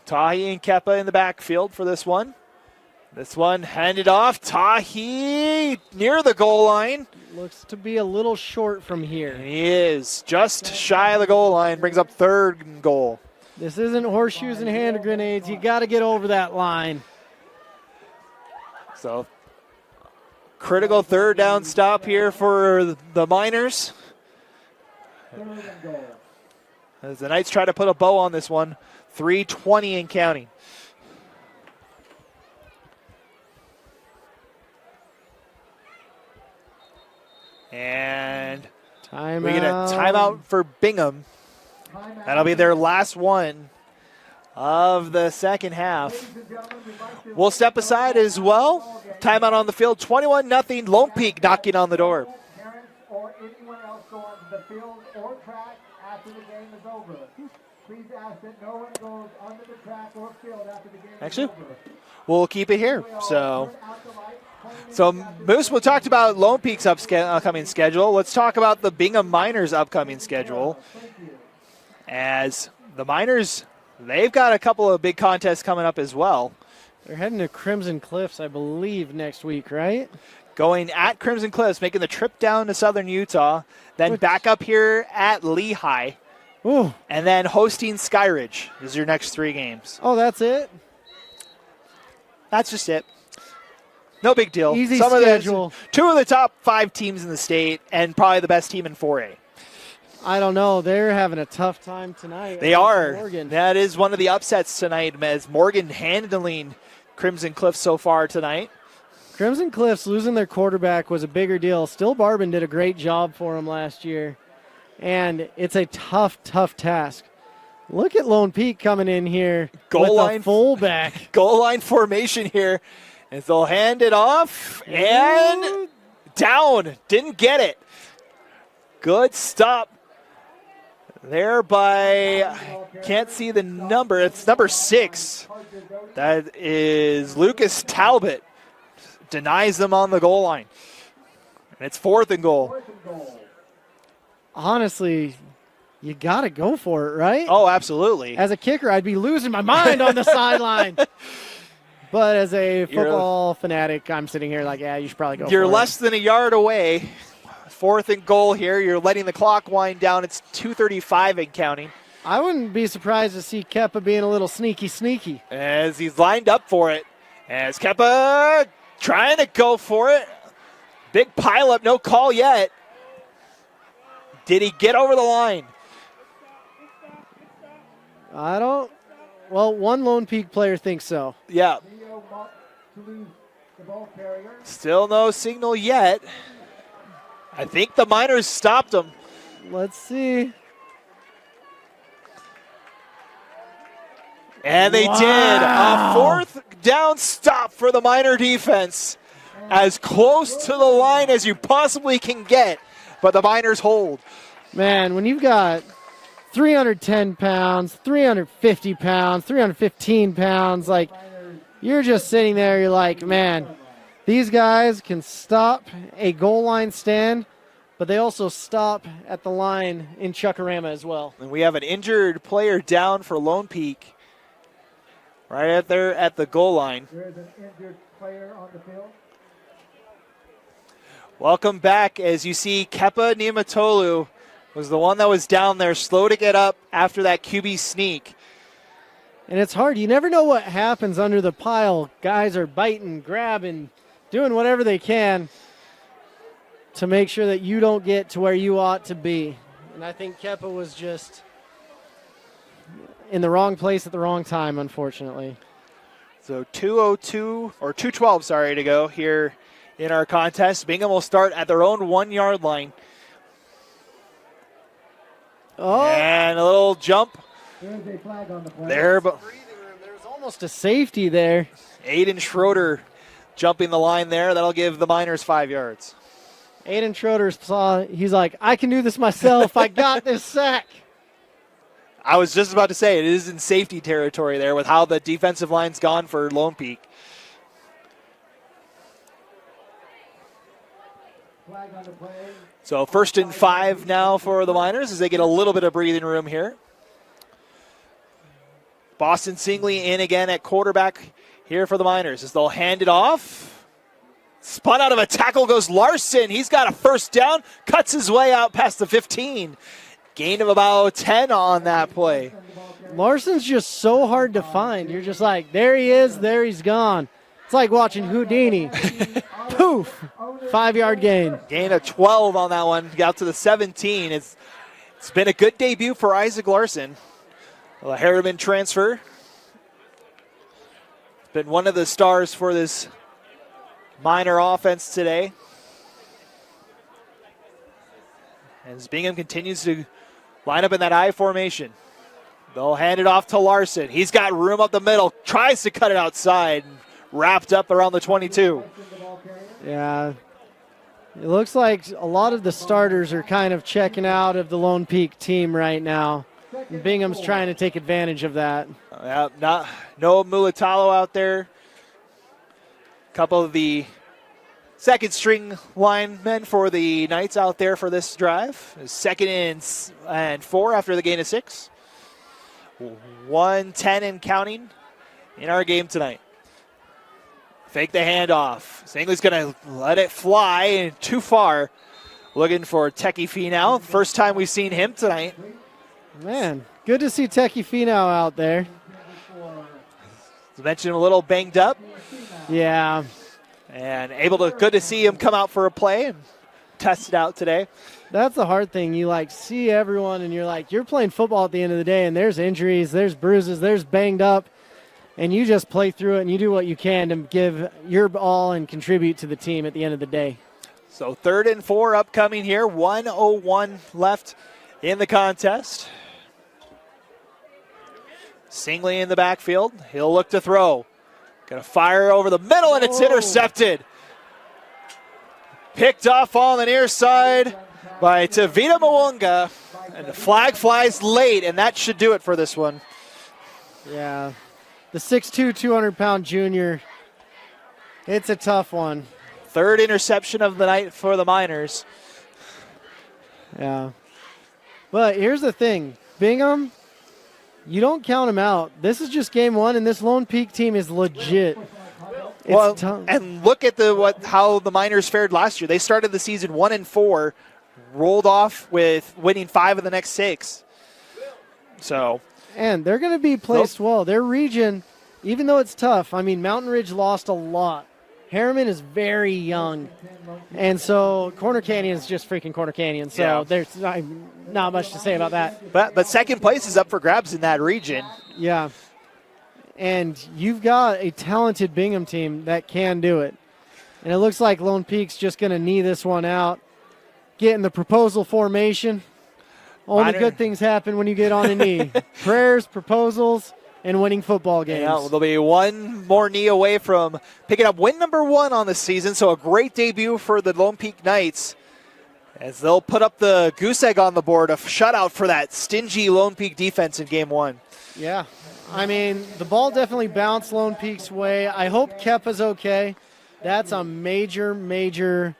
Tahi and Kepa in the backfield for this one. This one handed off. Tahi near the goal line. Looks to be a little short from here. And he is just shy of the goal line. Brings up 3rd and goal. This isn't horseshoes and hand grenades. You got to get over that line. So critical 3rd down stop here for the Miners. As the Knights try to put a bow on this one. 3:20 and counting. And we get a timeout for Bingham. That'll be their last one of the second half. We'll step aside as well. Timeout on the field, 21-0. Lone Peak knocking on the door. Parents or anyone else go onto the field or track after the game is over. Please ask that no one goes onto the track or field after the game is over. We'll keep it here. So Moose, we talked about Lone Peak's upcoming schedule. Let's talk about the Bingham Miners' upcoming schedule. As the Miners, they've got a couple of big contests coming up as well. They're heading to Crimson Cliffs, I believe, next week, right? Going at Crimson Cliffs, making the trip down to southern Utah, then back up here at Lehigh, and then hosting Skyridge is your next 3 games. Oh, that's it? That's just it. No big deal. Easy schedule. 2 of the top 5 teams in the state and probably the best team in 4A. I don't know. They're having a tough time tonight. They are. Morgan. That is one of the upsets tonight, as Morgan handling Crimson Cliffs so far tonight. Crimson Cliffs losing their quarterback was a bigger deal. Still Barbin did a great job for them last year. And it's a tough, tough task. Look at Lone Peak coming in here with a fullback. Goal line formation here. As they'll hand it off and down. Didn't get it. Good stop. there by, can't see the number, it's number 6. That is Lucas Talbot. Denies them on the goal line. And it's 4th and goal. Honestly, you got to go for it, right? Oh, absolutely. As a kicker, I'd be losing my mind on the sideline. But as a football fanatic, I'm sitting here like, yeah, you should probably go for it. You're less than a yard away. 4th and goal here. You're letting the clock wind down. It's 2:35 and counting. I wouldn't be surprised to see Kepa being a little sneaky. As he's lined up for it. As Kepa trying to go for it. Big pileup, no call yet. Did he get over the line? Well, one Lone Peak player thinks so. Yeah. Still no signal yet. I think the Miners stopped him. Let's see. And they did. A 4th down stop for the Miner defense. As close to the line as you possibly can get. But the Miners hold. Man, when you've got 310 pounds, 350 pounds, 315 pounds, like, you're just sitting there, you're like, man, these guys can stop a goal line stand, but they also stop at the line in Chuckarama as well. And we have an injured player down for Lone Peak. Right out there at the goal line. There is an injured player on the field. Welcome back as you see Kepa Niamatolu was the one that was down there, slow to get up after that QB sneak. And it's hard. You never know what happens under the pile. Guys are biting, grabbing, doing whatever they can to make sure that you don't get to where you ought to be. And I think Kepa was just in the wrong place at the wrong time, unfortunately. So 2:12 to go here in our contest. Bingham will start at their own 1-yard line. Oh. And a little jump There's a flag on the play. there. But There's almost a safety there. Aiden Schroeder jumping the line there. That'll give the Miners 5 yards. Aiden Schroeder he's like, I can do this myself. I got this sack. I was just about to say, it is in safety territory there with how the defensive line's gone for Lone Peak. Flag on the play. So 1st and 5 now for the Miners as they get a little bit of breathing room here. Boston Singley in again at quarterback here for the Miners as they'll hand it off. Spun out of a tackle goes Larson. He's got a 1st down, cuts his way out past the 15. Gain of about 10 on that play. Larson's just so hard to find. You're just like, there he is, there he's gone. It's like watching Houdini. Poof, 5-yard gain. Gain of 12 on that one. Got out to the 17. It's been a good debut for Isaac Larson. A Harriman transfer. Been one of the stars for this Miner offense today. As Bingham continues to line up in that I formation. They'll hand it off to Larson. He's got room up the middle. Tries to cut it outside. Wrapped up around the 22. Yeah. It looks like a lot of the starters are kind of checking out of the Lone Peak team right now. And Bingham's trying to take advantage of that. No Mulatalo out there. Couple of the second string linemen for the Knights out there for this drive. 2nd and 4 after the gain of 6. 1:10 and counting in our game tonight. Fake the handoff. Singley's going to let it fly and too far. Looking for Teki Finau. First time we've seen him tonight. Man, good to see Teki Finau out there. As mentioned, a little banged up. Yeah. And good to see him come out for a play and test it out today. That's the hard thing. You see everyone and you're playing football at the end of the day and there's injuries, there's bruises, there's banged up. And you just play through it and you do what you can to give your all and contribute to the team at the end of the day. So 3rd and 4 upcoming here. 1:01 left in the contest. Singley in the backfield. He'll look to throw. Going to fire over the middle, and it's intercepted. Picked off on the near side by Tavita Mwanga And the flag flies late, and that should do it for this one. Yeah. The 6'2", 200-pound junior. It's a tough one. Third interception of the night for the Miners. Yeah. But here's the thing. Bingham, you don't count them out. This is just game one, and this Lone Peak team is legit. It's tough. And look at how the Miners fared last year. They started the season 1-4, rolled off with winning 5 of the next 6. So, and they're going to be placed well. Their region, even though it's tough, I mean, Mountain Ridge lost a lot. Harriman is very young, and so Corner Canyon is just freaking Corner Canyon. So there's not much to say about that. But second place is up for grabs in that region. Yeah. And you've got a talented Bingham team that can do it. And it looks like Lone Peak's just going to knee this one out, get in the proposal formation. Only good things happen when you get on a knee. Prayers, proposals, and winning football games. Yeah, well, they'll be one more knee away from picking up win number 1 on the season, so a great debut for the Lone Peak Knights as they'll put up the goose egg on the board, a shutout for that stingy Lone Peak defense in game 1. Yeah. I mean, the ball definitely bounced Lone Peak's way. I hope Kepa's okay. That's a major, major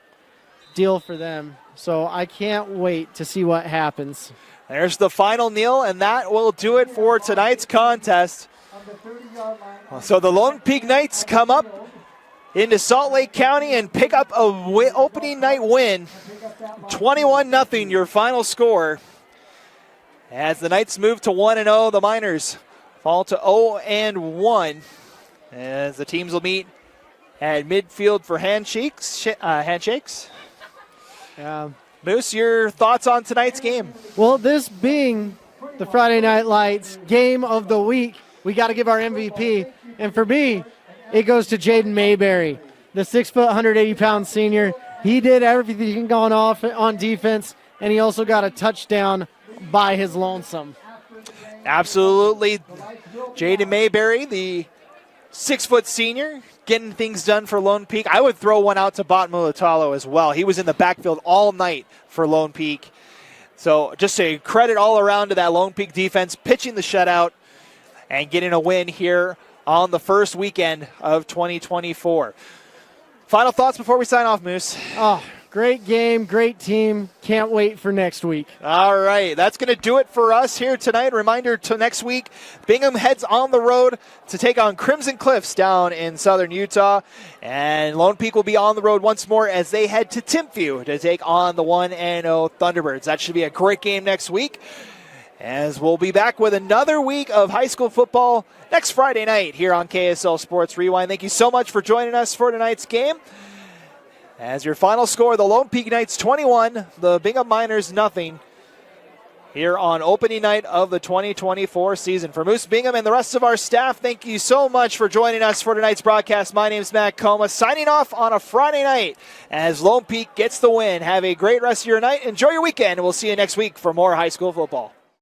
deal for them. So I can't wait to see what happens. There's the final kneel, and that will do it for tonight's contest. So the Lone Peak Knights come up into Salt Lake County and pick up a opening night win. 21-0, your final score. As the Knights move to 1-0, the Miners fall to 0-1. As the teams will meet at midfield for handshakes. Yeah. Moose, your thoughts on tonight's game? Well, this being the Friday Night Lights game of the week, we got to give our MVP. And for me, it goes to Jaden Mayberry, the 6 foot, 180-pound senior. He did everything going off on defense, and he also got a touchdown by his lonesome. Absolutely. Jaden Mayberry, the 6 foot senior, getting things done for Lone Peak. I would throw one out to Bot Mulatalo as well. He was in the backfield all night for Lone Peak. So just a credit all around to that Lone Peak defense, pitching the shutout and getting a win here on the first weekend of 2024. Final thoughts before we sign off, Moose? Oh, great game, great team. Can't wait for next week. All right, that's going to do it for us here tonight. Reminder to next week, Bingham heads on the road to take on Crimson Cliffs down in southern Utah. And Lone Peak will be on the road once more as they head to Timpview to take on the 1-0 Thunderbirds. That should be a great game next week, as we'll be back with another week of high school football next Friday night here on KSL Sports Rewind. Thank you so much for joining us for tonight's game. As your final score, the Lone Peak Knights 21, the Bingham Miners 0, here on opening night of the 2024 season. For Moose Bingham and the rest of our staff, thank you so much for joining us for tonight's broadcast. My name is Matt Coma, signing off on a Friday night as Lone Peak gets the win. Have a great rest of your night. Enjoy your weekend, and we'll see you next week for more high school football.